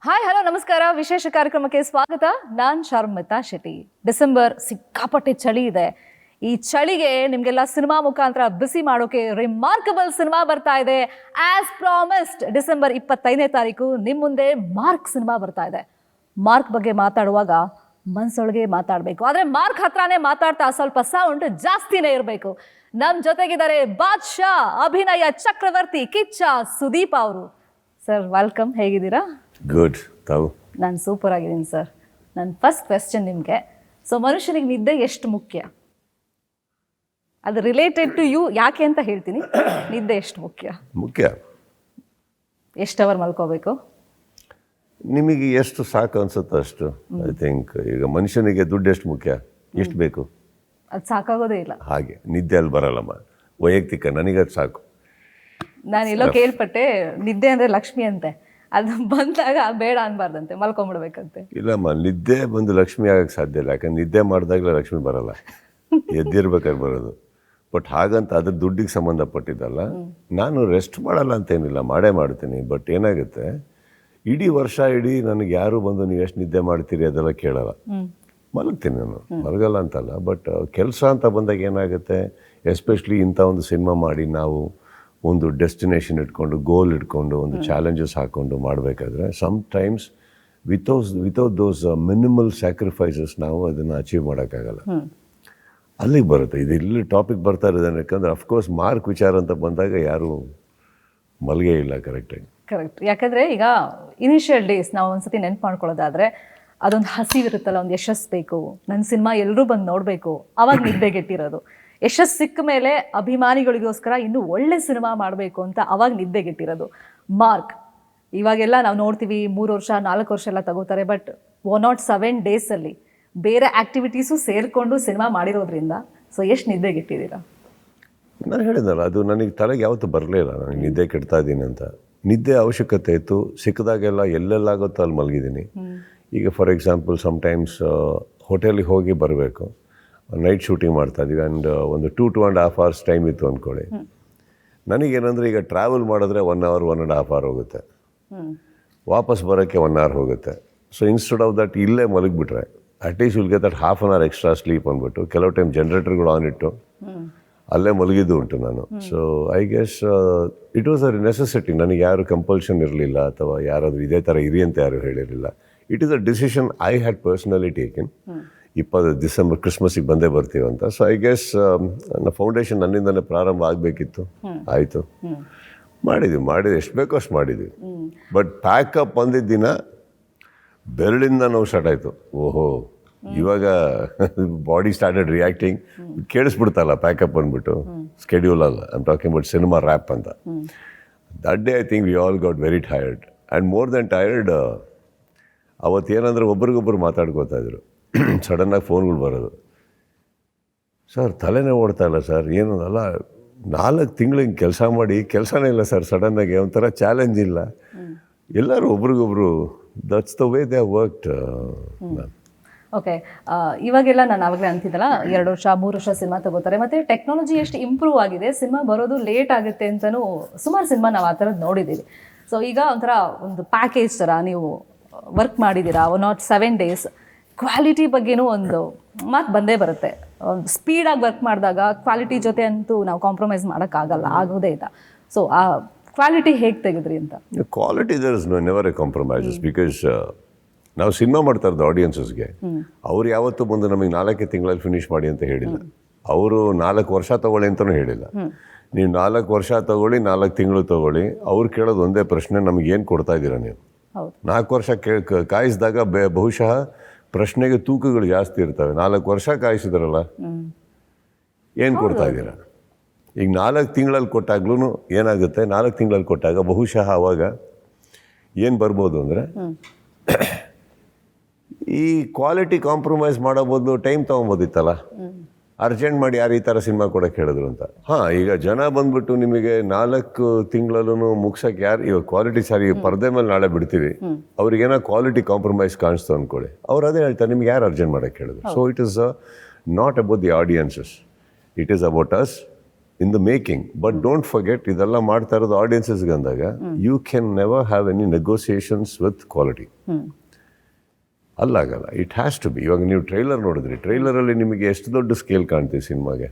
Hi hello ನಮಸ್ಕಾರ. ವಿಶೇಷ ಕಾರ್ಯಕ್ರಮಕ್ಕೆ ಸ್ವಾಗತ. ನಾನು ಶರ್ಮಿತಾ ಶೆಟ್ಟಿ. ಡಿಸೆಂಬರ್ ಸಿಕ್ಕಾಪಟ್ಟೆ ಚಳಿ ಇದೆ. ಈ ಚಳಿಗೆ ನಿಮಗೆಲ್ಲ ಸಿನಿಮಾ ಮುಖಾಂತರ ಬಿಸಿ ಮಾಡೋಕೆ ರಿಮಾರ್ಕಬಲ್ ಸಿನಿಮಾ ಬರ್ತಾ ಇದೆ. ಆಸ್ ಪ್ರಾಮಿಸ್ಡ್ ಡಿಸೆಂಬರ್ 25ನೇ ತಾರೀಕು ನಿಮ್ಮ ಮುಂದೆ ಮಾರ್ಕ್ ಸಿನಿಮಾ ಬರ್ತಾ ಇದೆ. ಮಾರ್ಕ್ ಬಗ್ಗೆ ಮಾತಾಡುವಾಗ ಮನ್ಸೊಳಗೆ ಮಾತಾಡಬೇಕು, ಆದರೆ ಮಾರ್ಕ್ ಹತ್ರನೇ ಮಾತಾಡ್ತಾ ಸ್ವಲ್ಪ ಸೌಂಡ್ ಜಾಸ್ತಿನೇ ಇರಬೇಕು. ನಮ್ಮ ಜೊತೆಗಿದ್ದಾರೆ ಬಾದ್ಶಾ, ಅಭಿನಯ ಚಕ್ರವರ್ತಿ, ಕಿಚ್ಚ ಸುದೀಪ್ ಅವರು. ಸರ್ ವೆಲ್ಕಮ್, ಹೇಗಿದ್ದೀರಾ? ಗುಡ್. ತಾವು? ನಾನು ಸೂಪರ್ ಆಗಿದ್ದೀನಿ ಸರ್. ನನ್ನ ಫಸ್ಟ್ ಕ್ವೆಶ್ಚನ್ ನಿಮಗೆ, ಸೊ ಮನುಷ್ಯನಿಗೆ ನಿದ್ದೆ ಎಷ್ಟು ಮುಖ್ಯ? ಅದು ರಿಲೇಟೆಡ್ ಟು ಯು ಯಾಕೆ ಅಂತ ಹೇಳ್ತೀನಿ. ನಿದ್ದೆ ಎಷ್ಟು ಮುಖ್ಯ? ಮುಖ್ಯ. ಎಷ್ಟು ಅವರ್ ಮಲ್ಕೋಬೇಕು? ನಿಮಗೆ ಎಷ್ಟು ಸಾಕು ಅನ್ಸುತ್ತೋ ಅಷ್ಟು. ಐ ಥಿಂಕ್ ಈಗ ಮನುಷ್ಯನಿಗೆ ದುಡ್ಡು ಎಷ್ಟು ಮುಖ್ಯ, ಎಷ್ಟು ಬೇಕು ಅದು ಸಾಕಾಗೋದೇ ಇಲ್ಲ. ಹಾಗೆ ನಿದ್ದೆ ಅಲ್ಲಿ ಬರಲ್ಲಮ್ಮ, ವೈಯಕ್ತಿಕ ನನಗೆ ಅದು ಸಾಕು. ನಾನು ಎಲ್ಲೋ ಕೇಳ್ಪಟ್ಟೆ, ನಿದ್ದೆ ಅಂದರೆ ಲಕ್ಷ್ಮಿ ಅಂತೆ, ಅದು ಬಂದಾಗ ಬೇಡ ಅನ್ಬಾರ್ದಂತೆ, ಮಲ್ಕೊಂಬಿಡ್ಬೇಕಂತೆ. ಇಲ್ಲಮ್ಮ, ನಿದ್ದೆ ಬಂದು ಲಕ್ಷ್ಮಿ ಆಗಕ್ಕೆ ಸಾಧ್ಯ ಇಲ್ಲ. ಯಾಕಂದ್ರೆ ನಿದ್ದೆ ಮಾಡಿದಾಗಲೇ ಲಕ್ಷ್ಮಿ ಬರಲ್ಲ, ಎದ್ದಿರ್ಬೇಕಾದ್ರೆ ಬರೋದು. ಬಟ್ ಹಾಗಂತ ಅದ್ರ ದುಡ್ಡಿಗೆ ಸಂಬಂಧಪಟ್ಟಿದ್ದಲ್ಲ. ನಾನು ರೆಸ್ಟ್ ಮಾಡಲ್ಲ ಅಂತೇನಿಲ್ಲ, ಮಾಡೇ ಮಾಡ್ತೀನಿ. ಬಟ್ ಏನಾಗುತ್ತೆ, ಇಡೀ ವರ್ಷ ಇಡೀ ನನಗೆ ಯಾರು ಬಂದು ನೀವು ಎಷ್ಟು ನಿದ್ದೆ ಮಾಡ್ತೀರಿ ಅದೆಲ್ಲ ಕೇಳಲ್ಲ. ಮಲಗ್ತೀನಿ ನಾನು, ಮಲಗಲ್ಲ ಅಂತಲ್ಲ. ಬಟ್ ಕೆಲಸ ಅಂತ ಬಂದಾಗ ಏನಾಗುತ್ತೆ, ಎಸ್ಪೆಷಲಿ ಇಂಥ ಒಂದು ಸಿನಿಮಾ ಮಾಡಿ ನಾವು ಒಂದು ಡೆಸ್ಟಿನೇಷನ್ ಇಟ್ಕೊಂಡು, ಗೋಲ್ ಇಟ್ಕೊಂಡು, ಒಂದು ಚಾಲೆಂಜಸ್ ಹಾಕ್ಕೊಂಡು ಮಾಡಬೇಕಾದ್ರೆ ಸಮ್ಟೈಮ್ಸ್ ವಿತೌಟ್ ದೋಸ್ ಮಿನಿಮಲ್ ಸ್ಯಾಕ್ರಿಫೈಸಸ್ ನಾವು ಅದನ್ನು ಅಚೀವ್ ಮಾಡೋಕ್ಕಾಗಲ್ಲ. ಅಲ್ಲಿಗೆ ಬರುತ್ತೆ ಇದು. ಇಲ್ಲಿ ಟಾಪಿಕ್ ಬರ್ತಾ ಇರೋದೇನು, ಯಾಕಂದರೆ ಅಫ್ಕೋರ್ಸ್ ಮಾರ್ಕ್ ವಿಚಾರ ಅಂತ ಬಂದಾಗ ಯಾರೂ ಮಲ್ಗೇ ಇಲ್ಲ ಕರೆಕ್ಟಾಗಿ. ಕರೆಕ್ಟ್. ಯಾಕಂದರೆ ಈಗ ಇನಿಷಿಯಲ್ ಡೇಸ್ ನಾವು ಒಂದ್ಸತಿ ನೆನ್ಪು ಮಾಡ್ಕೊಳ್ಳೋದಾದರೆ ಅದೊಂದು ಹಸಿವಿರುತ್ತಲ್ಲ, ಒಂದು ಯಶಸ್ಸು ಬೇಕು, ನನ್ನ ಸಿನಿಮಾ ಎಲ್ಲರೂ ಬಂದು ನೋಡಬೇಕು, ಅವಾಗ ನಿದ್ದೆಗೆಟ್ಟಿರೋದು. ಯಶಸ್ಸು ಸಿಕ್ಕ ಮೇಲೆ ಅಭಿಮಾನಿಗಳಿಗೋಸ್ಕರ ಇನ್ನೂ ಒಳ್ಳೆ ಸಿನಿಮಾ ಮಾಡಬೇಕು ಅಂತ ಅವಾಗ ನಿದ್ದೆಗೆಟ್ಟಿರೋದು. ಮಾರ್ಕ್ ಇವಾಗೆಲ್ಲ ನಾವು ನೋಡ್ತೀವಿ 3 ವರ್ಷ 4 ವರ್ಷ ಎಲ್ಲ ತಗೋತಾರೆ. ಬಟ್ 107 ಡೇಸಲ್ಲಿ ಬೇರೆ ಆ್ಯಕ್ಟಿವಿಟೀಸು ಸೇರಿಕೊಂಡು ಸಿನಿಮಾ ಮಾಡಿರೋದ್ರಿಂದ ಸೊ ಎಷ್ಟು ನಿದ್ದೆಗೆಟ್ಟಿದ್ದೀರಾ? ನಾನು ಹೇಳಿದ್ನಲ್ಲ, ಅದು ನನಗೆ ತಲೆಗೆ ಯಾವತ್ತೂ ಬರಲಿಲ್ಲ ನನಗೆ ನಿದ್ದೆ ಕೆಡ್ತಾ ಇದ್ದೀನಿ ಅಂತ. ನಿದ್ದೆ ಅವಶ್ಯಕತೆ ಇತ್ತು, ಸಿಕ್ಕದಾಗೆಲ್ಲ ಎಲ್ಲೆಲ್ಲಾಗುತ್ತೋ ಅಲ್ಲಿ ಮಲಗಿದ್ದೀನಿ. ಈಗ ಫಾರ್ ಎಕ್ಸಾಂಪಲ್ ಸಮ್ಟೈಮ್ಸ್ ಹೋಟೆಲಿಗೆ ಹೋಗಿ ಬರಬೇಕು, ನೈಟ್ ಶೂಟಿಂಗ್ ಮಾಡ್ತಾಯಿದ್ದೀವಿ, ಆ್ಯಂಡ್ ಒಂದು 2.5 hours ಟೈಮ್ ಇತ್ತು ಅಂದ್ಕೊಳ್ಳಿ. ನನಗೇನಂದರೆ ಈಗ ಟ್ರಾವೆಲ್ ಮಾಡಿದ್ರೆ 1 hour 1.5 hour ಹೋಗುತ್ತೆ, ವಾಪಸ್ ಬರೋಕ್ಕೆ 1 hour ಹೋಗುತ್ತೆ. ಸೊ ಇನ್ಸ್ಟೆಡ್ ಆಫ್ ದಟ್ ಇಲ್ಲೇ ಮಲಗಿಬಿಟ್ರೆ at least will get that ½ hour extra sleep ಅಂದ್ಬಿಟ್ಟು ಕೆಲವು ಟೈಮ್ ಜನ್ರೇಟರ್ಗಳು ಆನ್ ಇಟ್ಟು ಅಲ್ಲೇ ಮಲಗಿದ್ದು ಉಂಟು ನಾನು. So I guess it was a necessity. ನನಗೆ ಯಾರು ಕಂಪಲ್ಷನ್ ಇರಲಿಲ್ಲ, ಅಥವಾ ಯಾರಾದರೂ ಇದೇ ಥರ ಇರಿ ಅಂತ ಯಾರು ಹೇಳಿರಲಿಲ್ಲ. It is a decision I had personally taken. 20 December ಕ್ರಿಸ್ಮಸ್ಸಿಗೆ ಬಂದೇ ಬರ್ತೀವಂತ. ಸೊ ಐ ಗೆಸ್ ನನ್ನ ಫೌಂಡೇಶನ್ ನನ್ನಿಂದಲೇ ಪ್ರಾರಂಭ ಆಗಬೇಕಿತ್ತು, ಆಯಿತು, ಮಾಡಿದ್ವಿ ಎಷ್ಟು ಬೇಕೋ ಅಷ್ಟು ಮಾಡಿದ್ವಿ. ಬಟ್ ಪ್ಯಾಕಪ್ ಬಂದಿದ್ದ ದಿನ ಬೆರಳಿಂದ ನೋವು ಸ್ಟಾರ್ಟ್ ಆಯಿತು. ಓಹೋ, ಇವಾಗ ಬಾಡಿ ಸ್ಟಾರ್ಟೆಡ್ ರಿಯಾಕ್ಟಿಂಗ್. ಕೇಳಿಸ್ಬಿಡ್ತಲ್ಲ ಪ್ಯಾಕಪ್ ಅಂದ್ಬಿಟ್ಟು, ಸ್ಕೆಡ್ಯೂಲ್ ಅಲ್ಲ, I am talking about cinema wrap ಅಂತ. That day I think we all got very tired. And more than tired, ಅವತ್ತೇನಂದ್ರೆ ಒಬ್ರಿಗೊಬ್ರು ಮಾತಾಡ್ಕೋತಾ ಇದ್ರು. ಸಡನ್ನಾಗಿ ಫೋನ್ಗಳು ಬರೋದು, ಸರ್ ತಲೆನೇ ಓಡ್ತಾ ಇಲ್ಲ ಸರ್, ಏನು ಅಲ್ಲ 4 ತಿಂಗಳು ಹಿಂಗೆ ಕೆಲಸ ಮಾಡಿ ಕೆಲಸನೇ ಇಲ್ಲ ಸರ್, ಸಡನ್ನಾಗಿ ಒಂಥರ ಚಾಲೆಂಜ್ ಇಲ್ಲ. ಎಲ್ಲರೂ ಒಬ್ರಿಗೊಬ್ರು, that's the way they worked. Okay, ಇವಾಗೆಲ್ಲ ನಾನು ಆವಾಗಲೇ ಅಂತಿದ್ದಲ್ಲ, 2 ವರ್ಷ 3 ವರ್ಷ ಸಿನಿಮಾ ತಗೋತಾರೆ. ಮತ್ತು ಟೆಕ್ನಾಲಜಿ ಎಷ್ಟು ಇಂಪ್ರೂವ್ ಆಗಿದೆ, ಸಿನಿಮಾ ಬರೋದು ಲೇಟ್ ಆಗುತ್ತೆ ಅಂತಲೂ ಸುಮಾರು ಸಿನಿಮಾ ನಾವು ಆ ಥರದ್ದು ನೋಡಿದ್ದೀವಿ. ಸೊ ಈಗ ಒಂಥರ ಒಂದು ಪ್ಯಾಕೇಜ್ ಥರ ನೀವು ವರ್ಕ್ ಮಾಡಿದ್ದೀರಾ. 107 ಡೇಸ್ ಕ್ವಾಲಿಟಿ ಬಗ್ಗೆನೂ ಒಂದು ಮಾತು ಬಂದೇ ಬರುತ್ತೆ. ಒಂದು ಸ್ಪೀಡಾಗಿ ವರ್ಕ್ ಮಾಡಿದಾಗ ಕ್ವಾಲಿಟಿ ಜೊತೆ ಅಂತೂ ನಾವು ಕಾಂಪ್ರಮೈಸ್ ಮಾಡೋಕ್ಕಾಗಲ್ಲ, ಆಗೋದೇ ಇಲ್ಲ. ಸೊ ಆ ಕ್ವಾಲಿಟಿ ಹೇಗೆ ತೆಗೆದ್ರಿ ಅಂತ? Quality there is never a compromises. Because ನಾವು ಸಿನಿಮಾ ಮಾಡ್ತಾ ಇರೋದು ಆಡಿಯನ್ಸಸ್ಗೆ. ಅವ್ರು ಯಾವತ್ತೂ ಬಂದು ನಮಗೆ 4 ತಿಂಗಳಲ್ಲಿ ಫಿನಿಷ್ ಮಾಡಿ ಅಂತ ಹೇಳಿಲ್ಲ. ಅವರು 4 ವರ್ಷ ತೊಗೊಳ್ಳಿ ಅಂತಲೂ ಹೇಳಿಲ್ಲ. ನೀವು 4 ವರ್ಷ ತೊಗೊಳ್ಳಿ, 4 ತಿಂಗಳು ತೊಗೊಳ್ಳಿ. ಅವ್ರು ಕೇಳೋದು ಒಂದೇ ಪ್ರಶ್ನೆ, ನಮಗೇನು ಕೊಡ್ತಾ ಇದ್ದೀರಾ ನೀವು? 4 ವರ್ಷ ಕಾಯಿಸಿದಾಗ ಬಹುಶಃ ಪ್ರಶ್ನೆಗೆ ತೂಕಗಳು ಜಾಸ್ತಿ ಇರ್ತವೆ. 4 ವರ್ಷ ಕಾಯಿಸಿದ್ರಲ್ಲ, ಏನು ಕೊಡ್ತಾ ಇದ್ದೀರಾ? ಈಗ 4 ತಿಂಗಳಲ್ಲಿ ಕೊಟ್ಟಾಗ್ಲೂ ಏನಾಗುತ್ತೆ, 4 ತಿಂಗಳಲ್ಲಿ ಕೊಟ್ಟಾಗ ಬಹುಶಃ ಆವಾಗ ಏನು ಬರ್ಬೋದು ಅಂದರೆ, ಈ ಕ್ವಾಲಿಟಿ ಕಾಂಪ್ರಮೈಸ್ ಮಾಡೋ ಬದಲು ಟೈಮ್ ತೊಗೊಬೋದಿತ್ತಲ್ಲ. ಅರ್ಜೆಂಟ್ ಮಾಡಿ ಯಾರು ಈ ಥರ ಸಿನಿಮಾ ಕೊಡೋಕ್ಕೆ ಹೇಳಿದ್ರು ಅಂತ. ಈಗ ಜನ ಬಂದ್ಬಿಟ್ಟು ನಿಮಗೆ 4 ತಿಂಗಳಲ್ಲೂ ಮುಗ್ಸೋಕ್ಕೆ ಯಾರು, ಇವಾಗ ಕ್ವಾಲಿಟಿ ಸರಿ ಪರದೆ ಮೇಲೆ ನಾಳೆ ಬಿಡ್ತೀವಿ, ಅವ್ರಿಗೇನೋ ಕ್ವಾಲಿಟಿ ಕಾಂಪ್ರಮೈಸ್ ಕಾಣಿಸ್ತು ಅಂದ್ಕೊಳ್ಳಿ, ಅವ್ರು ಅದೇ ಹೇಳ್ತಾರೆ, ನಿಮ್ಗೆ ಯಾರು ಅರ್ಜೆಂಟ್ ಮಾಡೋಕ್ಕೆ ಹೇಳಿದ್ರು? So it is not about the audiences, it is about us. In the making. But don't forget, ಇದೆಲ್ಲ ಮಾಡ್ತಾ ಇರೋದು ಆಡಿಯನ್ಸಸ್ಗೆ ಅಂದಾಗ you can never have any negotiations with quality. ಅಲ್ಲಾಗಲ್ಲ. It has to be. ಇವಾಗ ನೀವು ಟ್ರೈಲರ್ ನೋಡಿದ್ರಿ, ಟ್ರೈಲರಲ್ಲಿ ನಿಮಗೆ ಎಷ್ಟು ದೊಡ್ಡ ಸ್ಕೇಲ್ ಕಾಣ್ತೀವಿ ಸಿನಿಮಾಗೆ.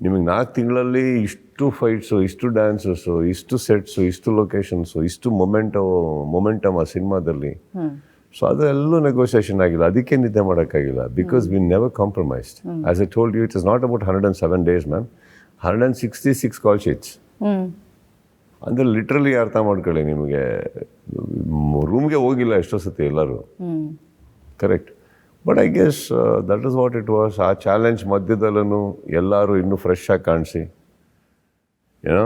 ನಿಮಗೆ 4 ತಿಂಗಳಲ್ಲಿ ಇಷ್ಟು ಫೈಟ್ಸು, ಇಷ್ಟು ಡ್ಯಾನ್ಸಸ್ಸು, ಇಷ್ಟು ಸೆಟ್ಸು, ಇಷ್ಟು ಲೊಕೇಶನ್ಸು, ಇಷ್ಟು ಮೊಮೆಂಟಮ್ ಆ ಸಿನಿಮಾದಲ್ಲಿ. ಸೊ ಅದೆಲ್ಲೂ ನೆಗೋಸಿಯೇಷನ್ ಆಗಿಲ್ಲ. ಅದಕ್ಕೆ ನಿದ್ದೆ ಮಾಡೋಕ್ಕಾಗಿಲ್ಲ. Because we never compromised. As I told you, it is not about 107 days, ma'am. 166 call sheets. ಅಂದರೆ ಲಿಟ್ರಲಿ ಅರ್ಥ ಮಾಡ್ಕೊಳ್ಳಿ, ನಿಮಗೆ ರೂಮ್ಗೆ ಹೋಗಿಲ್ಲ ಎಷ್ಟೋ ಸತಿ ಎಲ್ಲರೂ. Correct. But I guess that is what it was. ಆ ಚಾಲೆಂಜ್ ಮಧ್ಯದಲ್ಲೂ ಎಲ್ಲರೂ ಇನ್ನೂ ಫ್ರೆಶ್ ಆಗಿ ಕಾಣಿಸಿ, ಏನೋ.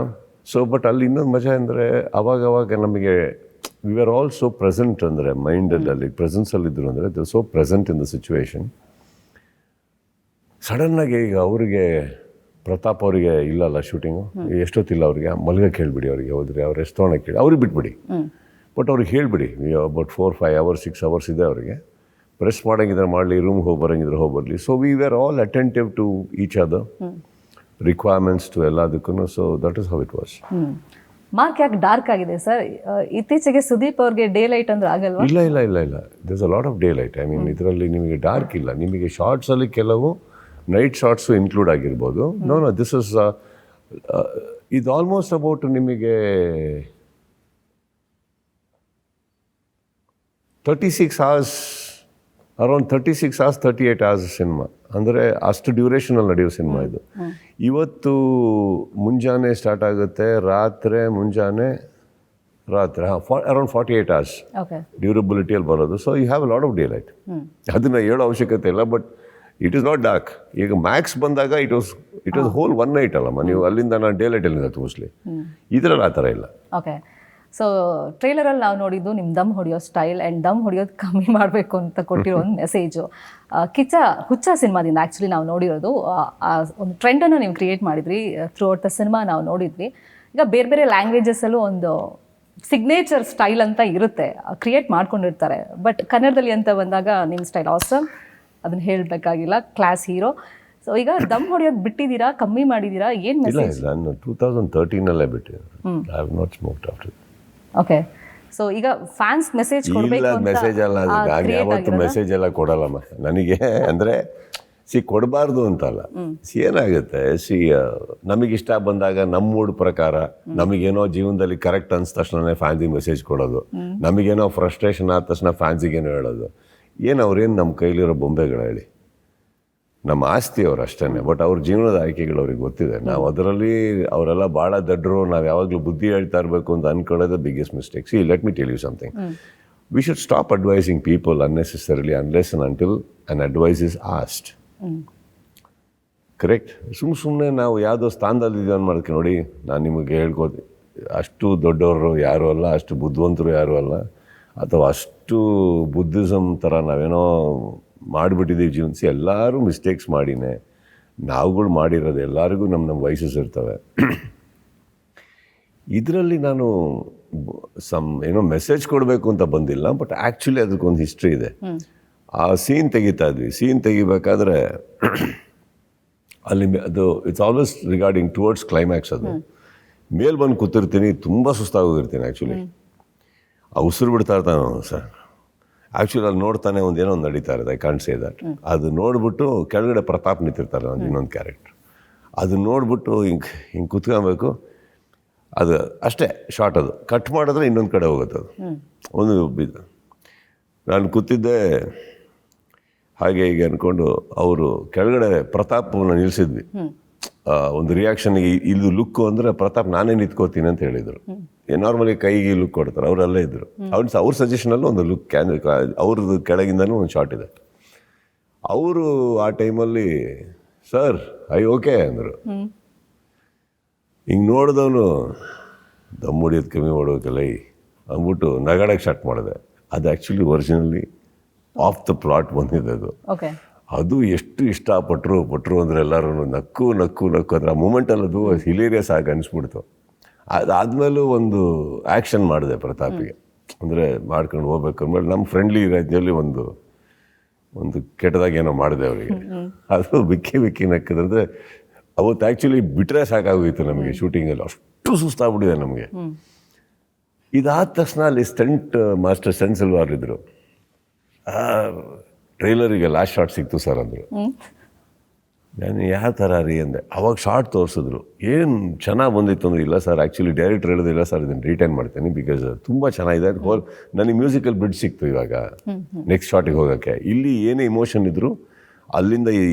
ಸೊ ಬಟ್ ಅಲ್ಲಿ ಇನ್ನೊಂದು ಮಜಾ ಅಂದರೆ ಅವಾಗ ನಮಗೆ we are all so present, ಅಂದರೆ ಮೈಂಡಲ್ಲಿ ಪ್ರೆಸೆನ್ಸಲ್ಲಿದ್ದರು, ಅಂದರೆ they so present in the situation. ಸಡನ್ನಾಗಿ ಈಗ ಅವರಿಗೆ ಪ್ರತಾಪ್ ಅವರಿಗೆ ಇಲ್ಲಲ್ಲ ಶೂಟಿಂಗು, ಎಷ್ಟೊತ್ತಿಲ್ಲ ಅವ್ರಿಗೆ, ಮಲ್ಗಕ್ಕೆ ಹೇಳ್ಬಿಡಿ ಅವ್ರಿಗೆ, ಹೋದ್ರೆ ಅವ್ರು ಎಷ್ಟು ತೊಗೊಳಕ್ಕೆ ಹೇಳಿ ಅವ್ರಿಗೆ ಬಿಟ್ಬಿಡಿ. ಬಟ್ ಅವ್ರಿಗೆ ಹೇಳಿಬಿಡಿ, ಅಬೌಟ್ 4-5 hours 6 hours ಇದೆ ಅವರಿಗೆ. ಪ್ರೆಸ್ ಮಾಡೋಂಗಿದ್ರೆ ಮಾಡಲಿ, ರೂಮ್ಗೆ ಹೋಗಿ ಬರೋಂಗಿದ್ರೆ ಹೋಗಿ ಬರಲಿ. So we were all attentive to each other requirements to ಎಲ್ಲದಕ್ಕೂ. So that is how it was. Mark ಯಾಕೆ ಡಾರ್ಕ್ ಆಗಿದೆ ಸರ್? ಇತ್ತೀಚೆಗೆ ಸುದೀಪ್ ಅವ್ರಿಗೆ ಡೇ ಲೈಟ್ ಅಂದ್ರೆ ಆಗಲ್ವಾ? ಇಲ್ಲ this a lot of day light. I mean ಇದರಲ್ಲಿ ನಿಮಗೆ ಡಾರ್ಕ್ ಇಲ್ಲ. ನಿಮಗೆ ಶಾರ್ಟ್ಸಲ್ಲಿ ಕೆಲವು ನೈಟ್ ಶಾರ್ಟ್ಸು ಇನ್ಕ್ಲೂಡ್ ಆಗಿರ್ಬೋದು. ನೋ ದಿಸ್ ಇಸ್ ಇದು ಆಲ್ಮೋಸ್ಟ್ ಅಬೌಟ್ ನಿಮಗೆ 36 hours, around 36 hours 38 hours cinema. ಅಂದರೆ ಅಷ್ಟು ಡ್ಯೂರೇಷನಲ್ಲಿ ನಡೆಯೋ ಸಿನಿಮಾ ಇದು. ಇವತ್ತು ಮುಂಜಾನೆ ಸ್ಟಾರ್ಟ್ ಆಗುತ್ತೆ, ಮುಂಜಾನೆ ರಾತ್ರಿ ಅರೌಂಡ್ 48 hours ಡ್ಯೂರಬಿಲಿಟಿಯಲ್ಲಿ ಬರೋದು. So you have a lot of day light. ಅದನ್ನು ಹೇಳೋ ಅವಶ್ಯಕತೆ ಇಲ್ಲ. But it is not dark. ಈಗ ಮ್ಯಾಕ್ಸ್ ಬಂದಾಗ it was whole one night ಅಲ್ಲಮ್ಮ. ನೀವು ಅಲ್ಲಿಂದ ನಾನು ಡೇ ಲೈಟಲ್ಲಿಂದ ತೋರಿಸ್ಲಿ. ಇದರಲ್ಲಿ ಆ ಥರ ಇಲ್ಲ. ಓಕೆ. ಸೊ ಟ್ರೈಲರಲ್ಲಿ ನಾವು ನೋಡಿದ್ದು ನಿಮ್ಮ ದಮ್ ಹೊಡೆಯೋ ಸ್ಟೈಲ್ ಆ್ಯಂಡ್ ದಮ್ ಹೊಡೆಯೋದು ಕಮ್ಮಿ ಮಾಡಬೇಕು ಅಂತ ಕೊಟ್ಟಿರೋ ಒಂದು ಮೆಸೇಜು. ಹುಚ್ಚ ಸಿನಿಮಾದಿಂದ ಆ್ಯಕ್ಚುಲಿ ನಾವು ನೋಡಿರೋದು ಒಂದು ಟ್ರೆಂಡನ್ನು ನೀವು ಕ್ರಿಯೇಟ್ ಮಾಡಿದ್ರಿ. ಥ್ರೂ ಔಟ್ ದ ಸಿನಿಮಾ ನಾವು ನೋಡಿದ್ವಿ. ಈಗ ಬೇರೆ ಬೇರೆ ಲ್ಯಾಂಗ್ವೇಜಸ್ಸಲ್ಲೂ ಒಂದು ಸಿಗ್ನೇಚರ್ ಸ್ಟೈಲ್ ಅಂತ ಇರುತ್ತೆ, ಕ್ರಿಯೇಟ್ ಮಾಡ್ಕೊಂಡಿರ್ತಾರೆ. ಬಟ್ ಕನ್ನಡದಲ್ಲಿ ಅಂತ ಬಂದಾಗ ನಿಮ್ಮ ಸ್ಟೈಲ್ ಆಸಮ್, ಅದನ್ನು ಹೇಳಬೇಕಾಗಿಲ್ಲ, ಕ್ಲಾಸ್ ಹೀರೋ. ಸೊ ಈಗ ದಮ್ ಹೊಡೆಯೋದು ಬಿಟ್ಟಿದ್ದೀರಾ, ಕಮ್ಮಿ ಮಾಡಿದ್ದೀರಾ, ಏನು ಮೆಸೇಜ್? ಇಲ್ಲ, ನಾನು 2013 ಬಿಟ್ಟಿದ್ದೆ. I have not smoked after. Okay. So ಈಗ ಫ್ಯಾನ್ಸ್ ಮೆಸೇಜ್ ಕೊಡಬೇಕು ಅಂತ ಮೆಸೇಜ್ ಅಲ್ಲ, ಅದು ಯಾವತ್ತು ಮೆಸೇಜ್ ಎಲ್ಲ ಕೊಡಲ್ಲಮ್ಮ ನನಗೆ. ಅಂದರೆ ಕೊಡಬಾರ್ದು ಅಂತಲ್ಲ. ಏನಾಗುತ್ತೆ, ನಮಗಿಷ್ಟ ಬಂದಾಗ ನಮ್ಮ ಮೂಡ್ ಪ್ರಕಾರ ನಮಗೇನೋ ಜೀವನದಲ್ಲಿ ಕರೆಕ್ಟ್ ಅನ್ಸ್ ತಕ್ಷಣ ಫ್ಯಾನ್ಸಿಗೆ ಮೆಸೇಜ್ ಕೊಡೋದು, ನಮಗೇನೋ ಫ್ರಸ್ಟ್ರೇಷನ್ ಆದ ತಕ್ಷಣ ಫ್ಯಾನ್ಸಿಗೇನೋ ಹೇಳೋದು. ಏನು ಅವ್ರೇನು ನಮ್ಮ ಕೈಲಿರೋ ಬೊಂಬೆಗಳು ಹೇಳಿ, ನಮ್ಮ ಆಸ್ತಿ ಅವ್ರು ಅಷ್ಟೇ. ಬಟ್ ಅವ್ರ ಜೀವನದ ಆಯ್ಕೆಗಳು ಅವ್ರಿಗೆ ಗೊತ್ತಿದೆ. ನಾವು ಅದರಲ್ಲಿ ಅವರೆಲ್ಲ ಭಾಳ ದಡ್ಡರು, ನಾವು ಯಾವಾಗಲೂ ಬುದ್ಧಿ ಹೇಳ್ತಾ ಇರಬೇಕು ಅಂತ ಅನ್ಕೊಳ್ಳೋದು biggest mistake. Let me tell you something. We should stop advising people unnecessarily unless and until an advice is asked. Correct. ಸುಮ್ಮನೆ ನಾವು ಯಾವುದೋ ಸ್ಥಾನದಲ್ಲಿದ್ದೀವಿ ಮಾಡ್ಕೆ ನೋಡಿ. ನಾನು ನಿಮಗೆ ಹೇಳ್ಕೋದು, ಅಷ್ಟು ದೊಡ್ಡವರು ಯಾರೂ ಅಲ್ಲ, ಅಷ್ಟು ಬುದ್ಧಿವಂತರು ಯಾರೂ ಅಲ್ಲ, ಅಥವಾ ಅಷ್ಟು ಬುದ್ಧಿಸಮ್ ಥರ ನಾವೇನೋ ಮಾಡಿಬಿಟ್ಟಿದ್ದೀವಿ ಜೀವನ. ಎಲ್ಲರೂ ಮಿಸ್ಟೇಕ್ಸ್ ಮಾಡಿನೇ, ನಾವುಗಳು ಮಾಡಿರೋದು. ಎಲ್ಲರಿಗೂ ನಮ್ಮ ವಯಸ್ಸಸ್ ಇರ್ತವೆ. ಇದರಲ್ಲಿ ನಾನು ಏನೋ ಮೆಸೇಜ್ ಕೊಡಬೇಕು ಅಂತ ಬಂದಿಲ್ಲ. ಬಟ್ ಆ್ಯಕ್ಚುಲಿ ಅದಕ್ಕೊಂದು ಹಿಸ್ಟ್ರಿ ಇದೆ. ಆ ಸೀನ್ ತೆಗಿತಾ ಇದ್ವಿ. ಸೀನ್ ತೆಗಿಬೇಕಾದ್ರೆ ಅಲ್ಲಿ ಅದು it's always regarding towards climax. ಅದು ಮೇಲ್ ಬಂದು ಕೂತಿರ್ತೀನಿ, ತುಂಬ ಸುಸ್ತಾಗೋಗಿರ್ತೀನಿ ಆ್ಯಕ್ಚುಲಿ. ಆ ಉಸಿರು ಬಿಡ್ತಾ ಇರ್ತಾನೆ ಸರ್. ಆ್ಯಕ್ಚುಲಿ ಅಲ್ಲಿ ನೋಡ್ತಾನೆ ಏನೋ ಒಂದು ನಡೀತಾ ಇರೋದು. I can't say that. ಅದು ನೋಡ್ಬಿಟ್ಟು ಕೆಳಗಡೆ ಪ್ರತಾಪ್ ನಿಂತಿರ್ತಾರೆ, ಒಂದು ಇನ್ನೊಂದು ಕ್ಯಾರೆಕ್ಟರ್. ಅದು ನೋಡ್ಬಿಟ್ಟು ಹಿಂಗೆ ಕುತ್ಕೊಬೇಕು. ಅದು ಅಷ್ಟೇ ಶಾರ್ಟ್. ಅದು ಕಟ್ ಮಾಡಿದ್ರೆ ಇನ್ನೊಂದು ಕಡೆ ಹೋಗುತ್ತೆ. ಅದು ಒಂದು ಬಿದ್ದು ನಾನು ಕೂತಿದ್ದೆ ಹಾಗೆ ಹೀಗೆ ಅಂದ್ಕೊಂಡು. ಅವರು ಕೆಳಗಡೆ ಪ್ರತಾಪ್ನ ನಿಲ್ಲಿಸಿದ್ವಿ. ಒಂದು ರಿಯಾಕ್ಷನ್ಗೆ ಇದು ಲುಕ್ಕು ಅಂದರೆ ಪ್ರತಾಪ್ ನಾನೇ ನಿಂತ್ಕೋತೀನಿ ಅಂತ ಹೇಳಿದರು. ನಾರ್ಮಲಿ ಕೈಗೆ ಲುಕ್ ಕೊಡ್ತಾರೆ, ಅವರಲ್ಲೇ ಇದ್ದರು. ಅವ್ರ ಸಜೆಷನಲ್ಲೂ ಒಂದು ಲುಕ್ ಅವ್ರದ್ದು ಕೆಳಗಿಂದನೂ ಒಂದು ಶಾರ್ಟ್ ಇದೆ. ಅವರು ಆ ಟೈಮಲ್ಲಿ ಸರ್ ಓಕೆ ಅಂದರು. ಹಿಂಗೆ ನೋಡಿದವನು ದಮ್ ಹೊಡಿಯೋದು ಕಮ್ಮಿ ಮಾಡೋಕಲ್ಲ ಅಂದ್ಬಿಟ್ಟು ನಗಾಡಕ್ಕೆ ಸ್ಟಾರ್ಟ್ ಮಾಡಿದೆ. ಅದು actually originally of the plot ಬಂದಿದೆ. ಅದು ಎಷ್ಟು ಇಷ್ಟಪಟ್ಟರು ಅಂದರೆ ಎಲ್ಲರೂ ನಕ್ಕು ಅಂದರೆ ಆ ಮೂಮೆಂಟಲ್ಲಿ ಅದು ಹಿಲೇರಿಯಸ್ ಆಗಿ ಅನಿಸ್ಬಿಡ್ತು. ಅದಾದಮೇಲೂ ಒಂದು ಆ್ಯಕ್ಷನ್ ಮಾಡಿದೆ ಪ್ರತಾಪಿಗೆ, ಅಂದರೆ ಮಾಡ್ಕೊಂಡು ಹೋಗ್ಬೇಕು ಅಂದ್ಮೇಲೆ ನಮ್ಮ ಫ್ರೆಂಡ್ಲಿ ರಾಜ್ಯದಲ್ಲಿ ಒಂದು ಕೆಟ್ಟದಾಗ ಏನೋ ಮಾಡಿದೆ ಅವರಿಗೆ. ಅದು ಬಿಕ್ಕಿ ನಕ್ಕದಂದರೆ ಅವತ್ತು ಆ್ಯಕ್ಚುಲಿ ಬಿಟ್ಟರೆ ಸಾಕಾಗೋಯಿತು ನಮಗೆ ಶೂಟಿಂಗಲ್ಲಿ, ಅಷ್ಟು ಸುಸ್ತಾಗ್ಬಿಟ್ಟಿದೆ ನಮಗೆ. ಇದಾದ ತಕ್ಷಣ ಅಲ್ಲಿ ಮಾಸ್ಟರ್ ಸ್ಟಂಟ್ ಸಿಲ್ವಾರ್ ಇದ್ದರು. ಟ್ರೈಲರಿಗೆ ಲಾಸ್ಟ್ ಶಾರ್ಟ್ ಸಿಕ್ತು ಸರ್ ಅಂದರು. ನಾನು ಯಾವ ಥರ ರೀ ಅಂದೆ. ಅವಾಗ ಶಾರ್ಟ್ ತೋರಿಸಿದ್ರು. ಏನು ಚೆನ್ನಾಗಿ ಬಂದಿತ್ತು ಅಂದರೆ, ಇಲ್ಲ ಸರ್ ಆ್ಯಕ್ಚುಲಿ ಡೈರೆಕ್ಟರ್ ಹೇಳೋದಿಲ್ಲ ಸರ್, ಇದನ್ನು ರಿಟೈನ್ ಮಾಡ್ತೀನಿ ಬಿಕಾಸ್ ತುಂಬ ಚೆನ್ನಾಗಿದೆ. ನನಗೆ ಮ್ಯೂಸಿಕಲ್ ಬ್ರಿಡ್ಜ್ ಸಿಕ್ತು ಇವಾಗ ನೆಕ್ಸ್ಟ್ ಶಾರ್ಟಿಗೆ ಹೋಗೋಕ್ಕೆ. ಇಲ್ಲಿ ಏನೇ ಇಮೋಷನ್ ಇದ್ದರೂ ಅಲ್ಲಿಂದ ಈ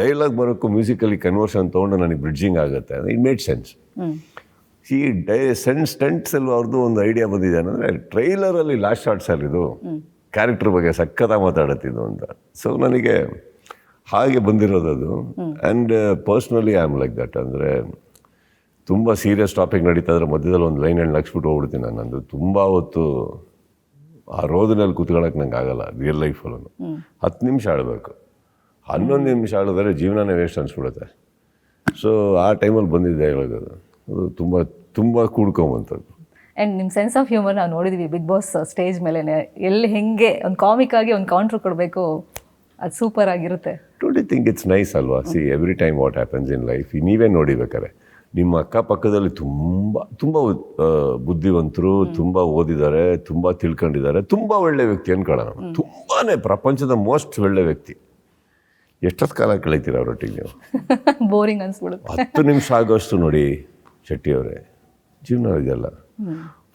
ಡೈಲಾಗ್ ಬರೋಕ್ಕೂ ಮ್ಯೂಸಿಕಲಿ ಕನ್ವರ್ಷನ್ ತೊಗೊಂಡು ನನಗೆ ಬ್ರಿಡ್ಜಿಂಗ್ ಆಗುತ್ತೆ. It made sense. ಈ ಸ್ಟಂಟ್ಸ್ ಅಲ್ಲಿ ಅವ್ರದ್ದು ಒಂದು ಐಡಿಯಾ ಬಂದಿದೆ ಅಂದರೆ, ಟ್ರೈಲರಲ್ಲಿ ಲಾಸ್ಟ್ ಶಾರ್ಟ್ಸ್ ಅಲ್ಲಿ ಇದು ಕ್ಯಾರೆಕ್ಟರ್ ಬಗ್ಗೆ ಸಖತ್ತಾಗಿ ಮಾತಾಡತ್ತಿದ್ದು ಅಂತ. ಸೊ ನನಗೆ ಹಾಗೆ ಬಂದಿರೋದು ಅದು. And personally I am like that. ಅಂದರೆ ತುಂಬ ಸೀರಿಯಸ್ ಟಾಪಿಕ್ ನಡೀತಾ ಇದ್ರೆ ಮಧ್ಯದಲ್ಲಿ ಒಂದು ಲೈನ್ ಹೇಳಿ ನಗ್ಸ್ಬಿಟ್ಟು ಹೋಗ್ಬಿಡ್ತೀನಿ ನಾನು. ನಂದು ತುಂಬ ಹೊತ್ತು ಆ ರೋದಿನಲ್ಲಿ ಕೂತ್ಕೊಳ್ಳೋಕೆ ನಂಗೆ ಆಗಲ್ಲ ರಿಯಲ್ ಲೈಫಲ್ಲೂ. 10 ನಿಮಿಷ ಆಡಬೇಕು, 11 ನಿಮಿಷ ಆಡಿದ್ರೆ ಜೀವನನೇ ವೇಸ್ಟ್ ಅನಿಸ್ಬಿಡುತ್ತೆ. ಸೊ ಆ ಟೈಮಲ್ಲಿ ಬಂದಿದ್ದೆ ಹೇಳೋದು. ಅದು ತುಂಬ ತುಂಬ ಕೂಡ್ಕೊಂಬಂಥದ್ದು. ಆ್ಯಂಡ್ ನಿಮ್ಮ ಸೆನ್ಸ್ ಆಫ್ ಹ್ಯೂಮರ್ ನಾವು ನೋಡಿದ್ವಿ ಬಿಗ್ ಬಾಸ್ ಸ್ಟೇಜ್ ಮೇಲೆ. ಎಲ್ಲಿ ಹೆಂಗೆ ಒಂದು ಕಾಮಿಕ್ ಆಗಿ ಒಂದು ಕೌಂಟ್ರ್ ಕೊಡಬೇಕು, ಅದು ಸೂಪರ್ ಆಗಿರುತ್ತೆ. Don't you think it's nice ಅಲ್ವಾ? See every time what happens in life. ನೀವೇ ನೋಡಿಬೇಕಾರೆ ನಿಮ್ಮ ಅಕ್ಕಪಕ್ಕದಲ್ಲಿ ತುಂಬ ಬುದ್ಧಿವಂತರು, ತುಂಬ ಓದಿದ್ದಾರೆ, ತುಂಬ ತಿಳ್ಕೊಂಡಿದ್ದಾರೆ, ತುಂಬ ಒಳ್ಳೆ ವ್ಯಕ್ತಿ ಅನ್ಕೊಳ್ಳೋಣ. ತುಂಬಾ ಪ್ರಪಂಚದ ಮೋಸ್ಟ್ ಒಳ್ಳೆ ವ್ಯಕ್ತಿ. ಎಷ್ಟೊತ್ತು ಕಾಲ ಕಳೀತೀರ ಅವರೊಟ್ಟಿಗೆ ನೀವು? ಬೋರಿಂಗ್ ಅನ್ಸ್ಬಿಡುತ್ತೆ. 10 ನಿಮಿಷ ಆಗೋಷ್ಟು ನೋಡಿ ಶೆಟ್ಟಿಯವರೇ, ಜೀವನ ಇದೆಯಲ್ಲ.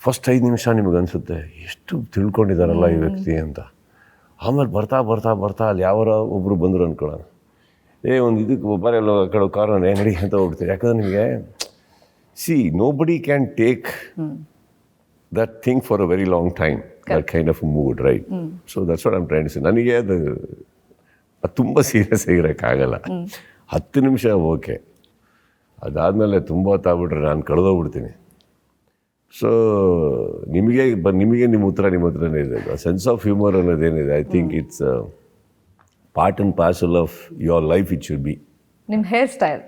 ಫಸ್ಟ್ 5 ನಿಮಿಷ ನಿಮಗೆ ಅನಿಸುತ್ತೆ ಎಷ್ಟು ತಿಳ್ಕೊಂಡಿದ್ದಾರಲ್ಲ ಈ ವ್ಯಕ್ತಿ ಅಂತ. ಆಮೇಲೆ ಬರ್ತಾ ಬರ್ತಾ ಬರ್ತಾ ಅಲ್ಲಿ ಯಾವರ ಒಬ್ಬರು ಬಂದರು ಅಂದ್ಕೊಳ್ಳೋಣ, ಒಂದು ಇದಕ್ಕೆ ಬರೆಯಲ್ಲ ಆ ಕಡೆ ಕಾರಣ ನಡಿ ಅಂತ ಹೋಗ್ತೀರಿ. ಯಾಕಂದ್ರೆ ನಿಮಗೆ nobody can take that thing for a very long time, that kind of mood, right? So that's what I am trying to say. ನನಗೆ ಅದು ತುಂಬ ಸೀರಿಯಸ್ ಆಗಿರೋಕ್ಕಾಗಲ್ಲ. 10 ನಿಮಿಷ ಓಕೆ, ಅದಾದಮೇಲೆ ತುಂಬ ಹೊತ್ತಾಗ್ಬಿಟ್ರೆ ನಾನು ಕಳೆದೋಗ್ಬಿಡ್ತೀನಿ. ಸೊ ನಿಮಗೆ ನಿಮ್ಮ ಉತ್ತರ ನಿಮ್ಮ ಹತ್ರನೇ ಇದೆ. ಸೆನ್ಸ್ ಆಫ್ ಹ್ಯೂಮರ್ ಅನ್ನೋದೇನಿದೆ, I think it's part and parcel of your life. It should be. ನಿಮ್ಮ ಹೇರ್ ಸ್ಟೈಲ್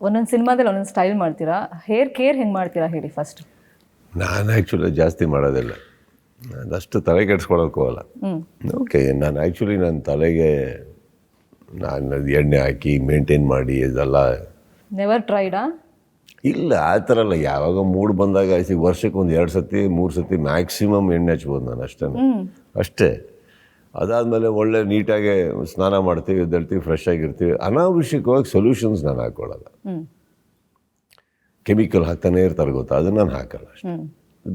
ಒಂದೊಂದು ಸಿನಿಮಾದಲ್ಲಿ ಒಂದೊಂದು ಸ್ಟೈಲ್ ಮಾಡ್ತೀರಾ. ಹೇರ್ ಕೇರ್ ಹೆಂಗೆ ಮಾಡ್ತೀರಾ ಹೇಳಿ ಫಸ್ಟ್? ನಾನು ಆ್ಯಕ್ಚುಲಿ ಜಾಸ್ತಿ ಮಾಡೋದಿಲ್ಲ, ಅದಷ್ಟು ತಲೆ ಕೆಡ್ಸ್ಕೊಳಕ್ಕೆ ಹೋಗಲ್ಲ. ಓಕೆ, ನಾನು ಆ್ಯಕ್ಚುಲಿ ನನ್ನ ತಲೆಗೆ ನಾನು ಎಣ್ಣೆ ಹಾಕಿ ಮೇಂಟೈನ್ ಮಾಡಿ ಇದೆಲ್ಲ ನೆವರ್ ಟ್ರೈಡಾ? ಇಲ್ಲ, ಆ ಥರ ಅಲ್ಲ. ಯಾವಾಗ ಮೂಡ್ ಬಂದಾಗ ವರ್ಷಕ್ಕೆ 1-2 ಸತಿ 3 ಸತಿ ಮ್ಯಾಕ್ಸಿಮಮ್ ಎಣ್ಣೆ ಹಚ್ಬೋದು ನಾನು, ಅಷ್ಟೇ. ಅದಾದಮೇಲೆ ಒಳ್ಳೆ ನೀಟಾಗಿ ಸ್ನಾನ ಮಾಡ್ತೀವಿ, ಎದ್ದೇಳ್ತೀವಿ, ಫ್ರೆಶ್ ಆಗಿರ್ತೀವಿ. ಅನಾವಶ್ಯಕವಾಗಿ ಸೊಲ್ಯೂಷನ್ಸ್ ನಾನು ಹಾಕ್ಕೊಳ್ಳಲ್ಲ. ಕೆಮಿಕಲ್ ಹಾಕ್ತಾನೆ ಇರ್ತಾರೆ ಗೊತ್ತಾ, ಅದನ್ನು ನಾನು ಹಾಕಲ್ಲ, ಅಷ್ಟೇ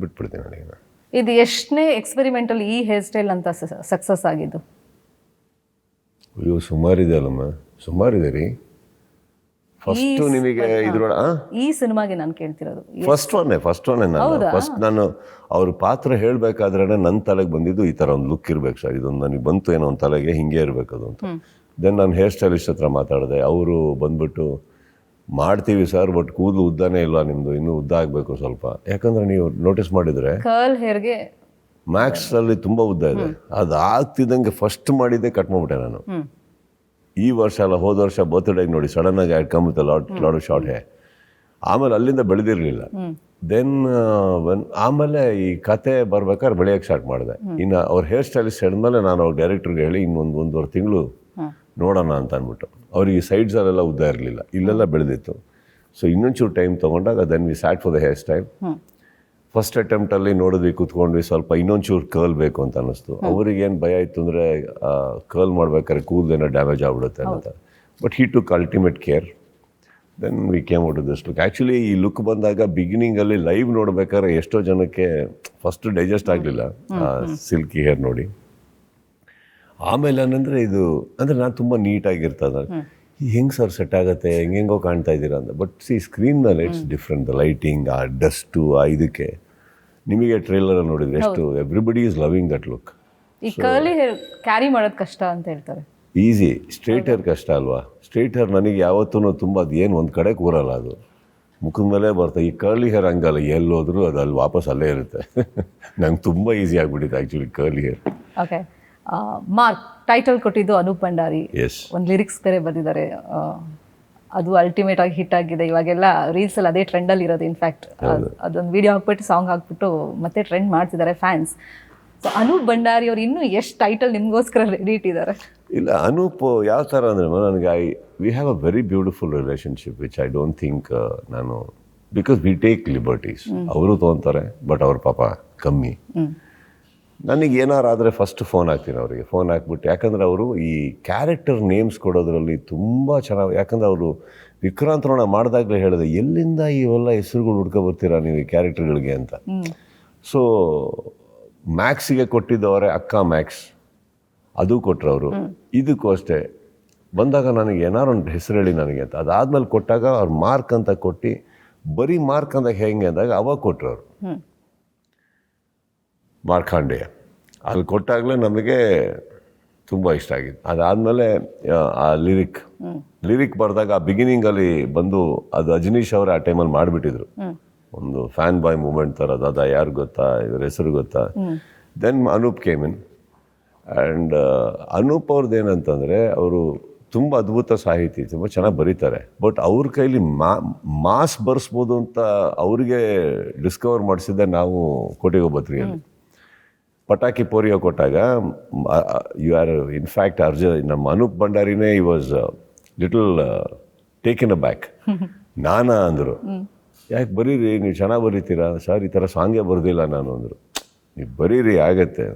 ಬಿಟ್ಬಿಡ್ತೀನಿ ನನಗೆ. ಇದು ಎಷ್ಟನೇ ಎಕ್ಸ್ಪೆರಿಮೆಂಟಲ್ಲಿ ಈ ಹೇರ್ ಸ್ಟೈಲ್ ಅಂತ ಸಕ್ಸಸ್ ಆಗಿದ್ದು? ಅಯ್ಯೋ ಸುಮಾರಿದೆ ಅಲ್ಲಮ್ಮ, ಸುಮಾರಿದೆ ರೀ. ಫಸ್ಟು ನಿಮಗೆ ಇದ್ರೊಳ ಈ ಸಿನಿಮಾಗೆ ನಾನು ಕೇಳ್ತಿರೋದು ಫಸ್ಟ್ ಒನ್ನೇ ನಾನು ಅವ್ರ ಪಾತ್ರ ಹೇಳಬೇಕಾದ್ರೆ ನನ್ನ ತಲೆಗೆ ಬಂದಿದ್ದು ಈ ಥರ ಒಂದು ಲುಕ್ ಇರಬೇಕು ಸರ್, ಇದೊಂದು ನನಗೆ ಬಂತು ಏನೋ ಒಂದು ತಲೆಗೆ ಹಿಂಗೆ ಇರಬೇಕು ಅದು ಅಂತ. ದೆನ್ ನಾನು ಹೇರ್ ಸ್ಟೈಲಿಸ್ಟ್ ಹತ್ರ ಮಾತಾಡಿದೆ. ಅವರು ಬಂದ್ಬಿಟ್ಟು ಮಾಡ್ತೀವಿ ಸರ್, ಬಟ್ ಕೂದಲು ಉದ್ದಾನೇ ಇಲ್ಲ ನಿಮ್ಮದು, ಇನ್ನೂ ಉದ್ದ ಆಗಬೇಕು ಸ್ವಲ್ಪ. ಯಾಕಂದರೆ ನೀವು ನೋಟಿಸ್ ಮಾಡಿದರೆ ಕರ್ಲ್ ಹೇರ್ಗೆ ಮ್ಯಾಕ್ಸಲ್ಲಿ ತುಂಬ ಉದ್ದ ಇದೆ. ಅದು ಆಗ್ತಿದ್ದಂಗೆ ಫಸ್ಟ್ ಮಾಡಿದ್ದೆ ಕಟ್ ಮಾಡಿಬಿಟ್ಟೆ ನಾನು. ಈ ವರ್ಷ ಅಲ್ಲ, ಹೋದ ವರ್ಷ ಬರ್ತ್ಡೇಗೆ ನೋಡಿ ಸಡನ್ನಾಗಿ ಕಮ್ಮುತ್ತೆ ಲಾಡ್ ಶಾರ್ಟ್ ಹೇರ್. ಆಮೇಲೆ ಅಲ್ಲಿಂದ ಬೆಳೆದಿರಲಿಲ್ಲ. ದೆನ್ ಆಮೇಲೆ ಈ ಕತೆ ಬರ್ಬೇಕಾದ್ರೆ ಬೆಳೆಯೋಕ್ಕೆ ಸ್ಟಾರ್ಟ್ ಮಾಡಿದೆ. ಇನ್ನು ಅವ್ರ ಹೇರ್ ಸ್ಟೈಲಿಸ್ಟ್ ಹೇಳಿದ್ಮೇಲೆ ನಾನು ಅವ್ರ ಡೈರೆಕ್ಟ್ರಿಗೆ ಹೇಳಿ ಇನ್ನೊಂದು 1.5 ತಿಂಗಳು ನೋಡೋಣ ಅಂತ ಅಂದ್ಬಿಟ್ಟು. ಅವ್ರಿಗೆ ಸೈಡ್ಸಲ್ಲೆಲ್ಲ ಉದ್ದ ಇರಲಿಲ್ಲ, ಇಲ್ಲೆಲ್ಲ ಬೆಳೆದಿತ್ತು. ಸೊ ಇನ್ನೊಂಚೂರು ಟೈಮ್ ತೊಗೊಂಡಾಗ then we sat for the hair style. First ಅಟೆಂಪ್ಟಲ್ಲಿ ನೋಡಿದ್ವಿ, ಕೂತ್ಕೊಂಡ್ವಿ, ಸ್ವಲ್ಪ ಇನ್ನೊಂಚೂರು ಕರ್ಲ್ ಬೇಕು ಅಂತ ಅನ್ನಿಸ್ತು. ಅವ್ರಿಗೇನು ಭಯ ಇತ್ತು ಅಂದರೆ ಕರ್ಲ್ ಮಾಡ್ಬೇಕಾದ್ರೆ ಕೂದಲೇನೋ ಡ್ಯಾಮೇಜ್ ಆಗ್ಬಿಡುತ್ತೆ ಅಂತ. But he took ultimate care. Then we came out this look. Actually ಈ ಲುಕ್ ಬಂದಾಗ ಬಿಗಿನಿಂಗಲ್ಲಿ ಲೈವ್ ನೋಡ್ಬೇಕಾದ್ರೆ ಎಷ್ಟೋ ಜನಕ್ಕೆ ಫಸ್ಟ್ ಡೈಜೆಸ್ಟ್ ಆಗಲಿಲ್ಲ ಸಿಲ್ಕಿ ಹೇರ್ ನೋಡಿ. ಆಮೇಲೆ ಏನಂದರೆ ಇದು ಅಂದರೆ ನಾನು ತುಂಬ ನೀಟಾಗಿರ್ತದೆ, ಹೆಂಗೆ ಸರ್ ಸೆಟ್ ಆಗುತ್ತೆ, ಹೆಂಗೆಂಗೋ ಕಾಣ್ತಾ ಇದ್ದೀರಾ ಅಂತ. ಬಟ್ ಸ್ಕ್ರೀನ್ ಮೇಲೆ ಇಟ್ಸ್ ಡಿಫ್ರೆಂಟ್. ದ ಲೈಟಿಂಗ್, ಆ ಡಸ್ಟು, ಆ ಇದಕ್ಕೆ ನಿಮಗೆ ಟ್ರೈಲರಲ್ಲಿ ನೋಡಿದ್ರೆ ಎಷ್ಟು everybody is loving that look. ಈ ಕರ್ಲಿ ಹೇರ್ ಕ್ಯಾರಿ ಮಾಡೋದು ಕಷ್ಟ ಅಂತ ಹೇಳ್ತಾರೆ. ಈಸಿ. ಸ್ಟ್ರೈಟ್ ಹೇರ್ ಕಷ್ಟ ಅಲ್ವಾ? ಸ್ಟ್ರೈಟ್ ಹೇರ್ ನನಗೆ ಯಾವತ್ತೂ ತುಂಬ ಅದು ಏನು ಒಂದು ಕಡೆ ಕೂರಲ್ಲ, ಅದು ಮುಖದ ಮೇಲೆ ಬರ್ತದೆ. ಈ ಕರ್ಲಿ ಹೇರ್ ಹಂಗಲ್ಲ, ಎಲ್ಲೋದ್ರೂ ಅದು ಅಲ್ಲಿ ವಾಪಸ್ ಅಲ್ಲೇ ಇರುತ್ತೆ. ನಂಗೆ ತುಂಬ ಈಸಿ ಆಗಿಬಿಟ್ಟಿದೆ actually curly hair. Okay, mark title ಕೊಟ್ಟಿದ್ದು ಅನೂಪ್ ಭಂಡಾರಿ. ಎಸ್. ಒಂದು ಲಿರಿಕ್ಸ್ ಬೇರೆ ಬಂದಿದ್ದಾರೆ, ಅದು ಅಲ್ಟಿಮೇಟ್ ಆಗಿ ಹಿಟ್ ಆಗಿದೆ. ಇವಾಗೆಲ್ಲ ರೀಲ್ಸಲ್ಲಿ ಅದೇ ಟ್ರೆಂಡಲ್ಲಿ ಇರೋದು. ಇನ್ಫ್ಯಾಕ್ಟ್ ಅದೊಂದು ವಿಡಿಯೋ ಹಾಕ್ಬಿಟ್ಟು ಸಾಂಗ್ ಹಾಕ್ಬಿಟ್ಟು ಮತ್ತೆ ಟ್ರೆಂಡ್ ಮಾಡ್ತಿದ್ದಾರೆ ಫ್ಯಾನ್ಸ್. ಸೊ ಅನೂಪ್ ಭಂಡಾರಿ ಅವ್ರು ಇನ್ನೂ ಎಷ್ಟು ಟೈಟಲ್ ನಿಮಗೋಸ್ಕರ ರೆಡಿ ಇಟ್ಟಿದ್ದಾರೆ? ಇಲ್ಲ, ಅನೂಪ್ ಯಾವ ಥರ ಅಂದರೆ ನನಗೆ V have a very beautiful relationship which I don't think ನಾನು, ಬಿಕಾಸ್ ವಿ ಟೇಕ್ ಲಿಬರ್ಟೀಸ್. ಅವರು ತೊಗೊತಾರೆ ಬಟ್ ಅವ್ರ ಪಾಪ ಕಮ್ಮಿ. ನನಗೆ ಏನಾರು ಆದರೆ ಫಸ್ಟ್ ಫೋನ್ ಹಾಕ್ತೀನಿ ಅವರಿಗೆ, ಫೋನ್ ಹಾಕ್ಬಿಟ್ಟು, ಯಾಕಂದರೆ ಅವರು ಈ ಕ್ಯಾರೆಕ್ಟರ್ ನೇಮ್ಸ್ ಕೊಡೋದ್ರಲ್ಲಿ ತುಂಬ ಚೆನ್ನಾಗಿ, ಯಾಕಂದರೆ ಅವರು ವಿಕ್ರಾಂತ್ ರೋಣ ಮಾಡಿದಾಗಲೇ ಹೇಳಿದೆ ಎಲ್ಲಿಂದ ಇವೆಲ್ಲ ಹೆಸರುಗಳು ಹುಡ್ಕೊಬರ್ತೀರಾ ನೀವು ಈ ಕ್ಯಾರೆಕ್ಟರ್ಗಳಿಗೆ ಅಂತ. ಸೊ ಮ್ಯಾಕ್ಸಿಗೆ ಕೊಟ್ಟಿದ್ದವರೇ ಅಕ್ಕ ಮ್ಯಾಕ್ಸ್, ಅದು ಕೊಟ್ಟರು ಅವರು. ಇದಕ್ಕೂ ಅಷ್ಟೇ ಬಂದಾಗ ನನಗೆ ಏನಾರು ಒಂದು ಹೆಸರು ಹೇಳಿ ನನಗೆ ಅಂತ, ಅದಾದ್ಮೇಲೆ ಕೊಟ್ಟಾಗ ಅವ್ರು ಮಾರ್ಕ್ ಅಂತ ಕೊಟ್ಟು, ಬರೀ ಮಾರ್ಕ್ ಅಂದಾಗ ಹೆಂಗೆ ಅಂದಾಗ ಅವಾಗ ಕೊಟ್ಟರು ಅವರು ಮಾರ್ಕಾಂಡೇಯ. ಅಲ್ಲಿ ಕೊಟ್ಟಾಗಲೇ ನಮಗೆ ತುಂಬ ಇಷ್ಟ ಆಗಿತ್ತು. ಅದಾದಮೇಲೆ ಆ ಲಿರಿಕ್ ಬರೆದಾಗ ಆ ಬಿಗಿನಿಂಗಲ್ಲಿ ಬಂದು ಅದು ಅಜನೀಶ್ ಅವರೇ ಆ ಟೈಮಲ್ಲಿ ಮಾಡಿಬಿಟ್ಟಿದ್ರು, ಒಂದು ಫ್ಯಾನ್ ಬಾಯ್ ಮೂಮೆಂಟ್ ಥರ. ದಾದಾ ಯಾರು ಗೊತ್ತಾ, ಇವ್ರ ಹೆಸರು ಗೊತ್ತಾ. Then Anoop came in. And Anoop ಅವ್ರದ್ದು ಏನಂತಂದರೆ ಅವರು ತುಂಬ ಅದ್ಭುತ ಸಾಹಿತಿ, ತುಂಬ ಚೆನ್ನಾಗಿ ಬರೀತಾರೆ. ಬಟ್ ಅವ್ರ ಕೈಲಿ ಮಾಸ್ ಬರ್ಸ್ಬೋದು ಅಂತ ಅವರಿಗೆ ಡಿಸ್ಕವರ್ ಮಾಡಿಸಿದ್ದೆ ನಾವು ಕೋಟೆಗೊಬ್ಬತ್ರಿಯಲ್ಲಿ. ಪಟಾಕಿ ಪೋರಿಯೋ ಕೊಟ್ಟಾಗ ಯು ಆರ್ ಇನ್ಫ್ಯಾಕ್ಟ್ ನಮ್ಮ ಅನೂಪ್ ಭಂಡಾರಿನೇ ಈ was little taken a back. ನಾನಾ ಅಂದರು, ಯಾಕೆ ಬರೀರಿ, ನೀವು ಚೆನ್ನಾಗಿ ಬರೀತೀರಾ ಸರ್, ಈ ಥರ ಸಾಂಗೇ ಬರೋದಿಲ್ಲ ನಾನು ಅಂದರು. ನೀವು ಬರೀರಿ ಆಗತ್ತೆ.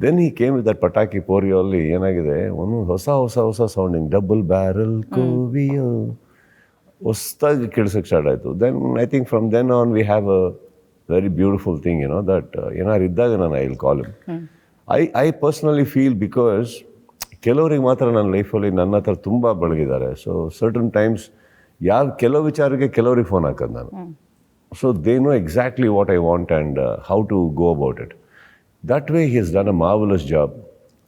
ದೆನ್ ಈ ಕೇಮ್ ವಿತ್ ದಟ್ ಪಟಾಕಿ ಪೋರಿಯೋ ಅಲ್ಲಿ ಏನಾಗಿದೆ, ಒಂದು ಹೊಸ ಸೌಂಡಿಂಗ್, ಡಬಲ್ ಬ್ಯಾರಲ್ ಕೋವಿಯೋ ಹೊಸದಾಗಿ ಕೇಳಿಸೋಕ್ಕೆ ಸ್ಟಾರ್ಟ್ ಆಯಿತು. Then I think from then on we have a very beautiful thing, that ಏನಾರು ಇದ್ದಾಗ ನಾನು I will call him. I personally feel, because ಕೆಲವರಿಗೆ ಮಾತ್ರ ನನ್ನ ಲೈಫಲ್ಲಿ ನನ್ನ ಹತ್ರ ತುಂಬ ಬೆಳಗಿದ್ದಾರೆ. ಸೊ ಸರ್ಟನ್ ಟೈಮ್ಸ್ ಕೆಲವು ವಿಚಾರಕ್ಕೆ ಕೆಲವ್ರಿಗೆ ಫೋನ್ ಹಾಕೋದು ನಾನು. So they know exactly what I want and how to go about it. That way he has done a marvellous job.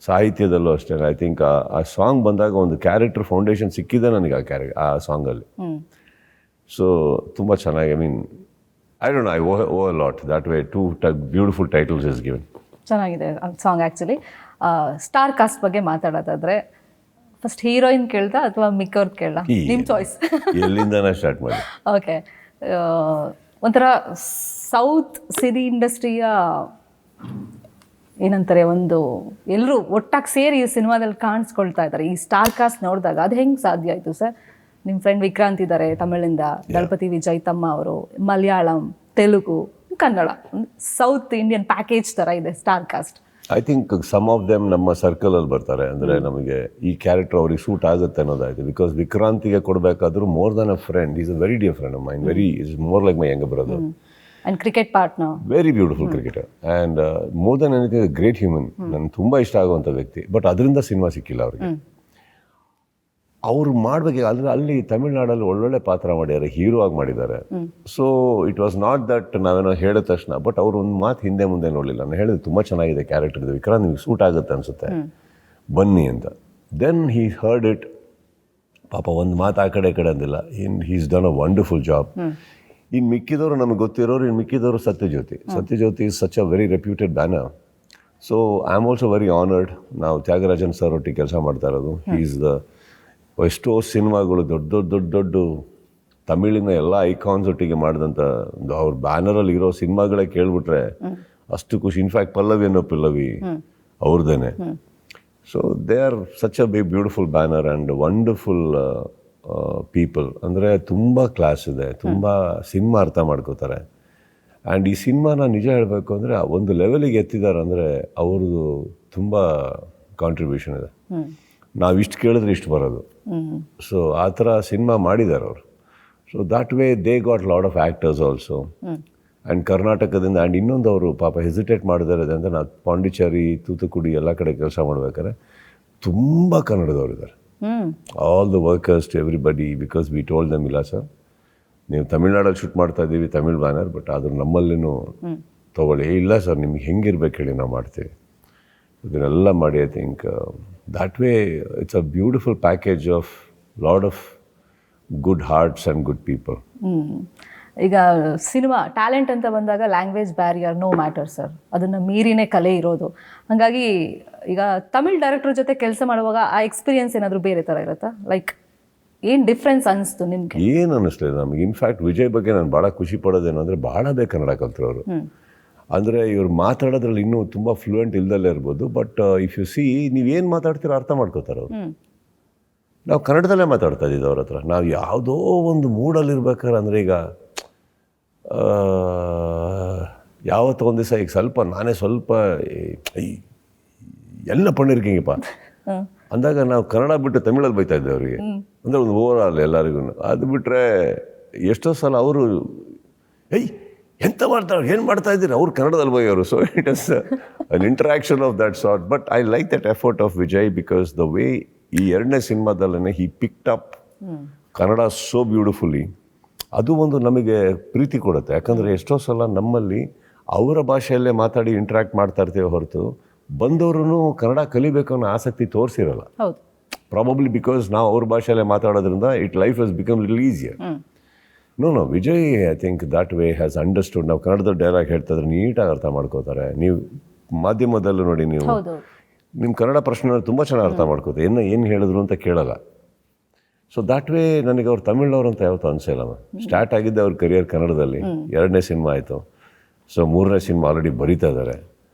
ಸಾಹಿತ್ಯದಲ್ಲೂ ಅಷ್ಟೇ. ಐ ಥಿಂಕ್ ಆ ಸಾಂಗ್ ಬಂದಾಗ ಒಂದು ಕ್ಯಾರೆಕ್ಟರ್ ಫೌಂಡೇಶನ್ ಸಿಕ್ಕಿದೆ ನನಗೆ ಆ ಸಾಂಗಲ್ಲಿ. ಸೊ ತುಂಬ ಚೆನ್ನಾಗಿ, I mean I don't know, I owe a lot that way. Two beautiful titles is given. ಚೆನ್ನಾಗಿದೆ ಸಾಂಗ್ ಆ್ಯಕ್ಚುಲಿ. ಸ್ಟಾರ್ ಕಾಸ್ಟ್ ಬಗ್ಗೆ ಮಾತಾಡೋದಾದ್ರೆ ಫಸ್ಟ್ ಹೀರೋಯಿನ್ ಕೇಳ್ದ ಅಥವಾ ಮಿಕ್ಕವ್ರದ್ದು ಕೇಳ್ದ? ನಿಮ್ಮ ಚಾಯ್ಸ್. ಎಲ್ಲಿಂದನೇ ಸ್ಟಾರ್ಟ್ ಮಾಡಿ. ಓಕೆ, ಒಂಥರ ಸೌತ್ ಸಿನಿ ಇಂಡಸ್ಟ್ರಿಯ ಏನಂತಾರೆ, ಒಂದು ಎಲ್ಲರೂ ಒಟ್ಟಾಗಿ ಸೇರಿ ಈ ಸಿನಿಮಾದಲ್ಲಿ ಕಾಣಿಸ್ಕೊಳ್ತಾ ಇದ್ದಾರೆ. ಈ ಸ್ಟಾರ್ ಕಾಸ್ಟ್ ನೋಡಿದಾಗ ಅದು ಹೆಂಗೆ ಸಾಧ್ಯ ಆಯಿತು ಸರ್? ನಿಮ್ಮ ಫ್ರೆಂಡ್ ವಿಕ್ರಾಂತ್ ಇದ್ದಾರೆ ತಮಿಳಿಂದ, ದಳಪತಿ ವಿಜಯ್ ತಮ್ಮ ಅವರು Malayalam, Telugu, Kannada, south Indian package ಥರ ಇದೆ star cast. I think some of them ನಮ್ಮ ಸರ್ಕಲಲ್ಲಿ ಬರ್ತಾರೆ. ಅಂದರೆ ನಮಗೆ ಈ ಕ್ಯಾರೆಕ್ಟರ್ ಅವ್ರಿಗೆ ಸೂಟ್ ಆಗುತ್ತೆ ಅನ್ನೋದಾಯಿತು. ಬಿಕಾಸ್ ವಿಕ್ರಾಂತಿಗೆ ಕೊಡಬೇಕಾದ್ರೂ more than a friend, is a very dear friend of mine, is more like my younger brother. And cricket partner, very beautiful cricketer and more than anything great human. ನನಗೆ ತುಂಬ ಇಷ್ಟ ಆಗುವಂಥ ವ್ಯಕ್ತಿ. But ಅದರಿಂದ cinema ಸಿಕ್ಕಿಲ್ಲ ಅವ್ರಿಗೆ. ಅವ್ರು ಮಾಡಬೇಕು ಅಂದರೆ ಅಲ್ಲಿ ತಮಿಳ್ನಾಡಲ್ಲಿ ಒಳ್ಳೊಳ್ಳೆ ಪಾತ್ರ ಮಾಡಿದ್ದಾರೆ, ಹೀರೋ ಆಗಿ ಮಾಡಿದ್ದಾರೆ. So it was not that ನಾವೇನೋ ಹೇಳಿದ ತಕ್ಷಣ, ಬಟ್ ಅವ್ರು ಒಂದು ಮಾತು ಹಿಂದೆ ಮುಂದೆ ನೋಡಲಿಲ್ಲ. ನಾನು ಹೇಳಿದೆ ತುಂಬ ಚೆನ್ನಾಗಿದೆ ಕ್ಯಾರೆಕ್ಟರ್ ಇದೆ, ವಿಕ್ರಾಂತ್ ನಿಮ್ಗೆ ಸೂಟ್ ಆಗುತ್ತೆ ಅನಿಸುತ್ತೆ, ಬನ್ನಿ ಅಂತ. Then he heard it. ಪಾಪ ಒಂದು ಮಾತು ಆ ಕಡೆ ಈ ಕಡೆ ಅಂದಿಲ್ಲ. He's done a wonderful job. ಇನ್ನು ಮಿಕ್ಕಿದವರು ನಮಗೆ ಗೊತ್ತಿರೋರು, ಇನ್ನು ಮಿಕ್ಕಿದವರು Sathyajyothi is such a very reputed banner. So I am also very honoured. ನಾವು ತ್ಯಾಗರಾಜನ್ ಸರ್ ಒಟ್ಟಿಗೆ ಕೆಲಸ ಮಾಡ್ತಾ ಇರೋದು. ಈಸ್ ದ ಎಷ್ಟೋ ಸಿನಿಮಾಗಳು ದೊಡ್ಡ ತಮಿಳಿನ ಎಲ್ಲ ಐಕಾನ್ಸ್ ಒಟ್ಟಿಗೆ ಮಾಡಿದಂಥ ಅವ್ರ ಬ್ಯಾನರಲ್ಲಿ ಇರೋ ಸಿನಿಮಾಗಳೇ ಕೇಳಿಬಿಟ್ರೆ ಅಷ್ಟು ಖುಷಿ. ಇನ್ಫ್ಯಾಕ್ಟ್ ಪಲ್ಲವಿ ಅನ್ನೋ ಪಲ್ಲವಿ ಅವ್ರದ್ದೇನೆ. So they are such a beautiful banner and wonderful people. ಅಂದರೆ ತುಂಬ ಕ್ಲಾಸ್ ಇದೆ, ತುಂಬ ಸಿನಿಮಾ ಅರ್ಥ ಮಾಡ್ಕೋತಾರೆ. ಆ್ಯಂಡ್ ಈ ಸಿನಿಮಾನ ನಿಜ ಹೇಳಬೇಕು ಅಂದರೆ ಒಂದು ಲೆವೆಲಿಗೆ ಎತ್ತಿದ್ದಾರೆ ಅಂದರೆ ಅವ್ರದ್ದು ತುಂಬ ಕಾಂಟ್ರಿಬ್ಯೂಷನ್ ಇದೆ. ನಾವು ಇಷ್ಟು ಕೇಳಿದ್ರೆ ಇಷ್ಟು ಬರೋದು. ಸೊ ಆ ಥರ ಸಿನಿಮಾ ಮಾಡಿದ್ದಾರೆ ಅವರು. So that way they got lot of actors also. And ಕರ್ನಾಟಕದಿಂದ ಆ್ಯಂಡ್ ಇನ್ನೊಂದು ಅವರು ಪಾಪ ಹೆಸಿಟೇಟ್ ಮಾಡಿದ್ದಾರೆ ಅಂದರೆ ನಾವು ಪಾಂಡಿಚೇರಿ, ತೂತುಕುಡಿ ಎಲ್ಲ ಕಡೆ ಕೆಲಸ ಮಾಡ್ಬೇಕಾದ್ರೆ ತುಂಬ ಕನ್ನಡದವ್ರಿದ್ದಾರೆ. All the workers to everybody, because we told them, ಇಲ್ಲ ಸರ್ ನೀವು ತಮಿಳ್ನಾಡಲ್ಲಿ ಶೂಟ್ ಮಾಡ್ತಾ ಇದ್ದೀವಿ, ತಮಿಳ್ ಬ್ಯಾನರ್, ಬಟ್ ಆದರೂ ನಮ್ಮಲ್ಲಿನೂ ತೊಗೊಳ್ಳಿ. ಇಲ್ಲ ಸರ್ ನಿಮ್ಗೆ ಹೆಂಗಿರ್ಬೇಕು ಹೇಳಿ, ನಾವು ಮಾಡ್ತೀವಿ. ಇದನ್ನೆಲ್ಲ ಮಾಡಿ I think that way it's a beautiful package of lot of good hearts and good people. ಈಗ ಸಿನಿಮಾ ಟ್ಯಾಲೆಂಟ್ ಅಂತ ಬಂದಾಗ language barrier no matter sir, ಅದನ್ನು ಮೀರಿನೇ ಕಲೆ ಇರೋದು. ಹಾಗಾಗಿ ಈಗ ತಮಿಳ್ ಡೈರೆಕ್ಟರ್ ಜೊತೆ ಕೆಲಸ ಮಾಡುವಾಗ ಆ ಎಕ್ಸ್ಪೀರಿಯನ್ಸ್ ಏನಾದರೂ ಬೇರೆ ಥರ ಇರುತ್ತಾ? ಲೈಕ್ ಏನು ಡಿಫ್ರೆನ್ಸ್ ಅನಿಸ್ತು ನಿಮಗೆ? ಏನು ಅನ್ನಿಸ್ಲಿಲ್ಲ ನಮಗೆ. ಇನ್ಫ್ಯಾಕ್ಟ್ ವಿಜಯ್ ಬಗ್ಗೆ ನಾನು ಭಾಳ ಖುಷಿ ಪಡೋದೇನು ಅಂದರೆ ಭಾಳ ಕನ್ನಡ ಕಲ್ತರು ಅವರು. ಅಂದರೆ ಇವ್ರು ಮಾತಾಡೋದ್ರಲ್ಲಿ ಇನ್ನೂ ತುಂಬ ಫ್ಲೂಯೆಂಟ್ ಇಲ್ದಲ್ಲೇ ಇರ್ಬೋದು, ಬಟ್ ಇಫ್ ಯು ಸಿ ನೀವೇನು ಮಾತಾಡ್ತೀರೋ ಅರ್ಥ ಮಾಡ್ಕೋತಾರೆ ಅವರು. ನಾವು ಕನ್ನಡದಲ್ಲೇ ಮಾತಾಡ್ತಾ ಇದ್ದಿದ್ದು ಅವ್ರ ಹತ್ರ. ನಾವು ಯಾವುದೋ ಒಂದು ಮೂಡಲ್ಲಿ ಇರ್ಬೇಕಾದ್ರೆ ಅಂದರೆ ಈಗ ಯಾವತ್ತೋ ಒಂದು ದಿವಸ ಈಗ ನಾನೇ ಸ್ವಲ್ಪ ಎಲ್ಲ ಪಣ್ಣಿರ್ಕಿಂಗಪ್ಪ ಅಂದಾಗ ನಾವು ಕನ್ನಡ ಬಿಟ್ಟು ತಮಿಳಲ್ಲಿ ಬೈತಾ ಇದ್ದೆ ಅವರಿಗೆ. ಅಂದರೆ ಒಂದು ಓವರಾಲ್ ಎಲ್ಲರಿಗೂ. ಅದು ಬಿಟ್ಟರೆ ಎಷ್ಟೋ ಸಲ ಅವರು ಎಂತ ಮಾಡ್ತಾರೆ, ಏನು ಮಾಡ್ತಾ ಇದ್ದೀರಿ, ಅವ್ರು ಕನ್ನಡದಲ್ಲಿ ಬೈಯೋರು. So it is an interaction of that sort. But I like that effort of Vijay because the way ಈ 2ನೇ ಸಿನಿಮಾದಲ್ಲೇ he picked up Kannada so beautifully. ಅದು ಒಂದು ನಮಗೆ ಪ್ರೀತಿ ಕೊಡುತ್ತೆ. ಯಾಕಂದರೆ ಎಷ್ಟೋ ಸಲ ನಮ್ಮಲ್ಲಿ ಅವರ ಭಾಷೆಯಲ್ಲೇ ಮಾತಾಡಿ ಇಂಟ್ರ್ಯಾಕ್ಟ್ ಮಾಡ್ತಾ ಇರ್ತೀವಿ ಹೊರತು ಬಂದವರು ಕನ್ನಡ ಕಲಿಬೇಕು ಅನ್ನೋ ಆಸಕ್ತಿ ತೋರಿಸಿರಲ್ಲ. ಪ್ರಾಬಬ್ಲಿ ಬಿಕಾಸ್ ನಾವು ಅವ್ರ ಭಾಷೆಯಲ್ಲೇ ಮಾತಾಡೋದ್ರಿಂದ life has become little easier. No Vijay I think that way has understood. ನಾವು ಕನ್ನಡದ ಡೈಲಾಗ್ ಹೇಳ್ತಾ ಇದ್ರೆ ನೀಟಾಗಿ ಅರ್ಥ ಮಾಡ್ಕೋತಾರೆ. ನೀವು ಮಾಧ್ಯಮದಲ್ಲೂ ನೋಡಿ, ನೀವು ನಿಮ್ಮ ಕನ್ನಡ ಪ್ರಶ್ನೆ ತುಂಬ ಚೆನ್ನಾಗಿ ಅರ್ಥ ಮಾಡ್ಕೋತಾರೆ. ಏನು ಹೇಳಿದ್ರು ಅಂತ ಕೇಳಲ್ಲ. ಸೊ ದ್ಯಾಟ್ ವೇ ನನಗೆ ಅವ್ರು ತಮಿಳ್ನವ್ರು ಅಂತ ಯಾವತ್ತೂ ಅನಿಸಿಲ್ಲಮ್ಮ. ಸ್ಟಾರ್ಟ್ ಆಗಿದ್ದೆ ಅವ್ರ ಕರಿಯರ್ ಕನ್ನಡದಲ್ಲಿ, 2ನೇ ಸಿನಿಮಾ ಆಯಿತು. ಸೊ 3ನೇ ಸಿನಿಮಾ ಆಲ್ರೆಡಿ ಬರೀತಾ ಇದ್ದಾರೆ.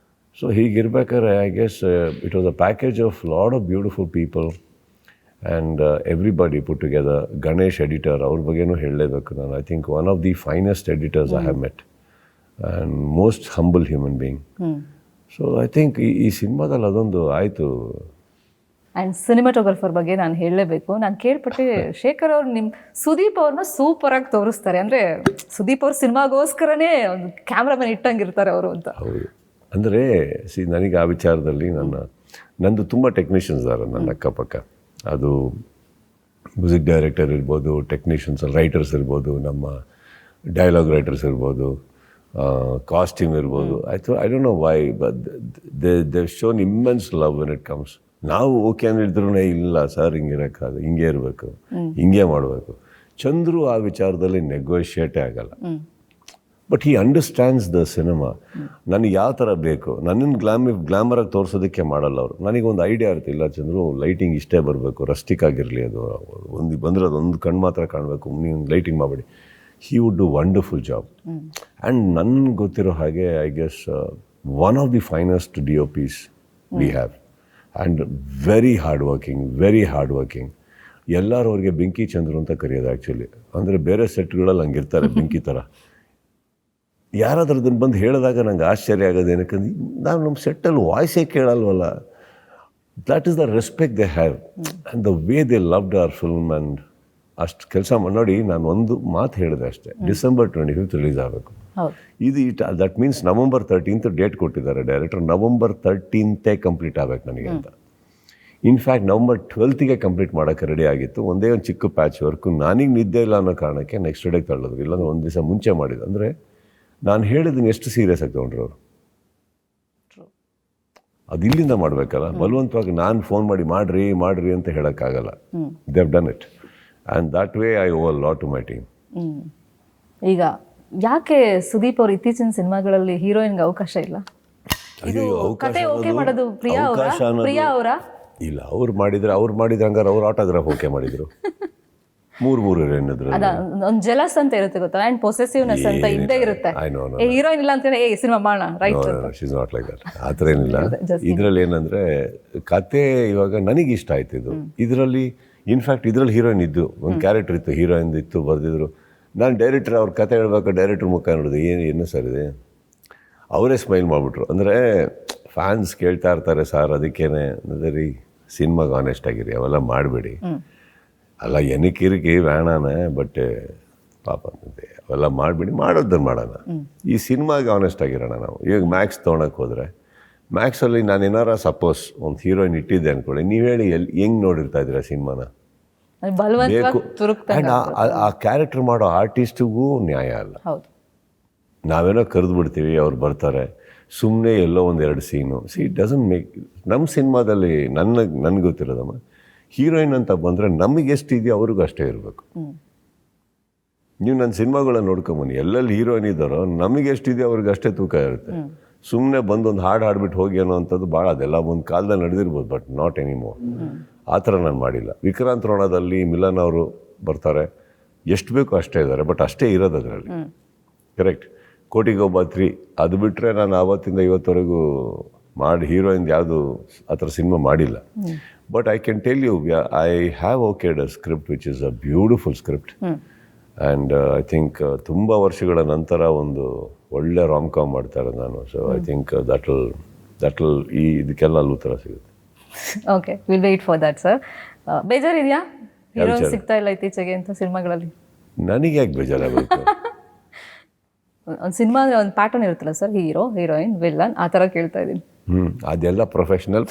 ಸೊ ಹೀಗಿರ್ಬೇಕಾದ್ರೆ I guess it was a package of lot of beautiful people and everybody put together. Ganesh editor, ಅವ್ರ ಬಗ್ಗೆನೂ ಹೇಳಲೇಬೇಕು ನಾನು. I think one of the finest editors I have met and most humble human being. So I think ಈ ಸಿನಿಮಾದಲ್ಲಿ ಅದೊಂದು ಆಯಿತು. And cinematographer ಬಗ್ಗೆ ನಾನು ಹೇಳಲೇಬೇಕು. ನಾನು ಕೇಳ್ಪಟ್ಟೆ ಶೇಖರ್ ಅವ್ರು ಸುದೀಪ್ ಅವ್ರನ್ನ ಸೂಪರಾಗಿ ತೋರಿಸ್ತಾರೆ. ಅಂದರೆ ಸುದೀಪ್ ಅವ್ರ ಸಿನಿಮಾಗೋಸ್ಕರನೇ ಒಂದು ಕ್ಯಾಮ್ರಾಮನ್ ಇಟ್ಟಂಗಿರ್ತಾರೆ ಅವರು ಅಂತ. ಹೌದು. ಅಂದರೆ ನನಗೆ ಆ ವಿಚಾರದಲ್ಲಿ ನಂದು ತುಂಬ ಟೆಕ್ನಿಷಿಯನ್ಸ್ ಇದ್ದಾರೆ ನನ್ನ ಅಕ್ಕಪಕ್ಕ. ಅದು ಮ್ಯೂಸಿಕ್ ಡೈರೆಕ್ಟರ್ ಇರ್ಬೋದು, ಟೆಕ್ನಿಷಿಯನ್ಸ್ ರೈಟರ್ಸ್ ಇರ್ಬೋದು, ನಮ್ಮ ಡೈಲಾಗ್ ರೈಟರ್ಸ್ ಇರ್ಬೋದು, ಕಾಸ್ಟ್ಯೂಮ್ ಇರ್ಬೋದು. I don't know why but they shown immense love when it comes. ನಾವು ಓಕೆ ಅಂದಿದ್ರು ಇಲ್ಲ ಸರ್ ಹಿಂಗಿರೋಕ್ಕಾಗ, ಹಿಂಗೆ ಇರಬೇಕು, ಹಿಂಗೆ ಮಾಡಬೇಕು. ಚಂದ್ರು ಆ ವಿಚಾರದಲ್ಲಿ ನೆಗೋಷಿಯೇಟೇ ಆಗಲ್ಲ. But he understands the cinema. ನನಗೆ ಯಾವ ಥರ ಬೇಕು, ನನ್ನನ್ನು ಗ್ಲಾಮರಾಗಿ ತೋರಿಸೋದಕ್ಕೆ ಮಾಡಲ್ಲ ಅವರು. ನನಗೊಂದು ಐಡಿಯಾ ಇರುತ್ತೆ, ಇಲ್ಲ ಚಂದ್ರು ಲೈಟಿಂಗ್ ಇಷ್ಟೇ ಬರಬೇಕು, ರಸ್ಟಿಕ್ ಆಗಿರಲಿ, ಅದು ಬಂದರೆ ಅದೊಂದು ಕಣ್ಣು ಮಾತ್ರ ಕಾಣಬೇಕು, ನೀವು ಲೈಟಿಂಗ್ ಮಾಡಬೇಡಿ. He would do wonderful job. And ನನಗೆ ಗೊತ್ತಿರೋ ಹಾಗೆ I guess one of the finest DOPs we have and very hard working. ಎಲ್ಲರೂ ಅವ್ರಿಗೆ ಬೆಂಕಿ ಚಂದ್ರು ಅಂತ ಕರೆಯೋದು ಆ್ಯಕ್ಚುಲಿ. ಅಂದರೆ ಬೇರೆ ಸೆಟ್ಗಳಲ್ಲಿ ಹಂಗಿರ್ತಾರೆ ಬೆಂಕಿ ಥರ. ಯಾರಾದ್ರೂ ಅದನ್ನು ಬಂದು ಹೇಳಿದಾಗ ನಂಗೆ ಆಶ್ಚರ್ಯ ಆಗೋದು ಏನಕ್ಕಂದ್ರೆ ನಾವು ನಮ್ಮ ಸೆಟ್ಟಲ್ಲಿ ವಾಯ್ಸೇ ಕೇಳಲ್ವಲ್ಲ. That is the respect they have and the way they loved our film. And ಅಷ್ಟು ಕೆಲಸ ನೋಡಿ, ನಾನು ಒಂದು ಮಾತು ಹೇಳಿದೆ ಅಷ್ಟೇ, ಡಿಸೆಂಬರ್ 25th ರಿಲೀಸ್ ಆಗಬೇಕು. ಇದು that means November 13th date ಕೊಟ್ಟಿದ್ದಾರೆ ಡೈರೆಕ್ಟರ್. November 13th ಕಂಪ್ಲೀಟ್ ಆಗಬೇಕು ನನಗೆ ಅಂತ. ಇನ್ಫ್ಯಾಕ್ಟ್ November 12th ಕಂಪ್ಲೀಟ್ ಮಾಡೋಕ್ಕೆ ರೆಡಿ ಆಗಿತ್ತು. ಒಂದೇ ಒಂದು ಚಿಕ್ಕ ಪ್ಯಾಚ್ ವರ್ಕು. ನನಗೆ ನಿದ್ದೆ ಇಲ್ಲ ಅನ್ನೋ ಕಾರಣಕ್ಕೆ ನೆಕ್ಸ್ಟ್ ಡೇಗೆ ತಳ್ಳೋದು, ಇಲ್ಲಾಂದ್ರೆ ಒಂದು ದಿವಸ ಮುಂಚೆ ಮಾಡಿದ್ದು. ಅಂದರೆ ನಾನು ಹೇಳಿದ್ದೀನಿ ಎಷ್ಟು ಸೀರಿಯಸ್ ಆಗಿ ತೊಗೊಂಡ್ರು ಅವರು. ಅದು ಇಲ್ಲಿಂದ ಮಾಡಬೇಕಲ್ಲ, ಬಲವಂತವಾಗಿ ನಾನು ಫೋನ್ ಮಾಡಿರಿ ಅಂತ ಹೇಳೋಕ್ಕಾಗಲ್ಲ. They have done it and that way I owe a lot to my team. ಈಗ ಯಾಕೆ ಸುದೀಪ್ ಅವ್ರ ಇತ್ತೀಚಿನ ಸಿನಿಮಾಗಳಲ್ಲಿ ಹೀರೋಯಿನ್ಗೆ ಅವಕಾಶ ಇಲ್ಲ? ಕತೆ ಓಕೆ ಮಾಡೋದು ಪ್ರಿಯಾ ಅವರ ಇಲ್ಲ, ಅವ್ರು ಮಾಡಿದ್ರೆ ಹಂಗಾರೆ ಅವ್ರು ಆಟೋಗ್ರಾಫ್ ಓಕೆ ಮಾಡಿದ್ರು. ಮೂರು ಏನಿದ್ರು ಒಂದು ಜೆಲಸ್ ಅಂತ ಇರುತ್ತೆ ಗೊತ್ತಾ, ಆ್ಯಂಡ್ ಪೊಸೆಸಿವ್ನೆಸ್ ಅಂತ ಇದ್ದೇ ಇರುತ್ತೆ. ಹೀರೋಯಿನ್ ಇಲ್ಲ ಅಂತ ಸಿನಿಮಾ ಮಾಡೋಣ, right? She's not like that. ಆ ಥರ ಏನಿಲ್ಲ. ಇದರಲ್ಲಿ ಏನಂದರೆ ಕತೆ ಇವಾಗ ನನಗೆ ಇಷ್ಟ ಆಯ್ತು ಇದು. ಇದರಲ್ಲಿ ಇನ್ಫ್ಯಾಕ್ಟ್ ಇದರಲ್ಲಿ ಹೀರೋಯಿನ್ ಇದ್ದು ಒಂದು ಕ್ಯಾರೆಕ್ಟರ್ ಇತ್ತು, ಹೀರೋಯಿನ್ ಇತ್ತು, ಬರೆದಿದ್ರು. ನಾನು ಡೈರೆಕ್ಟರ್ ಅವ್ರ ಕತೆ ಹೇಳ್ಬೇಕು, ಡೈರೆಕ್ಟ್ರ್ ಮುಖ ನೋಡಿದೆ, ಏನು ಸರ್ ಇದೆ, ಅವರೇ ಸ್ಮೈಲ್ ಮಾಡಿಬಿಟ್ರು. ಅಂದರೆ ಫ್ಯಾನ್ಸ್ ಕೇಳ್ತಾ ಇರ್ತಾರೆ ಸರ್, ಅದಕ್ಕೇನೆ ರೀ ಸಿನಿಮಾಗೆ ಆನೆಸ್ಟ್ ಆಗಿರಿ, ಅವೆಲ್ಲ ಮಾಡಬೇಡಿ. ಅಲ್ಲ ಏನಕ್ಕಿರಿಕಿ ಬೇಡಾನೆ, ಬಟ್ ಪಾಪ ಅವೆಲ್ಲ ಮಾಡಬೇಡಿ, ಮಾಡೋದನ್ನು ಮಾಡೋಣ. ಈ ಸಿನಿಮಾಗೆ ಆನೆಸ್ಟ್ ಆಗಿರೋಣ ನಾವು. ಈಗ ಮ್ಯಾಕ್ಸ್ ತೊಗೊಳಕ್ಕೆ ಹೋದರೆ ಮ್ಯಾಕ್ಸಲ್ಲಿ ನಾನು ಏನಾರ ಸಪೋಸ್ ಒಂದು ಹೀರೋಯಿನ್ ಇಟ್ಟಿದ್ದೆ ಅಂದ್ಕೊಳ್ಳಿ, ನೀವು ಹೇಳಿ ಹೆಂಗೆ ನೋಡಿರ್ತಾ ಇದ್ದೀರಾ ಸಿನಿಮಾನ? ಬೇಕು. ಆ್ಯಂಡ್ ಆ ಕ್ಯಾರೆಕ್ಟರ್ ಮಾಡೋ ಆರ್ಟಿಸ್ಟಿಗೂ ನ್ಯಾಯ ಅಲ್ಲ. ನಾವೇನೋ ಕರೆದು ಬಿಡ್ತೀವಿ, ಅವ್ರು ಬರ್ತಾರೆ, ಸುಮ್ಮನೆ ಎಲ್ಲೋ ಒಂದೆರಡು ಸೀನು. It doesn't make. ನಮ್ಮ ಸಿನಿಮಾದಲ್ಲಿ ನನಗೆ ಗೊತ್ತಿರೋದಮ್ಮ, ಹೀರೋಯಿನ್ ಅಂತ ಬಂದರೆ ನಮಗೆ ಎಷ್ಟಿದೆಯೋ ಅವ್ರಿಗೂ ಅಷ್ಟೇ ಇರಬೇಕು. ನೀವು ನನ್ನ ಸಿನಿಮಾಗಳನ್ನ ನೋಡ್ಕೊಂಬನ್ನಿ, ಎಲ್ಲೆಲ್ಲಿ ಹೀರೋಯಿನ್ ಇದ್ದಾರೋ ನಮಗೆ ಎಷ್ಟಿದೆಯೋ ಅವ್ರಿಗೆ ಅಷ್ಟೇ ತೂಕ ಇರುತ್ತೆ. ಸುಮ್ಮನೆ ಬಂದೊಂದು ಹಾಡು ಹಾಡ್ಬಿಟ್ಟು ಹೋಗಿ ಅನ್ನೋ ಅಂಥದ್ದು ಭಾಳ, ಅದೆಲ್ಲ ಒಂದು ಕಾಲದಲ್ಲಿ ನಡೆದಿರ್ಬೋದು, ಬಟ್ ನಾಟ್ ಎನಿಮೋರ್. ಆ ಥರ ನಾನು ಮಾಡಿಲ್ಲ. ವಿಕ್ರಾಂತ್ ರೋಣದಲ್ಲಿ ಮಿಲನ್ ಅವರು ಬರ್ತಾರೆ, ಎಷ್ಟು ಬೇಕೋ ಅಷ್ಟೇ ಇದ್ದಾರೆ, ಬಟ್ ಅಷ್ಟೇ ಇರೋದು ಅದರಲ್ಲಿ. ಕರೆಕ್ಟ್. ಕೋಟಿಗೊಬ್ಬ 3 ಅದು ಬಿಟ್ಟರೆ ನಾನು ಆವತ್ತಿಂದ ಇವತ್ತವರೆಗೂ ಹೀರೋಯಿನ್ ಯಾವುದು ಆ ಥರ ಸಿನಿಮಾ ಮಾಡಿಲ್ಲ. But I can tell you I have okayed a script which is a beautiful script. And I think ತುಂಬ ವರ್ಷಗಳ ನಂತರ ಒಂದು ಒಳ್ಳೆ ರಾಮ್ ಕಾಮ್ ಮಾಡ್ತಾರೆ ನಾನು. So I think that will ಇದಕ್ಕೆಲ್ಲ ಅಲ್ಲಿ ಉತ್ತರ ಸಿಗುತ್ತೆ. Okay, will wait for that sir. ಬೇಜಾರಿದೆಯಾ ಹೀರೋ ಸಿಗ್ತಾ ಇಲ್ಲ ಇತ್ತೀಚೆಗೆ ಅಂತ ಸಿನಿಮಾಗಳಲ್ಲಿ? ನನಗೆ ಯಾಕೆ ಬೇಜಾರಾಗಬೇಕು? ಒಂದು ಸಿನಿಮಾ ಒಂದು ಪ್ಯಾಟರ್ನ್ ಇರುತ್ತಲ್ಲ ಸರ್, ಹೀರೋ ಹೀರೋಯಿನ್ ವಿಲ್ಲನ್ ಆ ಥರ ಕೇಳ್ತಾ ಇದ್ದೀನಿ. ಅದೆಲ್ಲ ಪ್ರೊಫೆಷ್ನಲ್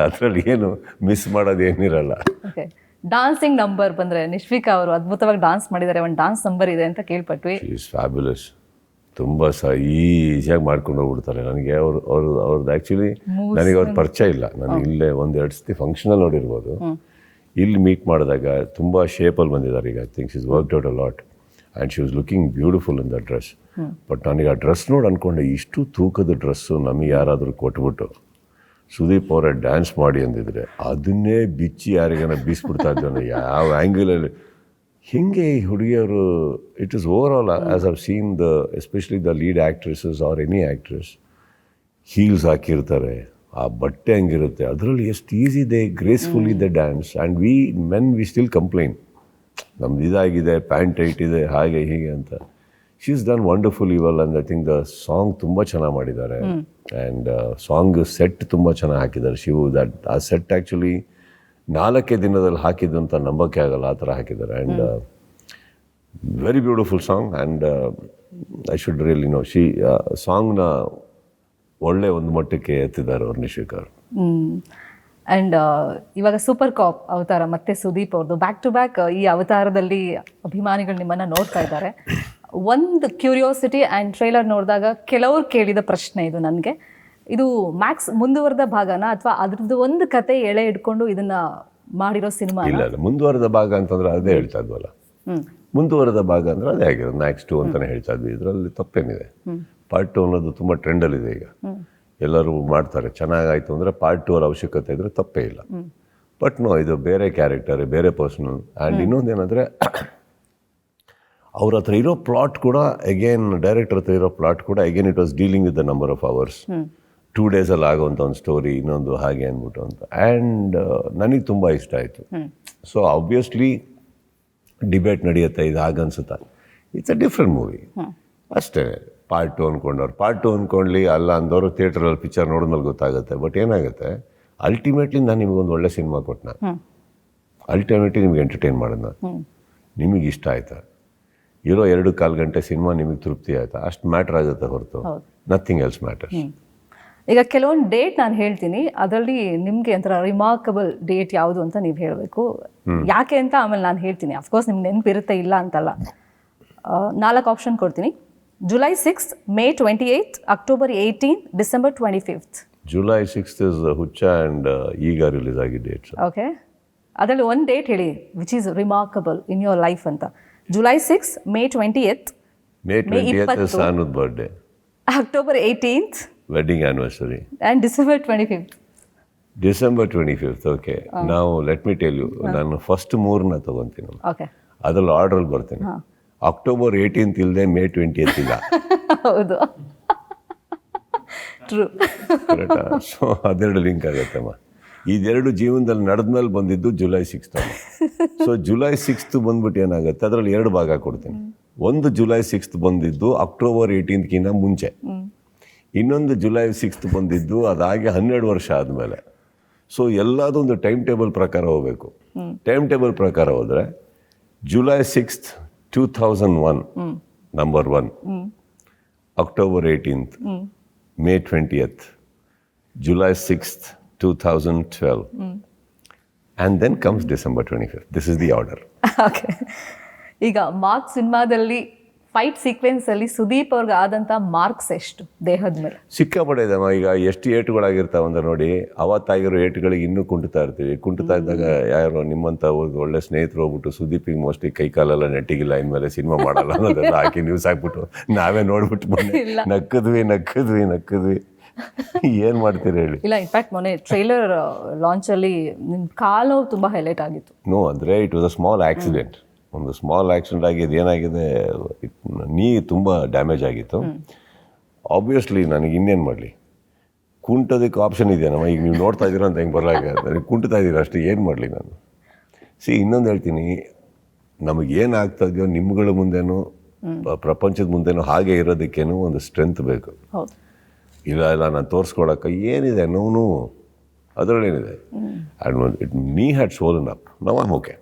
ಅದರಲ್ಲಿ ಏನು ಮಿಸ್ ಮಾಡೋದು ಏನಿರಲ್ಲ. ಓಕೆ, ಡಾನ್ಸಿಂಗ್ ನಂಬರ್ ಬಂದರೆ ನಿಶ್ವಿಕಾ ಅವರು ಅದ್ಭುತವಾಗಿ ಡಾನ್ಸ್ ಮಾಡಿದ್ದಾರೆ, ಒಂದು ಡಾನ್ಸ್ ನಂಬರ್ ಇದೆ ಅಂತ ಕೇಳ್ಪಟ್ವಿ. Is fabulous. ತುಂಬ ಈಸಿಯಾಗಿ ಮಾಡ್ಕೊಂಡು ಹೋಗ್ಬಿಡ್ತಾರೆ. ನನಗೆ ಅವ್ರದ್ದು ಆ್ಯಕ್ಚುಲಿ ನನಗೆ ಅವ್ರ ಪರಿಚಯ ಇಲ್ಲ. ನಾನು ಇಲ್ಲೇ 1-2 ಸತಿ ಫಂಕ್ಷನಲ್ಲಿ ನೋಡಿರ್ಬೋದು. ಇಲ್ಲಿ ಮೀಟ್ ಮಾಡಿದಾಗ ತುಂಬ ಶೇಪಲ್ಲಿ ಬಂದಿದ್ದಾರೆ. ಈಗ I think she's worked out a lot and she was looking beautiful in the dress. But ನನಗೆ ಆ ಡ್ರೆಸ್ ನೋಡಿ ಅಂದ್ಕೊಂಡೆ, ಇಷ್ಟು ತೂಕದ ಡ್ರೆಸ್ಸು ನಮಗೆ ಯಾರಾದರೂ ಕೊಟ್ಬಿಟ್ಟು ಸುದೀಪ್ ಅವರೇ ಡ್ಯಾನ್ಸ್ ಮಾಡಿ ಅಂದಿದ್ರೆ ಅದನ್ನೇ ಬಿಚ್ಚಿ ಯಾರಿಗಾನ ಬೀಸ್ಬಿಡ್ತಾ ಇದ್ದಾನೆ ಯಾವ ಆ್ಯಂಗಲಲ್ಲಿ. ಹಿಂಗೆ ಈ ಹುಡುಗಿಯರು it is over all as I've seen especially the lead actresses R any actress heels ಹಾಕಿರ್ತಾರೆ, ಆ ಬಟ್ಟೆ ಹಂಗಿರುತ್ತೆ, ಅದರಲ್ಲಿ ಎಷ್ಟು ಈಸಿ ಇದೆ ಗ್ರೇಸ್ಫುಲ್ ಇದೆ dance. And we still complain ನಮ್ದು ಇದಾಗಿದೆ, ಪ್ಯಾಂಟ್ ಟೈಟ್ ಇದೆ, ಹಾಗೆ ಹೀಗೆ ಅಂತ. ಶಿ ಈಸ್ ಡನ್ ವಂಡರ್ಫುಲ್ ಇವಲ್. And I think the song ತುಂಬ ಚೆನ್ನಾಗಿ ಮಾಡಿದ್ದಾರೆ. ಆ್ಯಂಡ್ ಸಾಂಗ್ ಸೆಟ್ ತುಂಬ ಚೆನ್ನಾಗಿ ಹಾಕಿದ್ದಾರೆ. ಆ ಸೆಟ್ ಆ್ಯಕ್ಚುಲಿ 4 ದಿನದಲ್ಲಿ ಹಾಕಿದ್ದು ಅಂತ ನಂಬೋಕ್ಕೆ ಆಗಲ್ಲ, ಆ ಥರ ಹಾಕಿದ್ದಾರೆ. And very beautiful song. And I should really know ಸಾಂಗ್ನ ಒಳ್ಳೆ ಒಂದು ಮಟ್ಟಕ್ಕೆ ಎತ್ತಿದ್ದಾರೆ ಅವ್ರು ನಿಶ್ವಿಕಾ ಅವರು. ಆ್ಯಂಡ್ ಇವಾಗ ಸೂಪರ್ ಕಾಪ್ ಅವತಾರ ಮತ್ತೆ ಸುದೀಪ್ ಅವ್ರದ್ದು ಬ್ಯಾಕ್ ಟು ಬ್ಯಾಕ್ ಈ ಅವತಾರದಲ್ಲಿ ಅಭಿಮಾನಿಗಳು ನಿಮ್ಮನ್ನು ನೋಡ್ತಾ ಇದ್ದಾರೆ. ಒಂದು ಕ್ಯೂರಿಯಾಸಿಟಿ ಆ್ಯಂಡ್ ಟ್ರೈಲರ್ ನೋಡಿದಾಗ ಕೆಲವ್ರು ಕೇಳಿದ ಪ್ರಶ್ನೆ ಇದು ನನಗೆ, ಇದು ಮ್ಯಾಕ್ಸ್ ಮುಂದುವರೆದ ಭಾಗನ ಅಥವಾ ಅದ್ರದ್ದು ಒಂದು ಕತೆ ಎಳೆ ಇಟ್ಕೊಂಡು ಇದನ್ನ ಮಾಡಿರೋ ಸಿನಿಮಾ? ಇಲ್ಲ, ಮುಂದುವರೆದ ಭಾಗ ಅಂತಂದ್ರೆ ಅದೇ ಹೇಳ್ತಾ ಇದ್ವಲ್ಲ. ಮುಂದುವರೆದ ಭಾಗ ಅಂದ್ರೆ ಅದೇ ಆಗಿರೋದು, ಮ್ಯಾಕ್ಸ್ 2 ಅಂತಾನೆ ಹೇಳ್ತಾ ಇದ್ವಿ. ಇದರಲ್ಲಿ ತಪ್ಪೇನಿದೆ? ಪಾರ್ಟ್ 2 ಅನ್ನೋದು ತುಂಬ ಟ್ರೆಂಡಲ್ಲಿದೆ ಈಗ, ಎಲ್ಲರೂ ಮಾಡ್ತಾರೆ. ಚೆನ್ನಾಗಾಯ್ತು ಅಂದರೆ ಪಾರ್ಟ್ 2 ಅವಶ್ಯಕತೆ ಇದ್ರೆ ತಪ್ಪೇ ಇಲ್ಲ. ಬಟ್ ನೋ, ಇದು ಬೇರೆ ಕ್ಯಾರೆಕ್ಟರ್, ಬೇರೆ ಪರ್ಸನಲ್. ಆ್ಯಂಡ್ ಇನ್ನೊಂದೇನೆಂದರೆ ಅವ್ರ ಹತ್ರ ಇರೋ ಪ್ಲಾಟ್ ಕೂಡ ಅಗೇನ್, ಡೈರೆಕ್ಟರ್ ಹತ್ರ ಇರೋ ಪ್ಲಾಟ್ ಕೂಡ again it was dealing with the number of hours. 2 ಡೇಸಲ್ಲಿ ಆಗೋವಂಥ ಒಂದು ಸ್ಟೋರಿ, ಇನ್ನೊಂದು ಹಾಗೆ ಅಂದ್ಬಿಟ್ಟು ಅಂತ. ಆ್ಯಂಡ್ ನನಗೆ ತುಂಬ ಇಷ್ಟ ಆಯಿತು. ಸೊ ಆಬ್ವಿಯಸ್ಲಿ ಡಿಬೇಟ್ ನಡೆಯುತ್ತೆ, ಇದು ಹಾಗನ್ಸುತ್ತಾ? ಇಟ್ಸ್ ಅ ಡಿಫ್ರೆಂಟ್ ಮೂವಿ ಅಷ್ಟೇ. ಪಾರ್ಟ್ 2 ಅಂದ್ಕೊಂಡವ್ರು ಪಾರ್ಟ್ 2 ಅಂದ್ಕೊಳ್ಳಿ, ಅಲ್ಲ ಅಂದವರು ಥಿಯೇಟ್ರಲ್ಲಿ ಪಿಕ್ಚರ್ ನೋಡಿದ್ಮೇಲೆ ಗೊತ್ತಾಗುತ್ತೆ. ಬಟ್ ಏನಾಗುತ್ತೆ, ಅಲ್ಟಿಮೇಟ್ಲಿ ನಾನು ನಿಮಗೊಂದು ಒಳ್ಳೆ ಸಿನಿಮಾ ಕೊಟ್ಟನ, ಅಲ್ಟಿಮೇಟ್ಲಿ ನಿಮ್ಗೆ ಎಂಟರ್ಟೈನ್ ಮಾಡೋಣ, ನಿಮಗೆ ಇಷ್ಟ ಆಯ್ತಾ, ಇರೋ 2-4 ಗಂಟೆ ಸಿನಿಮಾ ನಿಮಗೆ ತೃಪ್ತಿ ಆಯ್ತಾ, ಅಷ್ಟು ಮ್ಯಾಟ್ರ್ ಆಗುತ್ತೆ ಹೊರತು ನಥಿಂಗ್ ಎಲ್ಸ್ ಮ್ಯಾಟರ್ಸ್. ಈಗ ಕೆಲವೊಂದು ಡೇಟ್ ನಾನು ಹೇಳ್ತೀನಿ, ಅದರಲ್ಲಿ ನಿಮಗೆ ಒಂಥರ ರಿಮಾರ್ಕಬಲ್ ಡೇಟ್ ಯಾವುದು ಅಂತ ನೀವು ಹೇಳಬೇಕು. ಯಾಕೆ ಅಂತ ಆಮೇಲೆ ನಾನು ಹೇಳ್ತೀನಿ. ಅಫ್ಕೋರ್ಸ್ ನಿಮ್ಗೆ ನೆನಪಿರುತ್ತೆ, ಇಲ್ಲ ಅಂತಲ್ಲ. 4 ಆಪ್ಷನ್ ಕೊಡ್ತೀನಿ. July 6th, May 28th, October 18th, December 25th. July 6th is ಹುಚ್ಚ ಆ್ಯಂಡ್ ಈಗ ರಿಲೀಸ್ ಆಗಿದ್ದ ಡೇಟ್. ಓಕೆ, ಅದರಲ್ಲಿ ಒಂದು ಡೇಟ್ ಹೇಳಿ which is remarkable in your life ಅಂತ. July 6th, May 20th, May 20th is Sanu's birthday. October 18th, wedding anniversary. And December 25th. December 25th, okay. Now let me tell you, ನಾನು first 3ನ ತಗೊಂತೀನಿ. Okay, ಅದ್ರಲ್ಲಿ ಆರ್ಡ್ರಲ್ಲಿ ಬರ್ತೀನಿ. October 18th ಇಲ್ಲದೆ May 20th ಇಲ್ಲ. ಹೌದು, true. ಕರೆಕ್ಟಾ? So ಅದೆರಡು link ಆಗುತ್ತಮ್ಮ. ಇದೆರಡು ಜೀವನದಲ್ಲಿ ನಡೆದ್ಮೇಲೆ ಬಂದಿದ್ದು July 6th. So July 6th ಬಂದ್ಬಿಟ್ಟು ಏನಾಗುತ್ತೆ, ಅದರಲ್ಲಿ 2 ಭಾಗ ಕೊಡ್ತೀನಿ. ಒಂದು July 6th ಬಂದಿದ್ದು October 18th ಮುಂಚೆ, ಇನ್ನೊಂದು July 6th ಬಂದಿದ್ದು ಅದಾಗಿ 12 ವರ್ಷ ಆದಮೇಲೆ. ಸೊ ಎಲ್ಲದೊಂದು ಟೈಮ್ ಟೇಬಲ್ ಪ್ರಕಾರ ಹೋಗಬೇಕು. ಟೈಮ್ ಟೇಬಲ್ ಪ್ರಕಾರ ಹೋದರೆ July 6th, 2001 number 1, October 18th, May 20th, July 6th, 2012, and then comes December 25th. This is the order. Okay, ಈಗ ಮಾರ್ಕ್ ಸಿನಿಮಾದಲ್ಲಿ ಫೈಟ್ ಸೀಕ್ವೆನ್ಸಲ್ಲಿ ಸುದೀಪ್ ಅವ್ರಿಗೆ ಆದಂಥ ಮಾರ್ಕ್ಸ್ ಎಷ್ಟು ದೇಹದ ಮೇಲೆ? ಸಿಕ್ಕಾಪಟ್ಟೆ ಇದೆಮ್ಮ. ಈಗ ಎಷ್ಟು ಏಟುಗಳಾಗಿರ್ತಾವೆ ಅಂದ್ರೆ ನೋಡಿ, ಅವತ್ತಾಗಿರೋ ಏಟುಗಳಿಗೆ ಇನ್ನೂ ಕುಂಟುತ್ತಾ ಇರ್ತೀವಿ. ಕುಂಟುತ್ತಾ ಇದ್ದಾಗ ಯಾರೋ ನಿಮ್ಮಂಥ ಒಳ್ಳೆ ಸ್ನೇಹಿತರು ಹೋಗ್ಬಿಟ್ಟು ಸುದೀಪಿಗೆ ಮೋಸ್ಟ್ಲಿ ಕೈ ಕಾಲೆಲ್ಲ ನೆಟ್ಟಿಗಿಲ್ಲ, ಇನ್ಮೇಲೆ ಸಿನಿಮಾ ಮಾಡಲ್ಲ ಅನ್ನೋದೆಲ್ಲ ಹಾಕಿ ನ್ಯೂಸ್ ಹಾಕ್ಬಿಟ್ಟು ನಾವೇ ನೋಡ್ಬಿಟ್ಟು ನಕ್ಕದ್ವಿ. ಏನು ಮಾಡ್ತೀರಿ ಹೇಳಿ? ಇಲ್ಲ, ಇನ್ಫ್ಯಾಕ್ಟ್ ಮೊನ್ನೆ ಟ್ರೈಲರ್ ಲಾಂಚಲ್ಲಿ ನಿಮ್ಮ ಕಾಲು ತುಂಬ ಹೈಲೈಟ್ ಆಗಿತ್ತು. ನೋ, ಅಂದರೆ it was a small accident. ಒಂದು ಸ್ಮಾಲ್ ಆಕ್ಸಿಡೆಂಟ್ ಆಗಿದೆ, ಏನಾಗಿದೆ, ನೀ ತುಂಬ ಡ್ಯಾಮೇಜ್ ಆಗಿತ್ತು. ಆಬ್ವಿಯಸ್ಲಿ ನನಗೆ ಇನ್ನೇನು ಮಾಡಲಿ, ಕುಂಟೋದಕ್ಕೆ ಆಪ್ಷನ್ ಇದೆಯಾ ಈಗ ನೀವು ನೋಡ್ತಾ ಇದ್ದೀರಾ ಅಂತ ಹೆಂಗೆ ಬರಲಾಗ, ನನಗೆ ಕುಂಟ್ತಾ ಇದ್ದೀರಾ ಅಷ್ಟೇ, ಏನು ಮಾಡಲಿ ನಾನು. ಇನ್ನೊಂದು ಹೇಳ್ತೀನಿ, ನಮಗೇನು ಆಗ್ತದೆಯೋ ನಿಮ್ಗಳ ಮುಂದೆನೂ ಪ್ರಪಂಚದ ಮುಂದೆನೂ ಹಾಗೆ ಇರೋದಕ್ಕೇನು ಒಂದು ಸ್ಟ್ರೆಂತ್ ಬೇಕು. ಇಲ್ಲ ನಾನು ತೋರಿಸ್ಕೊಳಕ್ಕೆ ಏನಿದೆ ನೋವು ಅದರಲ್ಲೇನಿದೆ. And it knee had swollen up, now I'm okay.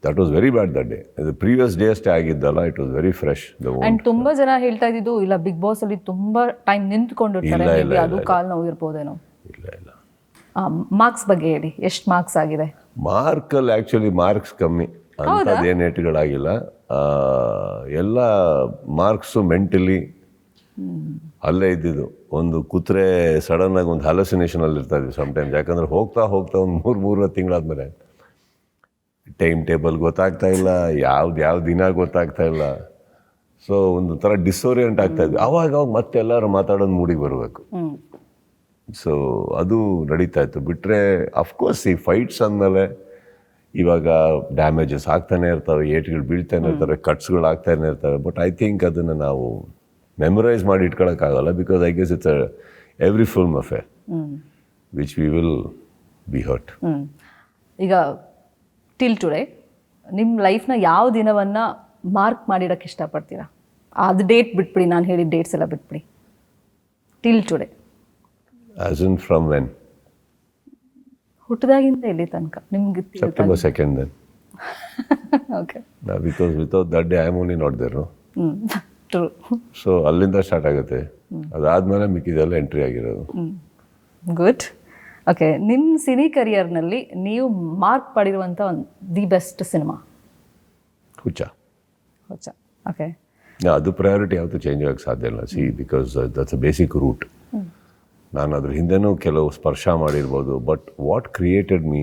That was very bad that day. ಇದು ಪ್ರೀವಿಯಸ್ ಡೇ ಅಷ್ಟೇ ಆಗಿದ್ದಲ್ಲ, it was very fresh. And ತುಂಬಾ ಜನ ಹೇಳ್ತಾ ಇದ್ದಿದ್ದು ಇಲ್ಲ ಬಿಗ್ ಬಾಸ್ ಅಲ್ಲಿ ತುಂಬಾ ಟೈಮ್ ನಿಂತ್ಕೊಂಡಿರ್ತಾರೆ, ಅದು ಕಾಲ್ ನೋವು ಇರ್ಬೋದೇನೋ. ಇಲ್ಲ ಮಾರ್ಕ್ಸ್ ಬಗ್ಗೆ ಹೇಳಿ, ಎಷ್ಟು ಮಾರ್ಕ್ಸ್ ಆಗಿದೆ? ಮಾರ್ಕಲ್ಲಿ ಆ್ಯಕ್ಚುಲಿ ಮಾರ್ಕ್ಸ್ ಕಮ್ಮಿ ಅಂಥದ್ದೇನು ಏಟುಗಳಾಗಿಲ್ಲ. ಎಲ್ಲ ಮಾರ್ಕ್ಸು ಮೆಂಟಲಿ ಅಲ್ಲೇ ಇದ್ದಿದ್ದು. ಒಂದು ಕೂತ್ರೆ ಸಡನ್ನಾಗಿ ಒಂದು ಹ್ಯಾಲುಸಿನೇಷನಲ್ಲಿ ಇರ್ತಾ ಇದ್ವಿ ಸಮ್ಟೈಮ್ಸ್. ಯಾಕಂದರೆ ಹೋಗ್ತಾ ಒಂದು ಮೂರು ತಿಂಗಳಾದ್ಮೇಲೆ ಟೈಮ್ ಟೇಬಲ್ ಗೊತ್ತಾಗ್ತಾ ಇಲ್ಲ, ಯಾವ ದಿನ ಗೊತ್ತಾಗ್ತಾ ಇಲ್ಲ. ಸೊ ಒಂದು ಥರ ಡಿಸೋರಿಯೆಂಟ್ ಆಗ್ತಾ ಇದ್ವಿ. ಅವಾಗ ಮತ್ತೆ ಎಲ್ಲರೂ ಮಾತಾಡೋದು ಮೂಡಿಗೆ ಬರಬೇಕು. ಸೊ ಅದು ನಡೀತಾ ಇತ್ತು. ಬಿಟ್ಟರೆ ಅಫ್ಕೋರ್ಸ್ ಈ ಫೈಟ್ಸ್ ಅಂದಮೇಲೆ ಇವಾಗ ಡ್ಯಾಮೇಜಸ್ ಆಗ್ತಾನೆ ಇರ್ತವೆ, ಏಟ್ಗಳು ಬೀಳ್ತಾನೆ ಇರ್ತಾರೆ, ಕಟ್ಸ್ಗಳು ಆಗ್ತಾನೆ ಇರ್ತವೆ. ಬಟ್ ಐ ಥಿಂಕ್ ಅದನ್ನು ನಾವು ಮೆಮೊರೈಸ್ ಮಾಡಿ ಇಟ್ಕೊಳ್ಳೋಕ್ಕಾಗಲ್ಲ, because I guess it's every film affair which we will be hurt. ಈಗ ಟಿಲ್ ಟುಡೇ ನಿಮ್ಮ ಲೈಫ್ನ ಯಾವ ದಿನವನ್ನು ಮಾರ್ಕ್ ಮಾಡಿಡೋಕ್ಕೆ ಇಷ್ಟಪಡ್ತೀರಾ? ಅದು ಡೇಟ್ ಬಿಟ್ಬಿಡಿ, ನಾನು ಹೇಳಿದ ಡೇಟ್ಸ್ ಎಲ್ಲ ಬಿಟ್ಬಿಡಿ. Till today as in from when? ಹುಟ್ಟಿದಾಗಿಂದ ಇಲ್ಲಿ ತನಕ ನಿಮ್ಗೆ September 2nd then. Okay. Because without that day I am only not there. True. So ಅಲ್ಲಿಂದ ಸ್ಟಾರ್ಟ್ ಆಗುತ್ತೆ, ಅದಾದಮೇಲೆ ಮಿಕ್ಕಿದೆಲ್ಲ ಎಂಟ್ರಿ ಆಗಿರೋದು. ಗುಡ್. ಓಕೆ, ನಿಮ್ಮ ಸಿನಿ ಕರಿಯರ್ನಲ್ಲಿ ನೀವು ಮಾರ್ಕ್ ಮಾಡಿರುವಂಥ ಒಂದು the best cinema? Huccha. Okay. ಅದು ಪ್ರಯಾರಿಟಿ ಯಾವತ್ತೂ ಚೇಂಜ್ ಆಗೋಕ್ಕೆ ಸಾಧ್ಯ ಇಲ್ಲ. Because that's a basic root. ನಾನು ಅದ್ರ ಹಿಂದೆನೂ ಕೆಲವು ಸ್ಪರ್ಶ ಮಾಡಿರ್ಬೋದು, ಬಟ್ ವಾಟ್ ಕ್ರಿಯೇಟೆಡ್ ಮೀ,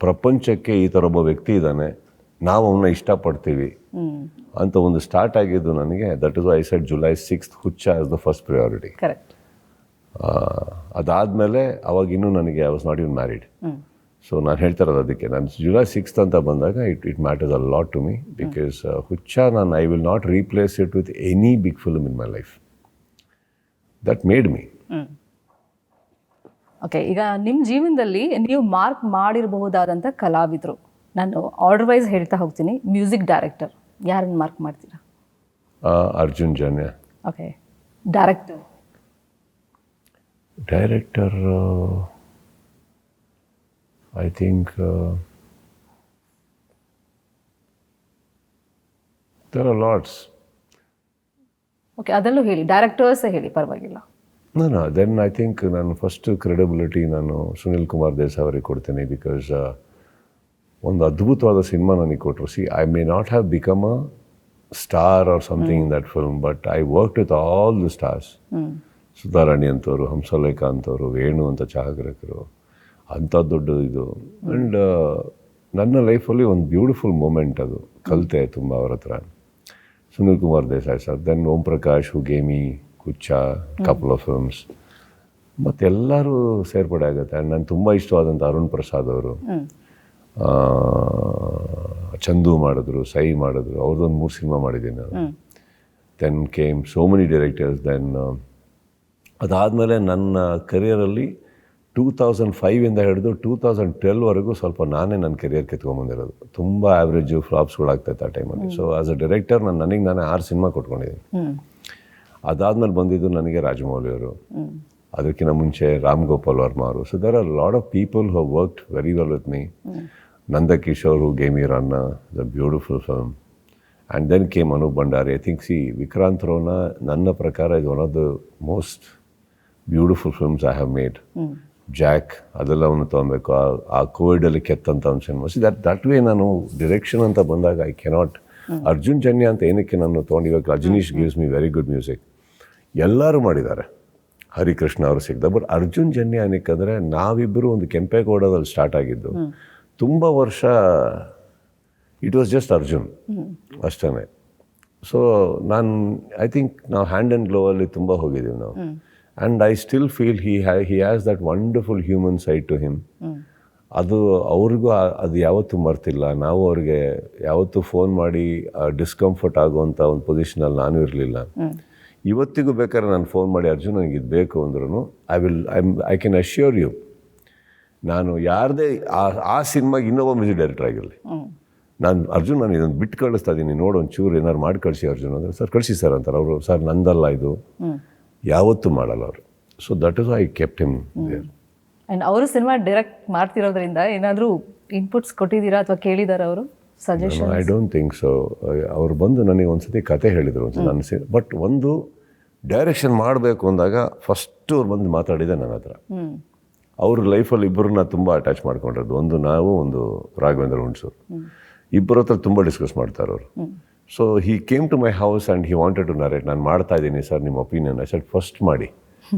ಪ್ರಪಂಚಕ್ಕೆ ಈ ಥರ ಒಬ್ಬ ವ್ಯಕ್ತಿ ಇದ್ದಾನೆ, ನಾವು ಅವನ್ನ ಇಷ್ಟಪಡ್ತೀವಿ ಅಂತ ಒಂದು ಸ್ಟಾರ್ಟ್ ಆಗಿದ್ದು ನನಗೆ. That is I said July 6th Huccha as the first priority. Correct. ಅದಾದಮೇಲೆ ಅವಾಗ ಇನ್ನೂ ನನಗೆ I was not even married. So ನಾನು ಹೇಳ್ತಾ ಇರೋದು ಅದಕ್ಕೆ, ನಾನು July 6th ಅಂತ ಬಂದಾಗ it matters a lot to me. Because Huccha I will not replace it with any big film in my life. That made me. Okay, ಈಗ ನಿಮ್ಮ ಜೀವನದಲ್ಲಿ ನೀವು ಮಾರ್ಕ್ ಮಾಡಿರಬಹುದಾದಂಥ ಕಲಾವಿದರು, ನಾನು ಆರ್ಡರ್ ವೈಸ್ ಹೇಳ್ತಾ ಹೋಗ್ತೀನಿ. ಮ್ಯೂಸಿಕ್ ಡೈರೆಕ್ಟರ್ ಯಾರನ್ನು ಮಾರ್ಕ್ ಮಾಡ್ತೀರಾ? Arjun Janya. Okay. Director I think there are lots. Okay, ಅದರಲ್ಲೂ ಹೇಳಿ, ಡೈರೆಕ್ಟರ್ಸೇ ಹೇಳಿ, ಪರವಾಗಿಲ್ಲ. ದೆನ್ ಐ ಥಿಂಕ್ ನಾನು ಫಸ್ಟ್ ಕ್ರೆಡಿಬಿಲಿಟಿ ನಾನು ಸುನಿಲ್ ಕುಮಾರ್ ದೇಸಾಯಿ ಅವರಿಗೆ ಕೊಡ್ತೇನೆ. ಬಿಕಾಸ್ ಒಂದು ಅದ್ಭುತವಾದ ಸಿನಿಮಾ ನನಗೆ ಕೊಟ್ಟರು. I may not have become a star or something in that film, but I work with all the stars. Sudharani ಅಂತವರು, ಹಂಸಲೇಖ ಅಂತವರು, ವೇಣು ಅಂತ ಛಾಯಾಗ್ರಾಹಕರು, ಅಂಥ ದೊಡ್ಡ ಇದು. ಆ್ಯಂಡ್ ನನ್ನ ಲೈಫಲ್ಲಿ ಒಂದು ಬ್ಯೂಟಿಫುಲ್ ಮೂಮೆಂಟ್ ಅದು, ಕಲಿತೆ ತುಂಬ ಅವ್ರ ಹತ್ರ. Sunil Kumar Desai sir, then Om Prakash who gave me Huchcha, couple of films, ಮತ್ತೆಲ್ಲರೂ ಸೇರ್ಪಡೆ ಆಗುತ್ತೆ. ಆ್ಯಂಡ್ ನಾನು ತುಂಬ ಇಷ್ಟವಾದಂಥ ಅರುಣ್ ಪ್ರಸಾದ್ ಅವರು, ಚಂದು ಮಾಡಿದ್ರು, ಸೈ ಮಾಡಿದ್ರು, ಅವ್ರದ್ದೊಂದು 3 ಸಿನಿಮಾ ಮಾಡಿದ್ದೀನಿ ನಾನು. Then came so many directors. Then ಅದಾದಮೇಲೆ ನನ್ನ ಕರಿಯರಲ್ಲಿ 2005ಇಂದ ಹಿಡಿದು 2012ವರೆಗೂ ಸ್ವಲ್ಪ ನಾನೇ ನನ್ನ ಕೆರಿಯರ್ ಕೆತ್ಕೊಂಡ್ಬಂದಿರೋದು. ತುಂಬ ಆ್ಯಾವ್ರೇಜು ಫ್ಲಾಪ್ಸ್ಗಳಾಗ್ತಾಯಿತ್ತು ಆ ಟೈಮಲ್ಲಿ. ಸೊ ಆ್ಯಸ್ ಅ ಡೈರೆಕ್ಟರ್ ನನಗೆ ನಾನೇ 6 ಸಿನಿಮಾ ಕೊಟ್ಕೊಂಡಿದ್ದೀನಿ. ಅದಾದಮೇಲೆ ಬಂದಿದ್ದು ನನಗೆ ರಾಜಮೌಳಿ ಅವರು, ಅದಕ್ಕಿಂತ ಮುಂಚೆ ರಾಮ್ ಗೋಪಾಲ್ ವರ್ಮಾ ಅವರು. So there are lot of people who worked very well with me. Nanda Kishore who gave me Ranna, the beautiful film. And then came Anup Bhandari. I think Vikrant Rona ನನ್ನ ಪ್ರಕಾರ ಇದು one of the most beautiful films I have made. Jack ಅದೆಲ್ಲವನ್ನು ತೊಗೊಬೇಕು, ಆ ಕೋವಿಡಲ್ಲಿ ಕೆತ್ತಂಥ ಒಂದು cinema. That way ನಾನು ಡಿರೆಕ್ಷನ್ ಅಂತ ಬಂದಾಗ ಐ ಕೆನಾಟ್. ಅರ್ಜುನ್ ಜನ್ಯ ಅಂತ ಏನಕ್ಕೆ ನಾನು ತೊಗೊಂಡು, ಇವಾಗ ರಜನೀಶ್ ಗಿವ್ಸ್ ಮಿ ವೆರಿ ಗುಡ್ ಮ್ಯೂಸಿಕ್, ಎಲ್ಲರೂ ಮಾಡಿದ್ದಾರೆ, ಹರಿಕೃಷ್ಣ ಅವರು ಸಿಗ್ದ. ಬಟ್ ಅರ್ಜುನ್ ಜನ್ಯ ಏನಕ್ಕಂದರೆ ನಾವಿಬ್ಬರು ಒಂದು ಕೆಂಪೇಗೌಡದಲ್ಲಿ ಸ್ಟಾರ್ಟ್ ಆಗಿದ್ದು, ತುಂಬ ವರ್ಷ ಇಟ್ ವಾಸ್ ಜಸ್ಟ್ ಅರ್ಜುನ್ ಅಷ್ಟೇ. ಸೊ ನಾನು ಐ ಥಿಂಕ್ ನಾವು ಹ್ಯಾಂಡ್ ಆ್ಯಂಡ್ ಗ್ಲೋವಲ್ಲಿ ತುಂಬ ಹೋಗಿದ್ದೀವಿ ನಾವು. And I still feel he has that wonderful human side to him. ಅದು ಅವ್ರಿಗೂ ಅದು ಯಾವತ್ತೂ ಮರ್ತಿಲ್ಲ. ನಾವು ಅವ್ರಿಗೆ ಯಾವತ್ತೂ ಫೋನ್ ಮಾಡಿ ಡಿಸ್ಕಂಫರ್ಟ್ ಆಗುವಂಥ ಒಂದು ಪೊಸಿಷನಲ್ಲಿ ನಾನು ಇರಲಿಲ್ಲ. ಇವತ್ತಿಗೂ ಬೇಕಾದ್ರೆ ನಾನು ಫೋನ್ ಮಾಡಿ ಅರ್ಜುನ್ ನನಗೆ ಇದು ಬೇಕು ಅಂದ್ರೂ ಐ ಕ್ಯಾನ್ ಅಶ್ಯೂರ್ ಯು, ನಾನು ಯಾರದೇ ಆ ಸಿನಿಮಾಗೆ ಇನ್ನೊಬ್ಬ ಮ್ಯೂಸಿಕ್ ಡೈರೆಕ್ಟರ್ ಆಗಿರಲಿ, ಅರ್ಜುನ್ ನಾನು ಇದನ್ನು ಬಿಟ್ಟು ಕಳಿಸ್ತಾ ಇದ್ದೀನಿ, ನೋಡು ಒಂಚೂರು ಏನಾರು ಮಾಡಿ ಕಳಿಸಿ ಅರ್ಜುನ್ ಅಂದರೆ, ಸರ್ ಕಳಿಸಿ ಸರ್ ಅಂತಾರೆ ಅವರು. ಸರ್ ನಂದಲ್ಲ ಇದು, ಯಾವತ್ತೂ ಮಾಡಲ್ಲ ಅವರು. So that is I kept him there. And ಅವರು ಸಿನಿಮಾ ಡೈರೆಕ್ಟ್ ಮಾಡ್ತಿರೋದ್ರಿಂದ ಏನಾದರೂ ಇನ್ಪುಟ್ಸ್ ಕೊಟ್ಟಿದ್ದೀರಾ ಅಥವಾ ಕೇಳಿದಾರೆ ಅವರು suggestion? I don't think so. ಅವ್ರು ಬಂದು ನನಗೆ ಒಂದ್ಸತಿ ಕತೆ ಹೇಳಿದರು ನನ್ನ ಬಟ್ ಒಂದು ಡೈರೆಕ್ಷನ್ ಮಾಡಬೇಕು ಅಂದಾಗ ಫಸ್ಟ್ ಅವ್ರು ಬಂದು ಮಾತಾಡಿದೆ ನನ್ನ ಹತ್ರ. ಅವ್ರ ಲೈಫಲ್ಲಿ ಇಬ್ಬರನ್ನ ತುಂಬ ಅಟ್ಯಾಚ್ ಮಾಡ್ಕೊಂಡಿರೋದು, ಒಂದು ನಾವು, ಒಂದು ರಾಘವೇಂದ್ರ ಹುಣಸೂರು. ಇಬ್ಬರ ಹತ್ರ ತುಂಬ ಡಿಸ್ಕಸ್ ಮಾಡ್ತಾರೆ ಅವರು. So he came to my house and he wanted to narrate. ನಾನು ಮಾಡ್ತಾ ಇದ್ದೀನಿ ಸರ್, ನಿಮ್ಮ ಒಪಿನಿಯನ್. ಐ ಸೆಡ್ ಫಸ್ಟ್ ಮಾಡಿ,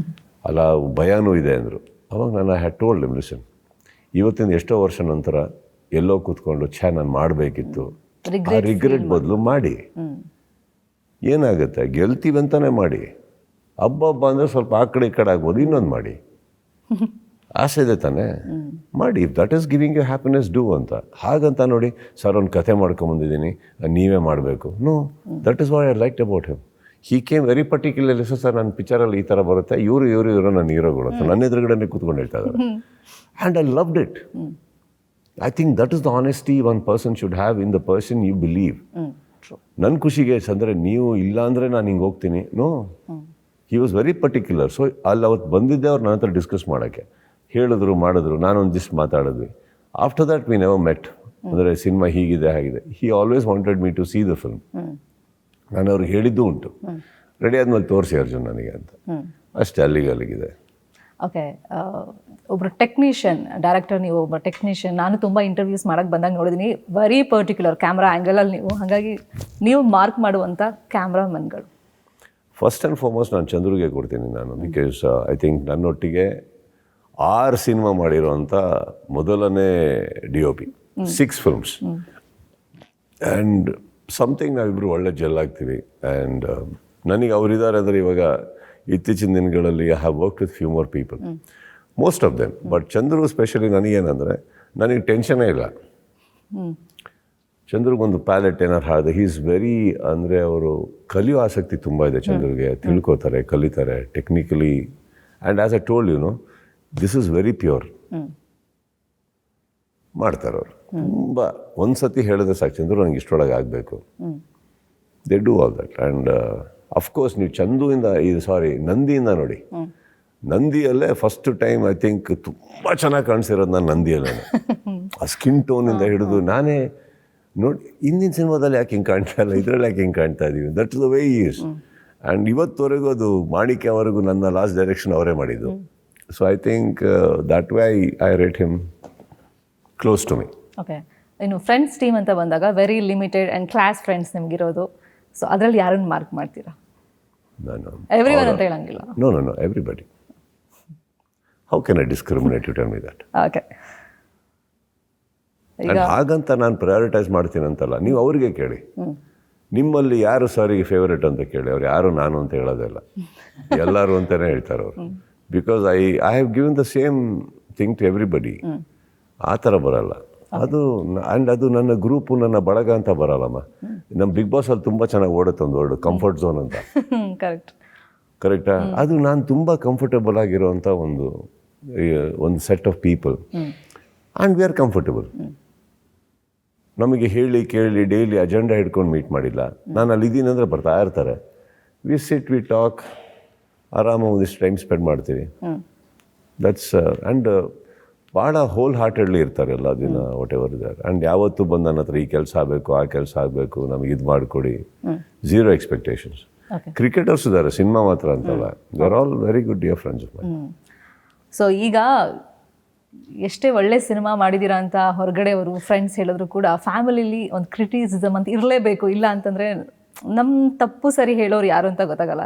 ಅಲ್ಲ ಭಯನೂ ಇದೆ ಅಂದರು. ಅವಾಗ ನಾನು ಹ್ಯಾಡ್ ಟೋಲ್ಡ್ ಹಿಮ್, ಲಿಸನ್, ಇವತ್ತಿಂದ ಎಷ್ಟೋ ವರ್ಷ ನಂತರ ಎಲ್ಲೋ ಕೂತ್ಕೊಂಡು ನಾನು ಮಾಡಬೇಕಿತ್ತು, ಆ ರಿಗ್ರೆಟ್ ಬದಲು ಮಾಡಿ. ಏನಾಗುತ್ತೆ, ಗೆಲ್ತೀವಿ ಅಂತಾನೆ ಮಾಡಿ. ಹಬ್ಬ ಅಂದರೆ ಸ್ವಲ್ಪ ಆ ಕಡೆ ಈ ಕಡೆ ಆಗ್ಬೋದು, ಇನ್ನೊಂದು ಮಾಡಿ. ಆಸೆ ಇದೆ ತಾನೇ, ಮಾಡಿ. If that is giving you happiness, do ಅಂತ. ಹಾಗಂತ ನೋಡಿ ಸರ್ ಒಂದು ಕಥೆ ಮಾಡ್ಕೊಂಬಂದಿದ್ದೀನಿ ನೀವೇ ಮಾಡಬೇಕು, no. That is what I liked about him. He came very particularly, sir ನನ್ನ ಪಿಕ್ಚರಲ್ಲಿ ಈ ಥರ ಬರುತ್ತೆ, ಇವರು ನನ್ನ ಹೀರೋಗಳು ಅಂತ ನನ್ನ ಎದುರುಗಡೆ ಕೂತ್ಕೊಂಡು ಹೇಳ್ತಾ ಇದ್ದಾರೆ. And I loved it. I think that is the honesty one person should have in the person you believe. ನನ್ನ ಖುಷಿಗೆ ಅಂದರೆ ನೀವು ಇಲ್ಲ ಅಂದರೆ ನಾನು ಹಿಂಗೆ ಹೋಗ್ತೀನಿ, no. He was very particular. So ಅಲ್ಲಿ ಅವತ್ತು ಬಂದಿದ್ದೆ ಅವ್ರು ನನ್ನ ಹತ್ರ ಡಿಸ್ಕಸ್ ಮಾಡೋಕ್ಕೆ, ಹೇಳಿದ್ರು, ಮಾಡಿದ್ರು, ನಾನೊಂದಿಷ್ಟು ಮಾತಾಡಿದ್ವಿ. After that we never met. ಅಂದರೆ ಸಿನಿಮಾ ಹೀಗಿದೆ ಹಾಗಿದೆ. He always wanted me to see the film. ನಾನು ಅವ್ರಿಗೆ ಹೇಳಿದ್ದು ಉಂಟು, ರೆಡಿ ಆದಮೇಲೆ ತೋರಿಸಿ ಅರ್ಜುನ್ ನನಗೆ ಅಂತ. ಅಷ್ಟೇ, ಅಲ್ಲಿಗಿದೆ. ಓಕೆ, ಒಬ್ಬರು ಟೆಕ್ನಿಷಿಯನ್, ಡೈರೆಕ್ಟರ್, ನೀವು ಒಬ್ಬ ಟೆಕ್ನಿಷಿಯನ್. ನಾನು ತುಂಬ ಇಂಟರ್ವ್ಯೂಸ್ ಮಾಡೋಕ್ಕೆ ಬಂದಾಗ ನೋಡಿದ್ದೀನಿ, ವೆರಿ ಪರ್ಟಿಕ್ಯುಲರ್ ಕ್ಯಾಮ್ರಾ ಆ್ಯಂಗಲಲ್ಲಿ ನೀವು. ಹಾಗಾಗಿ ನೀವು ಮಾರ್ಕ್ ಮಾಡುವಂಥ ಕ್ಯಾಮ್ರಾಮನ್ಗಳು? ಫಸ್ಟ್ ಆ್ಯಂಡ್ ಫಾರ್ಮೋಸ್ಟ್ ನಾನು ಚಂದ್ರುಗೆ ಕೊಡ್ತೀನಿ ನಾನು. ಬಿಕಾಸ್ ಐ ಥಿಂಕ್ ನನ್ನೊಟ್ಟಿಗೆ 6 ಸಿನಿಮಾ ಮಾಡಿರೋಂಥ ಮೊದಲನೇ DOP, 6 ಫಿಲ್ಮ್ಸ್. ಆ್ಯಂಡ್ ಸಮಥಿಂಗ್ ನಾವಿಬ್ಬರು ಒಳ್ಳೆ ಜೆಲ್ ಆಗ್ತೀವಿ. ಆ್ಯಂಡ್ ನನಗೆ ಅವರಿದ್ದಾರೆ ಅಂದರೆ ಇವಾಗ ಇತ್ತೀಚಿನ ದಿನಗಳಲ್ಲಿ I have work with few more people, most of them. But Chandru specially ನನಗೇನಂದರೆ ನನಗೆ ಟೆನ್ಷನೇ ಇಲ್ಲ. ಚಂದ್ರಿಗೊಂದು ಪ್ಯಾಲೆಟ್ ಏನಾರು ಹಾಡಿದೆ, ಹೀ ಈಸ್ ವೆರಿ, ಅಂದರೆ ಅವರು ಕಲಿಯೋ ಆಸಕ್ತಿ ತುಂಬ ಇದೆ ಚಂದ್ರಿಗೆ. ತಿಳ್ಕೊತಾರೆ, ಕಲಿತಾರೆ technically. And as I told you know, this is very pure. ಮಾಡ್ತಾರೆ ಅವರು ತುಂಬ. ಒಂದು ಸತಿ ಹೇಳಿದ್ರೆ ಸಾಕು, ಚಂದ್ರು ನನಗೆ ಇಷ್ಟೊಳಗೆ ಆಗಬೇಕು, they do all that. And of course ನೀವು ಚಂದುವಿಂದ ನಂದಿಯಿಂದ ನೋಡಿ, ನಂದಿಯಲ್ಲೇ ಫಸ್ಟ್ ಟೈಮ್ ಐ ಥಿಂಕ್ ತುಂಬ ಚೆನ್ನಾಗಿ ಕಾಣಿಸಿರೋದು ನಾನು ನಂದಿಯಲ್ಲೇ. ಆ ಸ್ಕಿನ್ ಟೋನಿಂದ ಹಿಡಿದು ನಾನೇ ನೋಡಿ, ಹಿಂದಿನ ಸಿನಿಮಾದಲ್ಲಿ ಯಾಕೆ ಹಿಂಗೆ ಕಾಣ್ತಾ ಇಲ್ಲ, ಇದರಲ್ಲಿ ಯಾಕೆ ಹಿಂಗೆ ಕಾಣ್ತಾ ಇದ್ದೀವಿ, that is the way is. And ಇವತ್ತುವರೆಗೂ ಅದು ಮಾಣಿಕ್ಯವರೆಗೂ ನನ್ನ ಲಾಸ್ಟ್ ಡೈರೆಕ್ಷನ್ ಅವರೇ ಮಾಡಿದ್ದು. So I think that way I rate him close to me. Okay, ಇನ್ನು ಫ್ರೆಂಡ್ಸ್ ಟೀಮ್ ಅಂತ ಬಂದಾಗ very limited and class friends ನಿಮಗಿರೋದು. ಸೊ ಅದರಲ್ಲಿ ಯಾರನ್ನು ಮಾರ್ಕ್ ಮಾಡ್ತೀರಾ? ನಾನು ಎವ್ರಿವನ್ ಅಂತ ಹೇಳಂಗಿಲ್ಲ. No everybody. How can I discriminate, you tell me that. Okay, ಹಾಗಂತ ನಾನು ಪ್ರಯಾರಿಟೈಸ್ ಮಾಡ್ತೀನಿ ಅಂತಲ್ಲ, ನೀವು ಅವರಿಗೆ ಕೇಳಿ, ನಿಮ್ಮಲ್ಲಿ ಯಾರು ಸರಿಗೆ ಫೇವರೇಟ್ ಅಂತ ಕೇಳಿ. ಅವ್ರು ಯಾರು ನಾನು ಅಂತ ಹೇಳೋದಿಲ್ಲ, ಎಲ್ಲರೂ ಅಂತಲೇ ಹೇಳ್ತಾರೆ ಅವರು. Because I have given the same thing to everybody. ಆ ಥರ ಬರಲ್ಲ ಅದು. ಆ್ಯಂಡ್ ಅದು ನನ್ನ ಗ್ರೂಪು, ನನ್ನ ಬಳಗ ಅಂತ ಬರಲ್ಲಮ್ಮ. ನಮ್ಮ ಬಿಗ್ ಬಾಸ್ ಅಲ್ಲಿ ತುಂಬ ಚೆನ್ನಾಗಿ ಓಡುತ್ತೆ ಒಂದು ವರ್ಡ್, ಕಂಫರ್ಟ್ ಝೋನ್ ಅಂತ. ಕರೆಕ್ಟಾ? ಅದು ನಾನು ತುಂಬ ಕಂಫರ್ಟಬಲ್ ಆಗಿರೋವಂಥ ಒಂದು set of people. And we are comfortable. ನಮಗೆ ಹೇಳಿ ಕೇಳಿ ಡೈಲಿ ಅಜೆಂಡಾ ಹಿಡ್ಕೊಂಡು ಮೀಟ್ ಮಾಡಿಲ್ಲ. ನಾನು ಅಲ್ಲಿ ಇದ್ದೀನಿ ಅಂದರೆ ಬರ್ತಾ ಇರ್ತಾರೆ. ವಿ ಸಿಟ್, ವಿ ಟಾಕ್, ಆರಾಮಾಗಿ ಒಂದಿಷ್ಟು ಟೈಮ್ ಸ್ಪೆಂಡ್ ಮಾಡ್ತೀವಿ. ದಟ್ಸ್ ಆ್ಯಂಡ್ ಭಾಳ ಹೋಲ್ ಹಾರ್ಟೆಡ್ಲಿ ಇರ್ತಾರೆ ಎಲ್ಲ ದಿನ, ವಾಟ್ ಎವರ್ ಇದ್ದಾರೆ. ಆ್ಯಂಡ್ ಯಾವತ್ತೂ ಬಂದು ನನ್ನ ಹತ್ರ ಈ ಕೆಲಸ ಆಗಬೇಕು, ಆ ಕೆಲಸ ಆಗಬೇಕು, ನಮಗೆ ಇದು ಮಾಡಿಕೊಡಿ, ಝೀರೋ ಎಕ್ಸ್ಪೆಕ್ಟೇಷನ್ಸ್. ಕ್ರಿಕೆಟರ್ಸ್ ಇದ್ದಾರೆ, ಸಿನಿಮಾ ಮಾತ್ರ ಅಂತಲ್ಲ. They are all very good dear friends of main. So ಈಗ ಎಷ್ಟೇ ಒಳ್ಳೆ ಸಿನಿಮಾ ಮಾಡಿದ್ದೀರಾ ಅಂತ ಹೊರಗಡೆಯವರು ಫ್ರೆಂಡ್ಸ್ ಹೇಳಿದ್ರು ಕೂಡ ಫ್ಯಾಮಿಲಿಲಿ ಒಂದು ಕ್ರಿಟಿಸಿಸಮ್ ಅಂತ ಇರಲೇಬೇಕು. ಇಲ್ಲ ಅಂತಂದರೆ ನಮ್ಮ ತಪ್ಪು ಸರಿ ಹೇಳೋರು ಯಾರು ಅಂತ ಗೊತ್ತಾಗಲ್ಲ.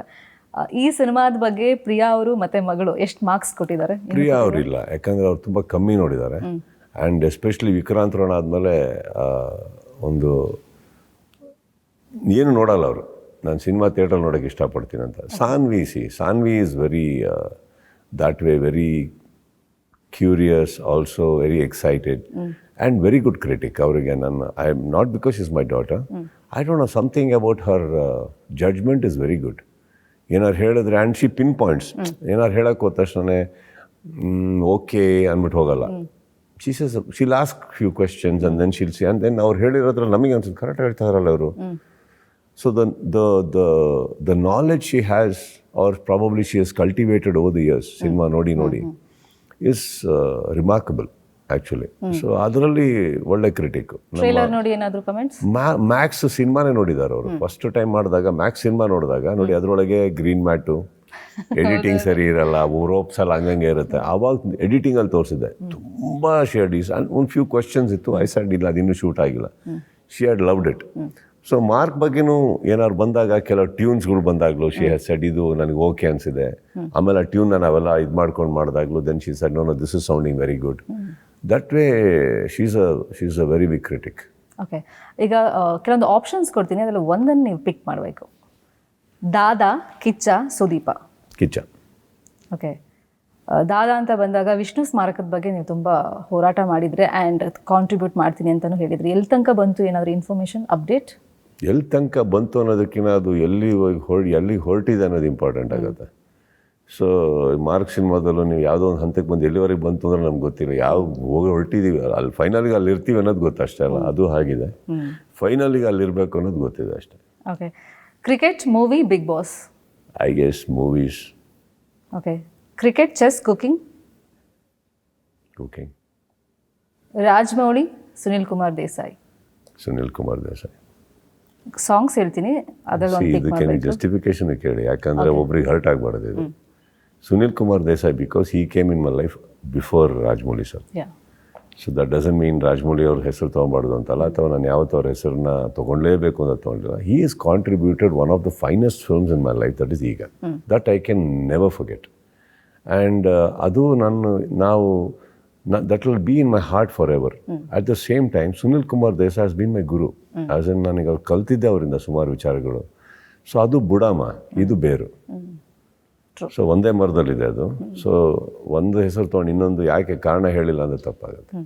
ಈ ಸಿನಿಮಾದ ಬಗ್ಗೆ ಪ್ರಿಯಾ ಅವರು ಮತ್ತು ಮಗಳು ಎಷ್ಟು ಮಾರ್ಕ್ಸ್ ಕೊಟ್ಟಿದ್ದಾರೆ? ಪ್ರಿಯಾ ಅವರಿಲ್ಲ, ಯಾಕಂದರೆ ಅವ್ರು ತುಂಬ ಕಮ್ಮಿ ನೋಡಿದ್ದಾರೆ. ಆ್ಯಂಡ್ ಎಸ್ಪೆಷಲಿ ವಿಕ್ರಾಂತ್ ರೋಣ ಆದಮೇಲೆ ಒಂದು ಏನು ನೋಡಲ್ಲ ಅವರು. ನಾನು ಸಿನಿಮಾ ಥಿಯೇಟ್ರಲ್ಲಿ ನೋಡೋಕ್ಕೆ ಇಷ್ಟಪಡ್ತೀನಿ ಅಂತ. Saanvi is very that way, very curious, also very excited and very good critic. ಅವರಿಗೆ ನನ್ನ I am not because is my daughter, I don't know something about her judgement is very good. ಏನಾರು ಹೇಳಿದ್ರೆ and she pin points, ಏನಾರು ಹೇಳೋಕ್ಕೆ ಹೋದ ತಕ್ಷಣ okay ಅಂದ್ಬಿಟ್ಟು ಹೋಗಲ್ಲ. She'll ask few questions and then she'll see, and then ಅವ್ರು ಹೇಳಿರೋದ್ರಲ್ಲಿ ನಮಗೆ ಅನ್ಸುತ್ತೆ ಕರೆಕ್ಟಾಗಿ ಹೇಳ್ತಾರಲ್ಲ ಅವರು. So the knowledge she has, or probably she has cultivated over the years, cinema ನೋಡಿ is remarkable actually. ಸೊ ಅದರಲ್ಲಿ ಒಳ್ಳೆ ಕ್ರಿಟಿಕ್. ಟ್ರೇಲರ್ ನೋಡಿ ಏನಾದರೂ ಕಮೆಂಟ್ಸ್? ಮ್ಯಾಕ್ಸ್ ಸಿನಿಮಾನೇ ನೋಡಿದ್ದಾರೆ ಅವರು. ಫಸ್ಟ್ ಟೈಮ್ ಮಾಡಿದಾಗ ಮ್ಯಾಕ್ಸ್ ಸಿನಿಮಾ ನೋಡಿದಾಗ ನೋಡಿ, ಅದರೊಳಗೆ ಗ್ರೀನ್ ಮ್ಯಾಟು, ಎಡಿಟಿಂಗ್ ಸರಿ ಇರಲ್ಲ, ರೋಪ್ಸ್ ಎಲ್ಲ ಹಂಗಂಗೆ ಇರುತ್ತೆ. ಆವಾಗ ಎಡಿಟಿಂಗಲ್ಲಿ ತೋರಿಸಿದ್ದೆ ತುಂಬ ಶೇಡೀಸ್ ಆ್ಯಂಡ್ ಒಂದು ಫ್ಯೂ ಕ್ವಶನ್ಸ್ ಇತ್ತು. ಐ ಸೈಡ್ ಇಲ್ಲ, ಅದಿನ್ನೂ ಶೂಟ್ ಆಗಿಲ್ಲ. She had loved it. So mark ಬಗ್ಗೆನೂ ಏನಾದ್ರು ಬಂದಾಗ, ಕೆಲವು ಟ್ಯೂನ್ಸ್ಗಳು ಬಂದಾಗಲೂ ಶಿ ಹ್ಯಾಸ್ ಸೆಡ್ ಇದು ನನಗೆ ಓಕೆ ಅನಿಸಿದೆ. ಆಮೇಲೆ ಆ ಟ್ಯೂನ್ನ ನಾವೆಲ್ಲ ಇದು ಮಾಡ್ಕೊಂಡು ಮಾಡಿದಾಗಲೂ then she said no this is sounding very good. That way she's a very big critic. Okay, ಈಗ ಕೆಲವೊಂದು ಆಪ್ಷನ್ಸ್ ಕೊಡ್ತೀನಿ, ಅದರಲ್ಲಿ ಒಂದನ್ನು ನೀವು ಪಿಕ್ ಮಾಡಬೇಕು. ದಾದಾ, ಕಿಚ್ಚ, ಸುದೀಪ. ಕಿಚ್ಚ. ಓಕೆ, ದಾದಾ ಅಂತ ಬಂದಾಗ ವಿಷ್ಣು ಸ್ಮಾರಕದ ಬಗ್ಗೆ ನೀವು ತುಂಬ ಹೋರಾಟ ಮಾಡಿದರೆ ಆ್ಯಂಡ್ ಕಾಂಟ್ರಿಬ್ಯೂಟ್ ಮಾಡ್ತೀನಿ ಅಂತಲೂ ಹೇಳಿದ್ರಿ. ಎಲ್ಲಿ ತನಕ ಬಂತು, ಏನಾದರೂ ಇನ್ಫಾರ್ಮೇಷನ್ ಅಪ್ಡೇಟ್? ಎಲ್ಲಿ ತನಕ ಬಂತು ಅನ್ನೋದಕ್ಕಿಂತ ಅದು ಎಲ್ಲಿಗೆ ಹೊರಟಿದೆ ಅನ್ನೋದು ಇಂಪಾರ್ಟೆಂಟ್ ಆಗುತ್ತೆ. ಸೊ ಮಾರ್ಕ್ ಸಿನಿಮಾದಲ್ಲೂ ನೀವು ಯಾವುದೋ ಒಂದು ಹಂತಕ್ಕೆ ಬಂದು ಎಲ್ಲಿವರೆಗೆ ಬಂತು ಅಂದ್ರೆ ನಮ್ಗೆ ಗೊತ್ತಿಲ್ಲ. ಯಾವ ಹೋಗಿ ಹೊರಟಿದ್ದೀವಿ, ಅಲ್ಲಿ ಫೈನಲಿಗೆ ಅಲ್ಲಿ ಇರ್ತೀವಿ ಅನ್ನೋದು ಗೊತ್ತು ಅಷ್ಟೇ ಅಲ್ಲ. ಅದು ಆಗಿದೆ, ಫೈನಲಿಗೆ ಅಲ್ಲಿರಬೇಕು ಅನ್ನೋದು ಗೊತ್ತಿದೆ ಅಷ್ಟೇ. Okay, cricket, movie, Bigg Boss? I guess movies. Okay, cricket, chess, cooking? Rajamouli, Sunil Kumar Desai? Sunil Kumar Desai. Songs ಹೇಳ್ತೀನಿ, ಅದರಲ್ಲಿ ಇದಕ್ಕೆ ಜಸ್ಟಿಫಿಕೇಶನ್ ಕೇಳಿ, ಯಾಕಂದರೆ ಒಬ್ರಿಗೆ ಹರ್ಟ್ ಆಗಬಾರ್ದು ಇದು. Sunil Kumar Desai because he came in my life before Rajamouli sir. So that doesn't ಮೀನ್ ರಾಜಮೌಳಿ ಅವ್ರ ಹೆಸರು ತೊಗೊಬಾರ್ದು ಅಂತಲ್ಲ, ಅಥವಾ ನಾನು ಯಾವತ್ತೂ ಅವ್ರ ಹೆಸರನ್ನ ತೊಗೊಳ್ಳೇಬೇಕು ಅಂತ ತೊಗೊಂಡಿಲ್ಲ. He is contributed one of the finest films in my life, that is ಈಗ. That I can never forget. And ಅದು that will be in my heart forever. At the same time, Sunil Kumar Desai has been my guru. As in, ನನಗೆ ಅವ್ರು ಕಲ್ತಿದ್ದೆ ಅವರಿಂದ ಸುಮಾರು ವಿಚಾರಗಳು. So ಅದು ಬುಡಾಮ, ಇದು ಬೇರು. ಸೊ ಒಂದೇ ಮರದಲ್ಲಿದೆ ಅದು. ಸೊ ಒಂದು ಹೆಸರು ತೊಗೊಂಡು ಇನ್ನೊಂದು ಯಾಕೆ ಕಾರಣ ಹೇಳಿಲ್ಲ ಅಂದರೆ ತಪ್ಪಾಗುತ್ತೆ.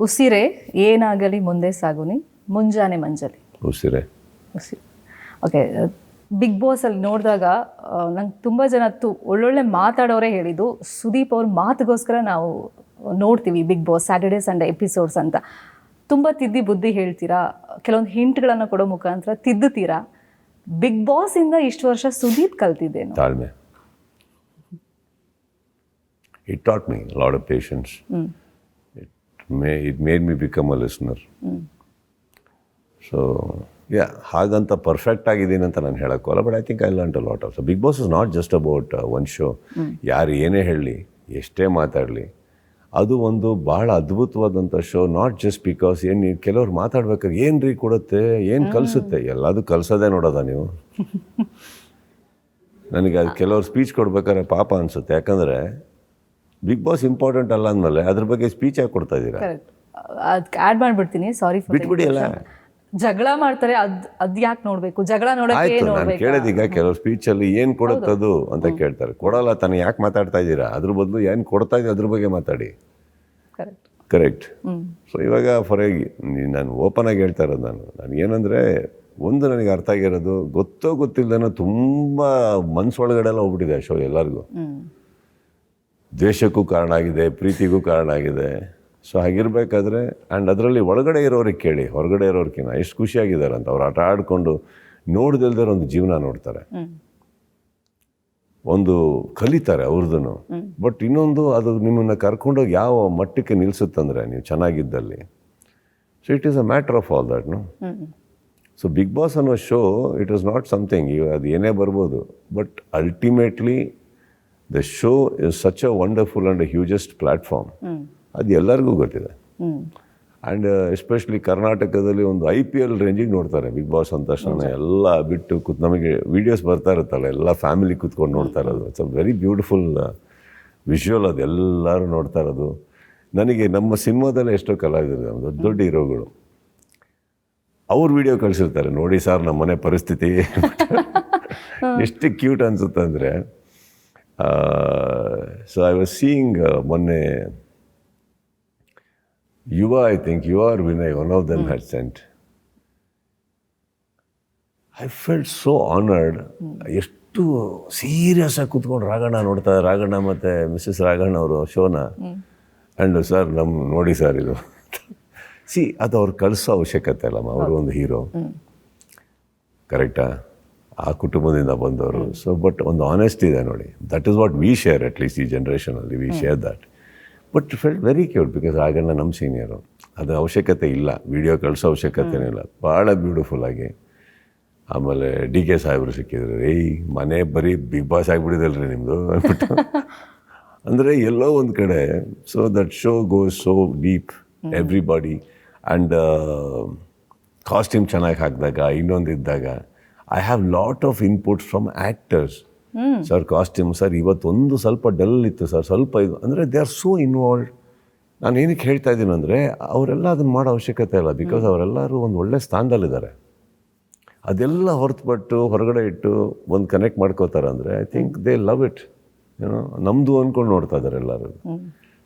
ಉಸಿರೇ, ಏನಾಗಲಿ ಮುಂದೆ ಸಾಗುನಿ, ಮುಂಜಾನೆ ಮಂಜಲಿ? ಉಸಿರೇ. ಓಕೆ, ಬಿಗ್ ಬಾಸಲ್ಲಿ ನೋಡಿದಾಗ ನಂಗೆ ತುಂಬ ಜನ ಒಳ್ಳೊಳ್ಳೆ ಮಾತಾಡೋರೇ ಹೇಳಿದ್ದು, ಸುದೀಪ್ ಅವ್ರ ಮಾತಿಗೋಸ್ಕರ ನಾವು ನೋಡ್ತೀವಿ Bigg Boss Saturday Sunday episodes ಅಂತ. ತುಂಬ ತಿದ್ದಿ ಬುದ್ಧಿ ಹೇಳ್ತೀರಾ, ಕೆಲವೊಂದು ಹಿಂಟ್ಗಳನ್ನು ಕೊಡೋ ಮುಖಾಂತರ ತಿದ್ದುತ್ತೀರಾ. ಬಿಗ್ ಬಾಸಿಂದ ಇಷ್ಟು ವರ್ಷ ಸುದೀಪ್ ಕಲ್ತಿದ್ದೇನು? ತಾಳ್ಮೆ. It taught me a lot of patience. It made me become a listener. So ಹಾಗಂತ ಪರ್ಫೆಕ್ಟ್ ಆಗಿದ್ದೀನಿ ಅಂತ ನಾನು ಹೇಳೋಕ್ಕಲ್ಲ, but I think I learn a lot of. So Bigg Boss is not just about one show. ಯಾರು ಏನೇ ಹೇಳಲಿ, ಎಷ್ಟೇ ಮಾತಾಡಲಿ, ಅದು ಒಂದು ಭಾಳ ಅದ್ಭುತವಾದಂಥ ಶೋ. ನಾಟ್ ಜಸ್ಟ್ ಬಿಕಾಸ್ ಕೆಲವ್ರು ಮಾತಾಡ್ಬೇಕಾದ್ರೆ ಏನು ರೀ ಕೊಡುತ್ತೆ, ಏನು ಕಲಿಸುತ್ತೆ, ಎಲ್ಲದೂ ಕಲಿಸೋದೇ ನೋಡೋದ ನೀವು. ನನಗೆ ಅದು ಕೆಲವ್ರು ಸ್ಪೀಚ್ ಕೊಡ್ಬೇಕಾದ್ರೆ ಪಾಪ ಅನಿಸುತ್ತೆ, ಯಾಕಂದರೆ ಬಿಗ್ ಬಾಸ್ ಇಂಪಾರ್ಟೆಂಟ್ ಅಲ್ಲ ಅಂದಮೇಲೆ ಅದ್ರ ಬಗ್ಗೆ ಸ್ಪೀಚ್ ಯಾಕೆ ಕೊಡ್ತಾ ಇದ್ದೀರಾ? ಅದಕ್ಕೆ ಆ್ಯಡ್ ಮಾಡಿಬಿಡ್ತೀನಿ, ಸಾರಿ. ಬಿಟ್ಬಿಡಿ ಅಲ್ಲ, ಜಗಳ ಮಾಡ್ತಾರೆ, ಅದ್ ಯಾಕೆ ನೋಡ್ಬೇಕು? ಜಗಳ ನೋಡಕ್ಕೆ ನಾನು ಕೇಳೋದೀಗ ಕೆಲವು ಸ್ಪೀಚಲ್ಲಿ ಏನು ಕೊಡುತ್ತದು ಅಂತ ಕೇಳ್ತಾರೆ. ಕೊಡಲ್ಲ ತಾನು, ಯಾಕೆ ಮಾತಾಡ್ತಾ ಇದ್ದೀರಾ? ಅದ್ರ ಬದಲು ಏನು ಕೊಡ್ತಾ ಇದ್ದೀವಿ ಅದ್ರ ಬಗ್ಗೆ ಮಾತಾಡಿ. ಕರೆಕ್ಟ್. ಸೊ ಇವಾಗ ನಾನು ಓಪನ್ ಆಗಿ ಹೇಳ್ತಾ ಇರೋದು, ನಾನು ಏನಂದರೆ, ಒಂದು ನನಗೆ ಅರ್ಥ ಆಗಿರೋದು, ಗೊತ್ತಿಲ್ಲದೇನೋ ತುಂಬ ಮನಸ್ಸೊಳಗಡೆಲ್ಲ ಹೋಗ್ಬಿಟ್ಟಿದೆ ಆ ಶೋ. ಎಲ್ಲರಿಗೂ ದ್ವೇಷಕ್ಕೂ ಕಾರಣ ಆಗಿದೆ, ಪ್ರೀತಿಗೂ ಕಾರಣ ಆಗಿದೆ. ಸೊ ಹಾಗಿರ್ಬೇಕಾದ್ರೆ, ಆ್ಯಂಡ್ ಅದರಲ್ಲಿ ಒಳಗಡೆ ಇರೋರಿಗೆ ಕೇಳಿ, ಹೊರಗಡೆ ಇರೋರ್ಕಿನ್ನ ಎಷ್ಟು ಖುಷಿಯಾಗಿದ್ದಾರೆ ಅಂತ. ಅವ್ರು ಆಟ ಆಡಿಕೊಂಡು ನೋಡ್ದಿಲ್ದೇ ಒಂದು ಜೀವನ ನೋಡ್ತಾರೆ, ಒಂದು ಕಲಿತಾರೆ ಅವ್ರದ್ದು. ಬಟ್ ಇನ್ನೊಂದು, ಅದು ನಿಮ್ಮನ್ನು ಕರ್ಕೊಂಡೋಗಿ ಯಾವ ಮಟ್ಟಕ್ಕೆ ನಿಲ್ಲಿಸುತ್ತಂದರೆ ನೀವು ಚೆನ್ನಾಗಿದ್ದಲ್ಲಿ. So it is a matter of all that, no. So Bigg Boss ಅನ್ನೋ show, it is not something, ಅದು ಏನೇ ಬರ್ಬೋದು, but ultimately the show is such a wonderful and a hugest platform. ಅದು ಎಲ್ಲರಿಗೂ ಗೊತ್ತಿದೆ. ಆ್ಯಂಡ್ ಎಸ್ಪೆಷಲಿ ಕರ್ನಾಟಕದಲ್ಲಿ ಒಂದು IPL ರೇಂಜಿಗೆ ನೋಡ್ತಾರೆ ಬಿಗ್ ಬಾಸ್ ಅಂದ ತಕ್ಷಣ. ಎಲ್ಲ ಬಿಟ್ಟು ನಮಗೆ ವೀಡಿಯೋಸ್ ಬರ್ತಾ ಇರುತ್ತಲ್ಲ, ಎಲ್ಲ ಫ್ಯಾಮಿಲಿ ಕೂತ್ಕೊಂಡು ನೋಡ್ತಾ ಇರೋದು. It's a very beautiful visual, ಅದು ಎಲ್ಲರೂ ನೋಡ್ತಾ ಇರೋದು. ನನಗೆ ನಮ್ಮ ಸಿನಿಮಾದಲ್ಲೇ ಎಷ್ಟೋ ಕಲಾವಿದರು, ದೊಡ್ಡ ಹೀರೋಗಳು, ಅವ್ರು ವಿಡಿಯೋ ಕಳಿಸಿರ್ತಾರೆ, ನೋಡಿ ಸರ್ ನಮ್ಮ ಮನೆ ಪರಿಸ್ಥಿತಿ. ಎಷ್ಟು ಕ್ಯೂಟ್ ಅನಿಸುತ್ತೆ ಅಂದರೆ, ಸೊ ಐ ವಾಸ್ ಸೀಯಿಂಗ್ ಮೊನ್ನೆ Yuva, I think Yuva are Vinay, one of them had sent. I felt so honoured. ಎಷ್ಟು ಸೀರಿಯಸ್ ಆಗಿ ಕೂತ್ಕೊಂಡು ರಾಘಣ್ಣ ನೋಡ್ತಾ, ರಾಘಣ್ಣ ಮತ್ತು ಮಿಸ್ಸಸ್ ರಾಘಣ್ಣ ಅವರು ಶೋನ. ಆ್ಯಂಡ್ ಸರ್ ನೋಡಿ ಸರ್ ಇದು ಅದು ಅವ್ರು ಕಳಿಸೋ ಅವಶ್ಯಕತೆ ಅಲ್ಲಮ್ಮ, ಅವರು ಒಂದು ಹೀರೋ, ಕರೆಕ್ಟಾ? ಆ ಕುಟುಂಬದಿಂದ ಬಂದವರು. ಸೊ ಬಟ್ ಒಂದು ಆನೆಸ್ಟ್ ಇದೆ ನೋಡಿ, that is what we share, at least ಈ ಜನ್ರೇಷನಲ್ಲಿ V share that. But felt very cute because Raghanna ನಮ್ಮ ಸೀನಿಯರು. ಅದು ಅವಶ್ಯಕತೆ ಇಲ್ಲ, ವಿಡಿಯೋ ಕಳಿಸೋ ಅವಶ್ಯಕತೆನೂ ಇಲ್ಲ. ಭಾಳ ಬ್ಯೂಟಿಫುಲ್ಲಾಗಿ. ಆಮೇಲೆ ಡಿ ಕೆ ಸಾಹೇಬರು ಸಿಕ್ಕಿದ್ರು. ಮನೆ ಬರೀ ಬಿಗ್ ಬಾಸ್ ಆಗಿಬಿಡಿದಲ್ರಿ ನಿಮ್ಮದು ಅಂದ್ಬಿಟ್ಟು. ಅಂದರೆ ಎಲ್ಲೋ ಒಂದು ಕಡೆ so that show goes so deep, everybody. And costume ಚೆನ್ನಾಗಿ ಹಾಕಿದಾಗ, ಇನ್ನೊಂದಿದ್ದಾಗ I have lot of inputs from actors. Sir costume sir ಇವತ್ತೊಂದು ಸ್ವಲ್ಪ ಡಲ್ ಇತ್ತು ಸರ್, ಸ್ವಲ್ಪ ಇದು ಅಂದರೆ ದೇ ಆರ್ ಸೋ ಇನ್ವಾಲ್ವ್ಡ್. ನಾನು ಏನಕ್ಕೆ ಹೇಳ್ತಾ ಇದ್ದೀನಿ ಅಂದರೆ ಅವರೆಲ್ಲ ಅದನ್ನು ಮಾಡೋ ಅವಶ್ಯಕತೆ ಇಲ್ಲ, ಬಿಕಾಸ್ ಅವರೆಲ್ಲರೂ ಒಂದು ಒಳ್ಳೆ ಸ್ಥಾನದಲ್ಲಿದ್ದಾರೆ. ಅದೆಲ್ಲ ಹೊರತುಪಟ್ಟು ಹೊರಗಡೆ ಇಟ್ಟು ಒಂದು ಕನೆಕ್ಟ್ ಮಾಡ್ಕೋತಾರೆ ಅಂದರೆ I think they love it, ಏನೋ ನಮ್ಮದು ಅಂದ್ಕೊಂಡು ನೋಡ್ತಾ ಇದ್ದಾರೆ ಎಲ್ಲರೂ.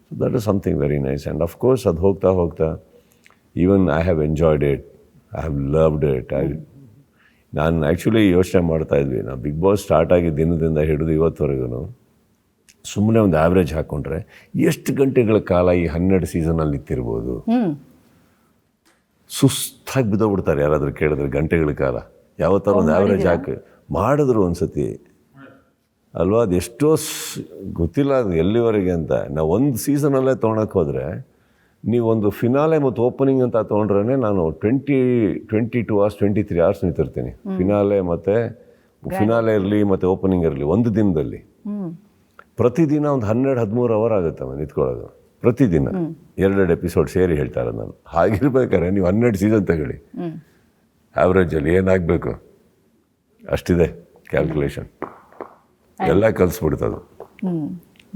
So that is something very nice. And of course ಅದು ಹೋಗ್ತಾ ಹೋಗ್ತಾ even I have enjoyed it, I have loved it. ನಾನು ಆ್ಯಕ್ಚುಲಿ ಯೋಚನೆ ಮಾಡ್ತಾಯಿದ್ವಿ, ನಾವು ಬಿಗ್ ಬಾಸ್ ಸ್ಟಾರ್ಟ್ ಆಗಿದ್ದ ದಿನದಿಂದ ಹಿಡಿದು ಇವತ್ತುವರೆಗೂ ಸುಮ್ಮನೆ ಒಂದು ಆ್ಯಾವ್ರೇಜ್ ಹಾಕ್ಕೊಂಡ್ರೆ ಎಷ್ಟು ಗಂಟೆಗಳ ಕಾಲ ಈ 12 ಸೀಸನಲ್ಲಿ ನಿಂತಿರ್ಬೋದು. ಸುಸ್ತಾಗಿ ಬಿದ್ದೋಗ್ಬಿಡ್ತಾರೆ ಯಾರಾದರೂ ಕೇಳಿದ್ರೆ ಗಂಟೆಗಳ ಕಾಲ. ಯಾವತ್ತಾರು ಒಂದು ಆ್ಯಾವ್ರೇಜ್ ಹಾಕಿ ಮಾಡಿದ್ರು ಒಂದು ಸತಿ ಅಲ್ವಾ? ಅದು ಎಷ್ಟೋ ಗೊತ್ತಿಲ್ಲ ಅದು ಎಲ್ಲಿವರೆಗೆ ಅಂತ. ನಾವು ಒಂದು ಸೀಸನಲ್ಲೇ ತೊಗೊಳಕ್ಕೆ ಹೋದರೆ, ನೀವೊಂದು ಫಿನಾಲೆ ಮತ್ತು ಓಪನಿಂಗ್ ಅಂತ ತೊಗೊಂಡ್ರೆ ನಾನು 22 hours 23 hours ನಿಂತಿರ್ತೀನಿ. ಫಿನಾಲೆ ಮತ್ತು ಫಿನಾಲೆ ಇರಲಿ ಮತ್ತು ಓಪನಿಂಗ್ ಇರಲಿ ಒಂದು ದಿನದಲ್ಲಿ. ಪ್ರತಿದಿನ ಒಂದು 12-13 hour ಆಗುತ್ತೆ ನಿಂತ್ಕೊಳ್ಳೋದು ಪ್ರತಿದಿನ. 2 ಎಪಿಸೋಡ್ ಸೇರಿ ಹೇಳ್ತಾ ಇರೋದು ನಾನು. ಹಾಗಿರ್ಬೇಕಾದ್ರೆ ನೀವು 12 ಸೀಸನ್ ತಗೊಳ್ಳಿ, ಆ್ಯಾವ್ರೇಜಲ್ಲಿ ಏನಾಗಬೇಕು ಅಷ್ಟಿದೆ ಕ್ಯಾಲ್ಕುಲೇಷನ್, ಎಲ್ಲ ಕಲಿಸ್ಬಿಡ್ತದು.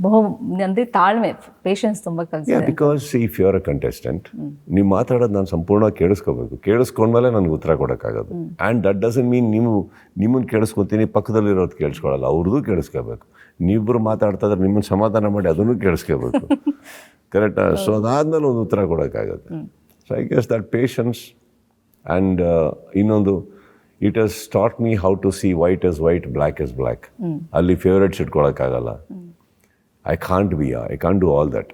ಬಹು ಅಂದರೆ ತಾಳ್ಮೆ, ಪೇಷನ್ಸ್ ತುಂಬ ಕಲಿಸಿದೆ. Because if you are a contestant, ನೀವು ಮಾತಾಡೋದು ನಾನು ಸಂಪೂರ್ಣವಾಗಿ ಕೇಳಿಸ್ಕೋಬೇಕು. ಕೇಳಿಸ್ಕೊಂಡ್ಮೇಲೆ ನನಗೆ ಉತ್ತರ ಕೊಡೋಕ್ಕಾಗೋದು. ಆ್ಯಂಡ್ ದಟ್ ಡಸಂಟ್ ಮೀನ್ ನಿಮ್ಮನ್ನು ಕೇಳಿಸ್ಕೊತೀನಿ, ಪಕ್ಕದಲ್ಲಿರೋದು ಕೇಳಿಸ್ಕೊಳ್ಳಲ್ಲ, ಅವ್ರದ್ದು ಕೇಳಿಸ್ಕೋಬೇಕು. ನೀವಿಬ್ಬರು ಮಾತಾಡ್ತಾ ಇದ್ರೆ ನಿಮ್ಮನ್ನು ಸಮಾಧಾನ ಮಾಡಿ ಅದನ್ನು ಕೇಳಿಸ್ಕೋಬೇಕು, ಕರೆಕ್ಟಾ? ಸೊ ಅದಾದಮೇಲೆ ಒಂದು ಉತ್ತರ ಕೊಡೋಕ್ಕಾಗುತ್ತೆ. So I guess that patience. And ಇನ್ನೊಂದು, it has taught me how to see white is white, black is black. ಅಲ್ಲಿ ಫೇವ್ರೇಟ್ಸ್ ಇಟ್ಕೊಳಕ್ಕಾಗಲ್ಲ. I can't do all that.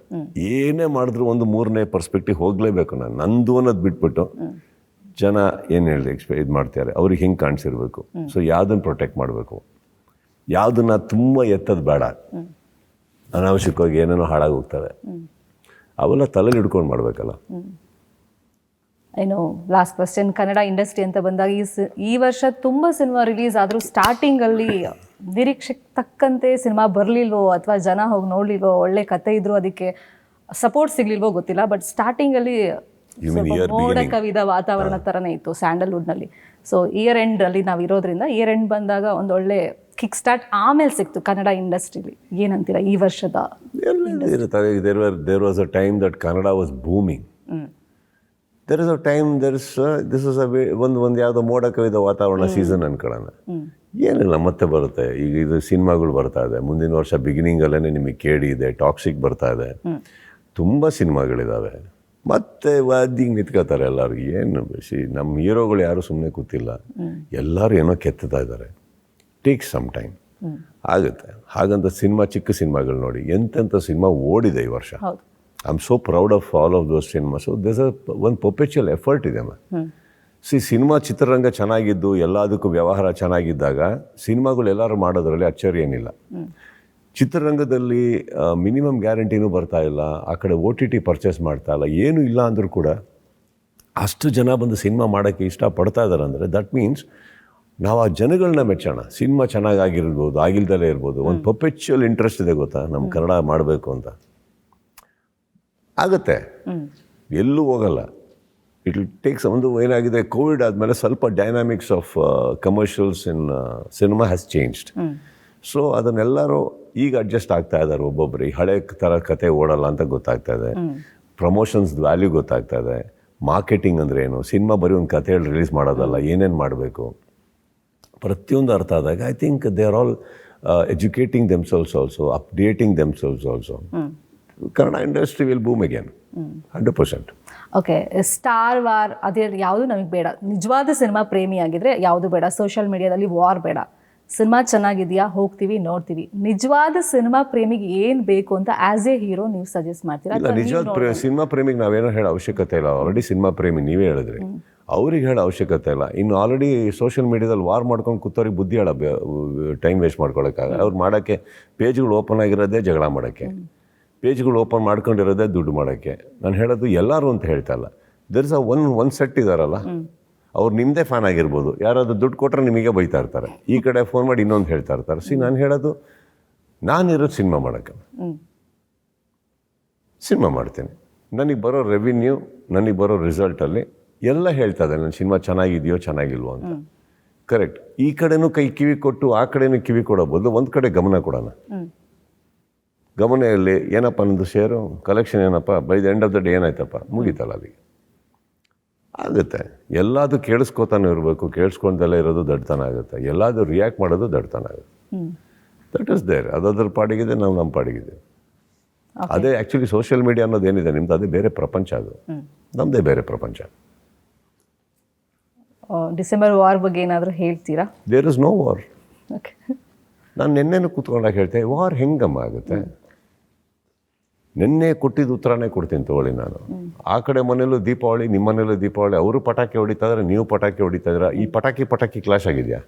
ಏನೇ ಮಾಡಿದ್ರು ಒಂದು 3ನೇ ಪರ್ಸ್ಪೆಕ್ಟಿವ್ ಹೋಗಲೇಬೇಕು. ನಾನು ನಂದು ಅನ್ನೋದು ಬಿಟ್ಬಿಟ್ಟು ಜನ ಏನು ಹೇಳಿ ಇದು ಮಾಡ್ತಾರೆ, ಅವ್ರಿಗೆ ಹಿಂಗೆ ಕಾಣಿಸಿರ್ಬೇಕು. ಸೊ ಯಾವುದನ್ನು ಪ್ರೊಟೆಕ್ಟ್ ಮಾಡಬೇಕು, ಯಾವುದನ್ನ ತುಂಬ ಎತ್ತದು ಬೇಡ, ಅನಾವಶ್ಯಕವಾಗಿ ಏನೇನೋ ಹಾಳಾಗಿ ಹೋಗ್ತವೆ, ಅವೆಲ್ಲ ತಲೆಗೆ ಹಿಡ್ಕೊಂಡು ಮಾಡಬೇಕಲ್ಲ. ಏನು ಲಾಸ್ಟ್ ಕ್ವಶನ್, ಕನ್ನಡ ಇಂಡಸ್ಟ್ರಿ ಅಂತ ಬಂದಾಗ ಈ ವರ್ಷ ತುಂಬ ಸಿನಿಮಾ ರಿಲೀಸ್ ಆದರೂ ಸ್ಟಾರ್ಟಿಂಗಲ್ಲಿ ನಿರೀಕ್ಷೆಗೆ ತಕ್ಕಂತೆ ಸಿನಿಮಾ ಬರಲಿಲ್ವೋ ಅಥವಾ ಜನ ಹೋಗಿ ನೋಡಲಿಲ್ವೋ, ಒಳ್ಳೆ ಕತೆ ಇದ್ರು ಅದಕ್ಕೆ ಸಪೋರ್ಟ್ ಸಿಗ್ಲಿಲ್ವೋ ಗೊತ್ತಿಲ್ಲ. ಬಟ್ ಸ್ಟಾರ್ಟಿಂಗಲ್ಲಿ ಮೋಡ ಕವಿದ ವಾತಾವರಣ ಥರನೇ ಇತ್ತು ಸ್ಯಾಂಡಲ್ವುಡ್ನಲ್ಲಿ. ಸೊ ಇಯರ್ ಎಂಡಲ್ಲಿ ನಾವು ಇರೋದ್ರಿಂದ ಇಯರ್ ಎಂಡ್ ಬಂದಾಗ ಒಂದು ಒಳ್ಳೆ ಕಿಕ್ ಸ್ಟಾರ್ಟ್ ಆಮೇಲೆ ಸಿಕ್ತು ಕನ್ನಡ ಇಂಡಸ್ಟ್ರಿಲಿ. ಏನಂತೀರಾ ಈ ವರ್ಷದ? There was a time that Kannada was booming. There is a time, this is a ಒಂದು ಯಾವುದೋ ಮೋಡ ಕವಿದ ವಾತಾವರಣ ಸೀಸನ್ ಅನ್ಕೊಳ್ಳೋಣ. ಏನಿಲ್ಲ, ಮತ್ತೆ ಬರುತ್ತೆ. ಈಗ ಇದು ಸಿನಿಮಾಗಳು ಬರ್ತಾ ಇದೆ. ಮುಂದಿನ ವರ್ಷ ಬಿಗಿನಿಂಗಲ್ಲೇ ನಿಮಗೆ ಕೇಳಿ ಇದೆ, ಟಾಕ್ಸಿಕ್ ಬರ್ತಾ ಇದೆ, ತುಂಬ ಸಿನಿಮಾಗಳಿದ್ದಾವೆ. ಮತ್ತೆ ವಾದ್ಯಂಗೆ ನಿಂತ್ಕೋತಾರೆ ಎಲ್ಲರೂ. ಏನು ನಮ್ಮ ಹೀರೋಗಳು ಯಾರು ಸುಮ್ಮನೆ ಕೂತಿಲ್ಲ, ಎಲ್ಲರೂ ಏನೋ ಕೆತ್ತುತ್ತಾ ಇದ್ದಾರೆ. ಟೇಕ್ ಸಮ್ ಟೈಮ್ ಆಗುತ್ತೆ. ಹಾಗಂತ ಚಿಕ್ಕ ಸಿನಿಮಾಗಳು ನೋಡಿ, ಎಂತೆಂಥ ಸಿನಿಮಾ ಓಡಿದೆ ಈ ವರ್ಷ. I am so proud of all of those cinema. So this ಒಂದು ಪರ್ಪೆಚುವಲ್ ಎಫರ್ಟ್ ಇದೆ ಸಿನಿಮಾ ಚಿತ್ರರಂಗ ಚೆನ್ನಾಗಿದ್ದು ಎಲ್ಲದಕ್ಕೂ ವ್ಯವಹಾರ ಚೆನ್ನಾಗಿದ್ದಾಗ ಸಿನಿಮಾಗಳು ಎಲ್ಲರೂ ಮಾಡೋದ್ರಲ್ಲಿ ಅಚ್ಚರಿ ಏನಿಲ್ಲ. ಚಿತ್ರರಂಗದಲ್ಲಿ ಮಿನಿಮಮ್ ಗ್ಯಾರಂಟಿನೂ ಬರ್ತಾ ಇಲ್ಲ, ಆ ಕಡೆ OTT ಪರ್ಚೇಸ್ ಮಾಡ್ತಾ ಇಲ್ಲ, ಏನೂ ಇಲ್ಲ ಅಂದರೂ ಕೂಡ ಅಷ್ಟು ಜನ ಬಂದು ಸಿನಿಮಾ ಮಾಡೋಕ್ಕೆ ಇಷ್ಟಪಡ್ತಾ ಇದ್ದಾರೆ ಅಂದರೆ ದಟ್ ಮೀನ್ಸ್ ನಾವು ಆ ಜನಗಳನ್ನ ಮೆಚ್ಚೋಣ. ಸಿನಿಮಾ ಚೆನ್ನಾಗಾಗಿರ್ಬೋದು, ಆಗಿಲ್ದಲೇ ಇರ್ಬೋದು, ಒಂದು ಪರ್ಪೆಚುವಲ್ ಇಂಟ್ರೆಸ್ಟ್ ಇದೆ ಗೊತ್ತಾ ನಮ್ಮ ಕನ್ನಡ ಮಾಡಬೇಕು ಅಂತ. ಆಗುತ್ತೆ, ಎಲ್ಲೂ ಹೋಗಲ್ಲ. It will takes. ಒಂದು ಏನಾಗಿದೆ, ಕೋವಿಡ್ ಆದಮೇಲೆ ಸ್ವಲ್ಪ dynamics of commercials in cinema has changed. So ಅದನ್ನೆಲ್ಲರೂ ಈಗ ಅಡ್ಜಸ್ಟ್ ಆಗ್ತಾ ಇದ್ದಾರೆ. ಒಬ್ಬೊಬ್ಬರು ಈ ಹಳೆ ಥರ ಕತೆ ಓಡಲ್ಲ ಅಂತ ಗೊತ್ತಾಗ್ತಾ ಇದೆ. ಪ್ರಮೋಷನ್ಸ್ ವ್ಯಾಲ್ಯೂ ಗೊತ್ತಾಗ್ತಾ ಇದೆ. ಮಾರ್ಕೆಟಿಂಗ್ ಅಂದರೆ ಏನು, ಸಿನಿಮಾ ಬರೀ ಒಂದು ಕತೆ ಹೇಳಿ ರಿಲೀಸ್ ಮಾಡೋದಲ್ಲ, ಏನೇನು ಮಾಡಬೇಕು ಪ್ರತಿಯೊಂದು ಅರ್ಥ ಆದಾಗ I think they are all educating themselves also, updating themselves also. Kannada industry will boom again 100%. Okay, star war ಅದೇ ಯಾವುದು ನಮಗೆ ಬೇಡ. ನಿಜವಾದ ಸಿನಿಮಾ ಪ್ರೇಮಿ ಆಗಿದ್ರೆ ಯಾವುದು ಬೇಡ, ಸೋಷಿಯಲ್ ಮೀಡಿಯಾದಲ್ಲಿ ವಾರ್ ಬೇಡ. ಸಿನಿಮಾ ಚೆನ್ನಾಗಿದೆಯಾ ಹೋಗ್ತೀವಿ ನೋಡ್ತೀವಿ. ನಿಜವಾದ ಸಿನಿಮಾ ಪ್ರೇಮಿಗೆ ಏನು ಬೇಕು ಅಂತ ಆಸ್ ಎ ಹೀರೋ ನೀವು ಸಜೆಸ್ಟ್ ಮಾಡ್ತೀರಾ? ಇಲ್ಲ, ನಿಜವಾದ ಸಿನಿಮಾ ಪ್ರೇಮಿಗೆ ನಾವೇನೋ ಹೇಳೋ ಅವಶ್ಯಕತೆ ಇಲ್ಲ. ಆಲ್ರೆಡಿ ಸಿನಿಮಾ ಪ್ರೇಮಿ ನೀವೇ ಹೇಳಿದ್ರಿ, ಅವ್ರಿಗೆ ಹೇಳೋ ಅವಶ್ಯಕತೆ ಇಲ್ಲ. ಇನ್ನು ಆಲ್ರೆಡಿ ಸೋಷಿಯಲ್ ಮೀಡಿಯಾದಲ್ಲಿ ವಾರ್ ಮಾಡ್ಕೊಂಡು ಕೂತವ್ರಿಗೆ ಬುದ್ಧಿ ಹೇಳೋ ಟೈಮ್ ವೇಸ್ಟ್ ಮಾಡ್ಕೊಳಕ್ಕಾಗಲ್ಲ. ಅವ್ರು ಮಾಡೋಕ್ಕೆ ಪೇಜ್ಗಳು ಓಪನ್ ಆಗಿರೋದೇ ಜಗಳ ಮಾಡೋಕ್ಕೆ, ಪೇಜ್ಗಳು ಓಪನ್ ಮಾಡ್ಕೊಂಡಿರೋದೇ ದುಡ್ಡು ಮಾಡೋಕ್ಕೆ. ನಾನು ಹೇಳೋದು ಎಲ್ಲರೂ ಅಂತ ಹೇಳ್ತಾ ಇಲ್ಲ. ದರ್ ಇಸ್ ಒಂದು ಸೆಟ್ ಇದಾರಲ್ಲ, ಅವ್ರು ನಿಮ್ಮದೇ ಫ್ಯಾನ್ ಆಗಿರ್ಬೋದು, ಯಾರಾದ್ರು ದುಡ್ಡು ಕೊಟ್ಟರೆ ನಿಮಗೆ ಬೈತಾ ಇರ್ತಾರೆ, ಈ ಕಡೆ ಫೋನ್ ಮಾಡಿ ಇನ್ನೊಂದು ಹೇಳ್ತಾ ಇರ್ತಾರೆ. ನಾನು ಹೇಳೋದು, ನಾನಿರೋದು ಸಿನಿಮಾ ಮಾಡೋಕ್ಕೆ, ಸಿನಿಮಾ ಮಾಡ್ತೀನಿ. ನನಗೆ ಬರೋ ರೆವಿನ್ಯೂ, ನನಗೆ ಬರೋ ರಿಸಲ್ಟಲ್ಲಿ ಎಲ್ಲ ಹೇಳ್ತಾ ಇದೆ ನನ್ನ ಸಿನಿಮಾ ಚೆನ್ನಾಗಿದೆಯೋ ಚೆನ್ನಾಗಿಲ್ವೋ ಅಂತ. ಕರೆಕ್ಟ್. ಈ ಕಡೆನೂ ಕಿವಿ ಕೊಟ್ಟು ಆ ಕಡೆನೂ ಕಿವಿ ಕೊಡೋ ಬದಲು ಒಂದು ಕಡೆ ಗಮನ ಕೊಡೋಣ. ಗಮನ ಎಲ್ಲಿ? ಏನಪ್ಪ ನಂದು ಶೇರು ಕಲೆಕ್ಷನ್ ಏನಪ್ಪ, by the end of the day ಏನಾಯ್ತಪ್ಪ, ಮುಗೀತಲ್ಲ ಅಲ್ಲಿಗೆ. ಆಗುತ್ತೆ. ಎಲ್ಲದೂ ಕೇಳಿಸ್ಕೊತಾನೆ ಇರಬೇಕು, ಕೇಳಿಸ್ಕೊಂಡೆಲ್ಲ ಇರೋದು ದಡ್ತನ ಆಗುತ್ತೆ. ಎಲ್ಲದೂ ರಿಯಾಕ್ಟ್ ಮಾಡೋದು ದಡ್ತನ ಆಗುತ್ತೆ. That is there. ಅದ್ರ ಪಾಡಿಗಿದೆ, ನಾವು ನಮ್ಮ ಪಾಡಿಗಿದೆ. ಅದೇ ಆ್ಯಕ್ಚುಲಿ ಸೋಷಿಯಲ್ ಮೀಡಿಯಾ ಅನ್ನೋದು ಏನಿದೆ ನಿಮ್ದು, ಅದೇ ಬೇರೆ ಪ್ರಪಂಚ. ಅದು ನಮ್ಮದೇ ಬೇರೆ ಪ್ರಪಂಚ. ಡಿಸೆಂಬರ್ ವಾರ್ ಬಗ್ಗೆ ಏನಾದರೂ ಹೇಳ್ತೀರಾ? There is no war. Okay, ನಾನು ನಿನ್ನೆನೂ ಕೂತ್ಕೊಂಡಾಗ ಹೇಳ್ತೇನೆ, ವಾರ್ ಹೆಂಗಮ್ಮ ಆಗುತ್ತೆ? ನಿನ್ನೆ ಕೊಟ್ಟಿದ್ದು ಉತ್ತರನೇ ಕೊಡ್ತೀನಿ ತಗೊಳ್ಳಿ. ನಾನು ಆ ಕಡೆ ಮನೇಲೂ ದೀಪಾವಳಿ, ನಿಮ್ಮ ಮನೇಲೂ ದೀಪಾವಳಿ. ಅವರು ಪಟಾಕಿ ಹೊಡಿತಾ ಇದ್ರೆ, ನೀವು ಪಟಾಕಿ ಹೊಡಿತಾ ಇದ್ದೀರಾ. ಈ ಪಟಾಕಿ ಕ್ಲಾಶ್ ಆಗಿದೆಯಾ?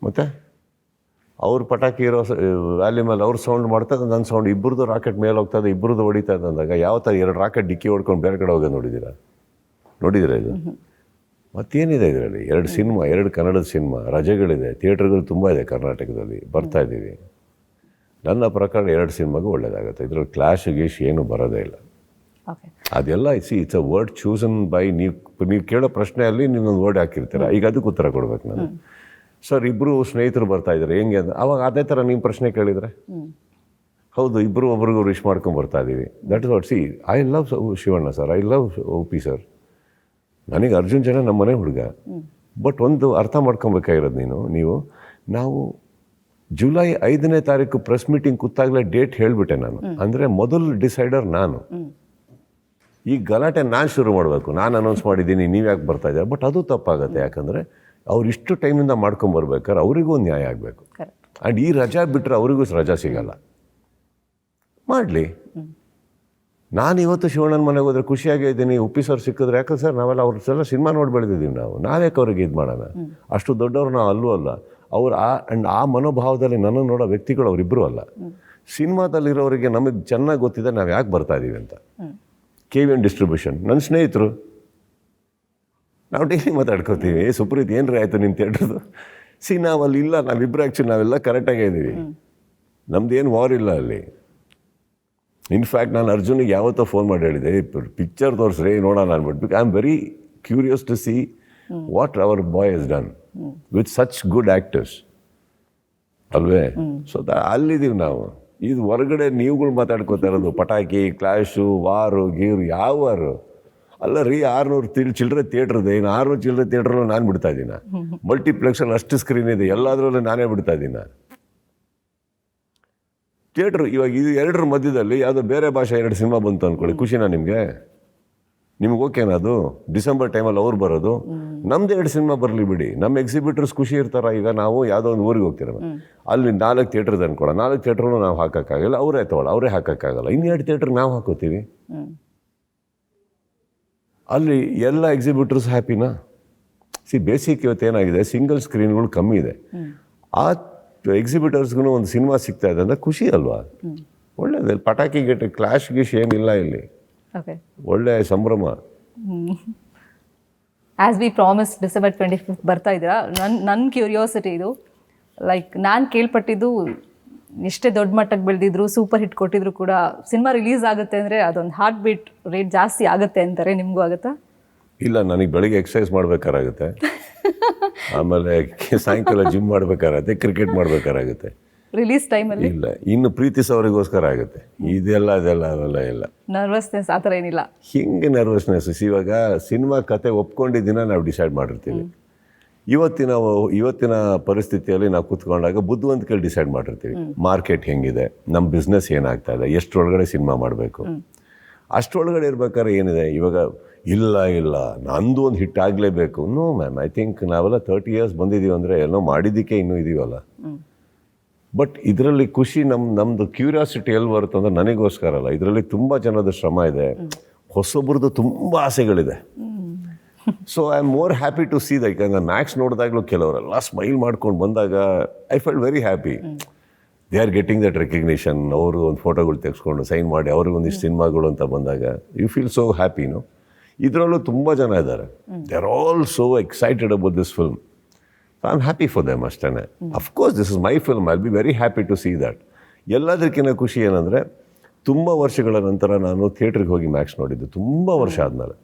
ಮತ್ತೆ ಅವ್ರ ಪಟಾಕಿ ಇರೋ ವ್ಯಾಲಿ ಮೇಲೆ ಅವ್ರು ಸೌಂಡ್ ಮಾಡ್ತಾ ಇದ್ದ, ನನ್ನ ಸೌಂಡ್, ಇಬ್ಬರದು ರಾಕೆಟ್ ಮೇಲೆ ಹೋಗ್ತಾ ಇದೆ, ಇಬ್ಬರದು ಹೊಡಿತಾ ಇದೆ ಅಂದಾಗ ಯಾವ ಥರ 2 ರಾಕೆಟ್ ಡಿಕ್ಕಿ ಹೊಡ್ಕೊಂಡು ಬೇರೆ ಕಡೆ ಹೋಗೋದು ನೋಡಿದ್ದೀರಾ? ಇದು ಮತ್ತೇನಿದೆ ಇದರಲ್ಲಿ? 2 ಸಿನಿಮಾ, 2 ಕನ್ನಡದ ಸಿನಿಮಾ, ರಜೆಗಳಿದೆ, ಥಿಯೇಟ್ರ್ಗಳು ತುಂಬ ಇದೆ ಕರ್ನಾಟಕದಲ್ಲಿ, ಬರ್ತಾ ಇದ್ದೀವಿ. ನನ್ನ ಪ್ರಕಾರ 2 ಸಿನಿಮಾಗೂ ಒಳ್ಳೆಯದಾಗುತ್ತೆ. ಇದರಲ್ಲಿ ಕ್ಲಾಶ್ ಗೀಶ್ ಏನು ಬರೋದೇ ಇಲ್ಲ. ಅದೆಲ್ಲ it's a word chosen by ನೀವು ಕೇಳೋ ಪ್ರಶ್ನೆಯಲ್ಲಿ ನೀವೊಂದು ವರ್ಡ್ ಹಾಕಿರ್ತೀರ. ಈಗ ಅದಕ್ಕೆ ಉತ್ತರ ಕೊಡ್ಬೇಕು ನಾನು. ಸರ್, ಇಬ್ಬರು ಸ್ನೇಹಿತರು ಬರ್ತಾ ಇದ್ದಾರೆ ಹೆಂಗೆ ಅಂತ. ಅವಾಗ ಅದೇ ಥರ ನಿಮ್ಮ ಪ್ರಶ್ನೆ ಕೇಳಿದರೆ, ಹೌದು, ಇಬ್ಬರು ಒಬ್ರಿಗೂ ವಿಶ್ ಮಾಡ್ಕೊಂಡು ಬರ್ತಾ ಇದ್ದೀವಿ. That is what. C, I love Shivanna sir, I love OP sir. ನನಗೆ ಅರ್ಜುನ್ ಜನ ನಮ್ಮ ಮನೆ ಹುಡುಗ. ಬಟ್ ಒಂದು ಅರ್ಥ ಮಾಡ್ಕೊಬೇಕಾಗಿರೋದು ನೀವು ನಾವು ಜುಲೈ 5ನೇ ತಾರೀಕು ಪ್ರೆಸ್ ಮೀಟಿಂಗ್ ಕೂತಾಗಲೇ ಡೇಟ್ ಹೇಳಿಬಿಟ್ಟೆ ನಾನು. ಅಂದರೆ ಮೊದಲು ಡಿಸೈಡರ್ ನಾನು. ಈ ಗಲಾಟೆ ನಾನು ಶುರು ಮಾಡಬೇಕು, ನಾನು ಅನೌನ್ಸ್ ಮಾಡಿದ್ದೀನಿ, ನೀವು ಯಾಕೆ ಬರ್ತಾ ಇದ್ದೀರಾ? ಬಟ್ ಅದು ತಪ್ಪಾಗುತ್ತೆ. ಯಾಕಂದರೆ ಅವ್ರು ಇಷ್ಟು ಟೈಮಿಂದ ಮಾಡ್ಕೊಂಬರ್ಬೇಕಾದ್ರೆ ಅವರಿಗೂ ನ್ಯಾಯ ಆಗಬೇಕು. ಆ್ಯಂಡ್ ಈ ರಜಾ ಬಿಟ್ಟರೆ ಅವರಿಗೂ ರಜಾ ಸಿಗಲ್ಲ. ಮಾಡಲಿ. ನಾನು ಇವತ್ತು ಶಿವಣ್ಣನ ಮನೆಗೆ ಹೋದರೆ ಖುಷಿಯಾಗೇ ಇದ್ದೀನಿ. OP ಸರ್ ಸಿಕ್ಕಿದ್ರೆ, ಯಾಕೆ ಸರ್ ನಾವೆಲ್ಲ ಅವ್ರದ್ದೆಲ್ಲ ಸಿನಿಮಾ ನೋಡಿ ಬೆಳೆದಿದ್ದೀವಿ ನಾವು, ನಾವ್ಯಾಕೆ ಅವ್ರಿಗೆ ಇದು ಮಾಡೋಣ? ಅಷ್ಟು ದೊಡ್ಡವ್ರು ನಾವು ಅಲ್ಲೂ ಅಲ್ಲ. ಅವ್ರು ಆ ಮನೋಭಾವದಲ್ಲಿ ನನ್ನನ್ನು ನೋಡೋ ವ್ಯಕ್ತಿಗಳು ಅವರಿಬ್ಬರು ಅಲ್ಲ. ಸಿನಿಮಾದಲ್ಲಿರೋರಿಗೆ ನಮಗೆ ಚೆನ್ನಾಗಿ ಗೊತ್ತಿದೆ ನಾವು ಯಾಕೆ ಬರ್ತಾ ಇದ್ದೀವಿ ಅಂತ. KVN ಡಿಸ್ಟ್ರಿಬ್ಯೂಷನ್ ನನ್ನ ಸ್ನೇಹಿತರು, ನಾವು ಡೈಲಿ ಮಾತಾಡ್ಕೋತೀವಿ. ಸುಪ್ರೀತ್ ಏನ್ರಿ ಆಯಿತು ನಿಮ್ಮ ಥಿಯೇಟ್ರದು? ನಾವಲ್ಲಿ ಇಲ್ಲ, ನಾವಿಬ್ಬರು ಆ್ಯಕ್ಚುಲಿ ನಾವೆಲ್ಲ ಕರೆಕ್ಟಾಗೇ ಇದ್ದೀವಿ. ನಮ್ದೇನು ವಾರ್ ಇಲ್ಲ ಅಲ್ಲಿ. ಇನ್ಫ್ಯಾಕ್ಟ್ ನಾನು ಅರ್ಜುನಿಗೆ ಯಾವತ್ತೋ ಫೋನ್ ಮಾಡಿ ಹೇಳಿದೆ, ಪಿಕ್ಚರ್ ತೋರಿಸ್ರಿ ನೋಡೋಣ ಅಂದ್ಬಿಟ್ಟು. I am very curious to see what our boy has done with such good actors ಅಲ್ವೇ? ಸೊ ಅಲ್ಲಿದ್ದೀವಿ ನಾವು. ಇದು ಹೊರಗಡೆ ನೀವುಗಳು ಮಾತಾಡ್ಕೋತಾ ಇರೋದು ಪಟಾಕಿ, ಕ್ಲಾಶು, ವಾರು, ಗೀರು. ಯಾವ ವಾರು ಅಲ್ಲ ರೀ? 600 ಚಿಲ್ಲರೆ ಥಿಯೇಟ್ರದೆ. ಇನ್ನು 600 ಚಿಲ್ಲರೆ ಥಿಯೇಟ್ರಲ್ಲೂ ನಾನು ಬಿಡ್ತಾ ಇದ್ದೀನಿ. ಮಲ್ಟಿಪ್ಲೆಕ್ಸಲ್ಲಿ ಅಷ್ಟು ಸ್ಕ್ರೀನ್ ಇದೆ, ಎಲ್ಲದರಲ್ಲೂ ನಾನೇ ಬಿಡ್ತಾ ಇದ್ದೀನಿ. ಥಿಯೇಟ್ರ್ ಇವಾಗ ಇದು 2 ಮಧ್ಯದಲ್ಲಿ ಯಾವುದೋ ಬೇರೆ ಭಾಷೆ 2 ಸಿನಿಮಾ ಬಂತು ಅಂದ್ಕೊಳ್ಳಿ, ಖುಷಿನಾ ನಿಮಗೆ? ಓಕೆನಾ ಅದು? ಡಿಸೆಂಬರ್ ಟೈಮಲ್ಲಿ ಅವ್ರು ಬರೋದು, ನಮ್ದು 2 ಸಿನಿಮಾ ಬರಲಿ ಬಿಡಿ. ನಮ್ಮ ಎಕ್ಸಿಬಿಟರ್ಸ್ ಖುಷಿ ಇರ್ತಾರ. ಈಗ ನಾವು ಯಾವುದೋ ಒಂದು ಊರಿಗೆ ಹೋಗ್ತಿರೋ, ಅಲ್ಲಿ 4 ಥಿಯೇಟ್ರ್ ಅನ್ಕೊಳ, 4 ಥಿಯೇಟ್ರೂ ನಾವು ಹಾಕೋಕ್ಕಾಗಲ್ಲ, ಅವರೇ ಹಾಕೋಕ್ಕಾಗಲ್ಲ. ಇನ್ನು 2 ಥಿಯೇಟ್ರ್ ನಾವು ಹಾಕೋತೀವಿ. ಅಲ್ಲಿ ಎಲ್ಲ ಎಕ್ಸಿಬಿಟರ್ಸ್ ಹ್ಯಾಪಿನಾ? ಬೇಸಿಕ್ ಇವತ್ತು ಏನಾಗಿದೆ, ಸಿಂಗಲ್ ಸ್ಕ್ರೀನ್ಗಳು ಕಮ್ಮಿ ಇದೆ. ಆ ಎಕ್ಸಿಬಿಟರ್ಸ್ಗೂ ಒಂದು ಸಿನಿಮಾ ಸಿಗ್ತಾ ಇದೆ ಅಂದರೆ ಖುಷಿ ಅಲ್ವಾ? ಒಳ್ಳೆಯದು. ಪಟಾಕಿ ಗಿಟ್ ಕ್ಲಾಶ್ ಗಿಶ್ ಏನಿಲ್ಲ ಇಲ್ಲಿ. ಒಳ್ಳೆ ಸಂಭ್ರಮ. ಆಸ್ ವಿ ಪ್ರಾಮಿಸ್ ಡಿಸೆಂಬರ್ 25 ಬರ್ತಾ ಇದ್ದೀರಾ. ನನ್ನ ಕ್ಯೂರಿಯಾಸಿಟಿ ಇದು, ಲೈಕ್ ನಾನು ಕೇಳ್ಪಟ್ಟಿದ್ದು ಎಷ್ಟೇ ದೊಡ್ಡ ಮಟ್ಟಕ್ಕೆ ಬೆಳೆದಿದ್ರು, ಸೂಪರ್ ಹಿಟ್ ಕೊಟ್ಟಿದ್ರು ಕೂಡ ಸಿನಿಮಾ ರಿಲೀಸ್ ಆಗುತ್ತೆ ಅಂದರೆ ಅದೊಂದು ಹಾರ್ಟ್ ಬೀಟ್ ರೇಟ್ ಜಾಸ್ತಿ ಆಗುತ್ತೆ ಅಂತಾರೆ. ನಿಮಗೂ ಆಗುತ್ತಾ? ಇಲ್ಲ, ನನಗೆ ಬೆಳಿಗ್ಗೆ ಎಕ್ಸಸೈಸ್ ಮಾಡ್ಬೇಕಾಗುತ್ತೆ, ಆಮೇಲೆ ಸಾಯಂಕಾಲ ಜಿಮ್ ಮಾಡ್ಬೇಕಾಗುತ್ತೆ, ಕ್ರಿಕೆಟ್ ಮಾಡ್ಬೇಕಾಗುತ್ತೆ. ರಿಲೀಸ್ ಟೈಮಲ್ಲಿ ಇಲ್ಲ, ಇನ್ನು ಪ್ರೀತಿಸೋರಿಗೋಸ್ಕರ ಆಗುತ್ತೆ. ಅವೆಲ್ಲ ಇಲ್ಲ. ನರ್ವಸ್ನೆಸ್ ಆ ಥರ ಏನಿಲ್ಲ. ಹಿಂಗೆ ನರ್ವಸ್ನೆಸ್. ಇವಾಗ ಸಿನಿಮಾ ಕತೆ ಒಪ್ಕೊಂಡಿದ್ದ ದಿನ ನಾವು ಡಿಸೈಡ್ ಮಾಡಿರ್ತೀವಿ. ಇವತ್ತಿನ ಪರಿಸ್ಥಿತಿಯಲ್ಲಿ ನಾವು ಕೂತ್ಕೊಂಡಾಗ ಬುದ್ಧಿವಂತಿಕೆಯಲ್ಲಿ ಡಿಸೈಡ್ ಮಾಡಿರ್ತೀವಿ ಮಾರ್ಕೆಟ್ ಹೆಂಗಿದೆ, ನಮ್ಮ ಬಿಸ್ನೆಸ್ ಏನಾಗ್ತಾ ಇದೆ, ಎಷ್ಟರೊಳಗಡೆ ಸಿನಿಮಾ ಮಾಡಬೇಕು. ಅಷ್ಟರೊಳಗಡೆ ಇರ್ಬೇಕಾದ್ರೆ ಏನಿದೆ ಇವಾಗ, ಇಲ್ಲ ನಂದು ಒಂದು ಹಿಟ್ ಆಗಲೇಬೇಕು. ನೋ ಮ್ಯಾಮ್, ಐ ಥಿಂಕ್ ನಾವೆಲ್ಲ 30 years ಬಂದಿದ್ದೀವಿ ಅಂದರೆ ಎಲ್ಲೋ ಮಾಡಿದ್ದಕ್ಕೆ ಇನ್ನೂ ಇದೀವಲ್ಲ. ಬಟ್ ಇದರಲ್ಲಿ ಖುಷಿ ನಮ್ಮದು ಕ್ಯೂರಿಯಾಸಿಟಿ ಎಲ್ಲಿ ಬರುತ್ತೆ ಅಂದರೆ ನನಗೋಸ್ಕರ ಅಲ್ಲ, ಇದರಲ್ಲಿ ತುಂಬ ಜನದ ಶ್ರಮ ಇದೆ, ಹೊಸೊಬ್ರದ್ದು ತುಂಬ ಆಸೆಗಳಿದೆ. So I am more happy to see that. ನಾನು ಮ್ಯಾಕ್ಸ್ ನೋಡಿದಾಗಲೂ ಕೆಲವರೆಲ್ಲ ಸ್ಮೈಲ್ ಮಾಡ್ಕೊಂಡು ಬಂದಾಗ I felt very happy. They are getting that recognition. ಅವರು ಒಂದು ಫೋಟೋಗಳು ತೆಗೆಸ್ಕೊಂಡು ಸೈನ್ ಮಾಡಿ ಅವ್ರಿಗೆ ಒಂದಿಷ್ಟು ಸಿನಿಮಾಗಳು ಅಂತ ಬಂದಾಗ ಯು ಫೀಲ್ ಸೋ ಹ್ಯಾಪಿನೋ. ಇದರಲ್ಲೂ ತುಂಬ ಜನ ಇದ್ದಾರೆ, they are all so excited about this film. So I am happy for them ಅಷ್ಟೇ. Of course this is my film, I will be very happy to see that. ಎಲ್ಲದಕ್ಕಿಂತ ಖುಷಿ ಏನಂದರೆ, ತುಂಬ ವರ್ಷಗಳ ನಂತರ ನಾನು ಥಿಯೇಟ್ರಿಗೆ ಹೋಗಿ ಮ್ಯಾಕ್ಸ್ ನೋಡಿದ್ದು, ತುಂಬ ವರ್ಷ ಆದಮೇಲೆ.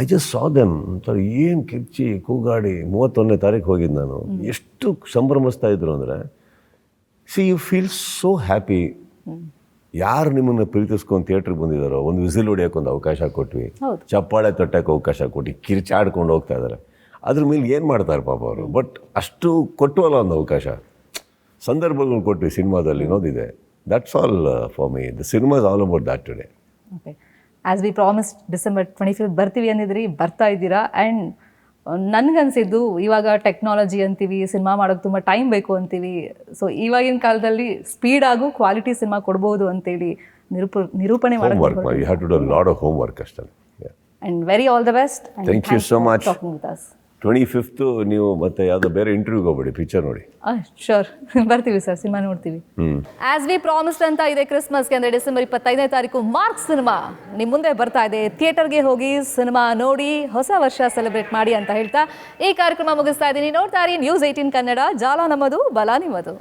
I just saw them. ಒಂಥರ ಏನು ಕಿರ್ಚಿ ಕೂಗಾಡಿ 31ನೇ ತಾರೀಕು ಹೋಗಿದ್ದು ನಾನು. ಎಷ್ಟು ಸಂಭ್ರಮಿಸ್ತಾ ಇದ್ರು ಅಂದರೆ, see you feel so happy. ಯಾರು ನಿಮ್ಮನ್ನು ಪ್ರೀತಿಸ್ಕೊಂಡು ಥಿಯೇಟ್ರಿಗೆ ಬಂದಿದ್ದಾರೋ, ಒಂದು ವಿಸಿಲ್ ಹೊಡಿಯೋಕ್ಕೊಂದು ಅವಕಾಶ ಕೊಟ್ವಿ, ಚಪ್ಪಾಳೆ ತಟ್ಟಕ್ಕೆ ಅವಕಾಶ ಕೊಟ್ಟು ಕಿರ್ಚಾಡ್ಕೊಂಡು ಹೋಗ್ತಾ ಇದ್ದಾರೆ. ಅದ್ರ ಮೇಲೆ ಏನು ಮಾಡ್ತಾರೆ ಪಾಪ ಅವರು. ಬಟ್ ಅಷ್ಟು ಕೊಟ್ಟವಲ್ಲ ಒಂದು ಅವಕಾಶ, ಸಂದರ್ಭಗಳು ಕೊಟ್ವಿ ಸಿನಿಮಾದಲ್ಲಿ ಅನ್ನೋದಿದೆ. That's all for me. The cinema is all about that today. Okay, as we promised December 25th ಬರ್ತೀವಿ ಅಂದಿದ್ರಿ, ಬರ್ತಾ ಇದ್ದೀರಾ. ಆ್ಯಂಡ್ ನನಗನ್ಸಿದ್ದು, ಇವಾಗ ಟೆಕ್ನಾಲಜಿ ಅಂತೀವಿ, ಸಿನಿಮಾ ಮಾಡೋಕ್ಕೆ ತುಂಬ ಟೈಮ್ ಬೇಕು ಅಂತೀವಿ. ಸೊ ಇವಾಗಿನ ಕಾಲದಲ್ಲಿ ಸ್ಪೀಡಾಗೂ ಕ್ವಾಲಿಟಿ ಸಿನಿಮಾ ಕೊಡ್ಬೋದು ಅಂತೇಳಿ ನಿರೂಪಣೆ homework, you have to do lot of homework ಅಷ್ಟೇ. And very all the best. Thank you so much. Talking with us. 25th ನೀವು ಮತ್ತೆ ಯಾವುದೋ ಬೇರೆ ಇಂಟರ್ವ್ಯೂಗೆ ಹೋಗ್ಬೇಡಿ, ಪಿಕ್ಚರ್ ನೋಡಿ. ಶೋರ್, ಬರ್ತೀವಿ ಸರ್, ಸಿನಿಮಾ ನೋಡ್ತೀವಿ. ಆಸ್ ವಿ ಪ್ರಾಮಿಸ್ಡ್ ಅಂತ ಇದೆ, ಕ್ರಿಸ್ಮಸ್ಗೆ ಅಂದರೆ December 25ನೇ ತಾರೀಕು ಮಾರ್ಕ್ ಸಿನಿಮಾ ನಿಮ್ಮ ಮುಂದೆ ಬರ್ತಾ ಇದೆ. ಥಿಯೇಟರ್ಗೆ ಹೋಗಿ ಸಿನಿಮಾ ನೋಡಿ ಹೊಸ ವರ್ಷ ಸೆಲೆಬ್ರೇಟ್ ಮಾಡಿ ಅಂತ ಹೇಳ್ತಾ ಈ ಕಾರ್ಯಕ್ರಮ ಮುಗಿಸ್ತಾ ಇದ್ದೀನಿ. ನೋಡ್ತಾ ಇರಿ News 18 ಕನ್ನಡ. ಜಾಲ ನಮ್ಮದು, ಬಲ ನಿಮ್ಮದು.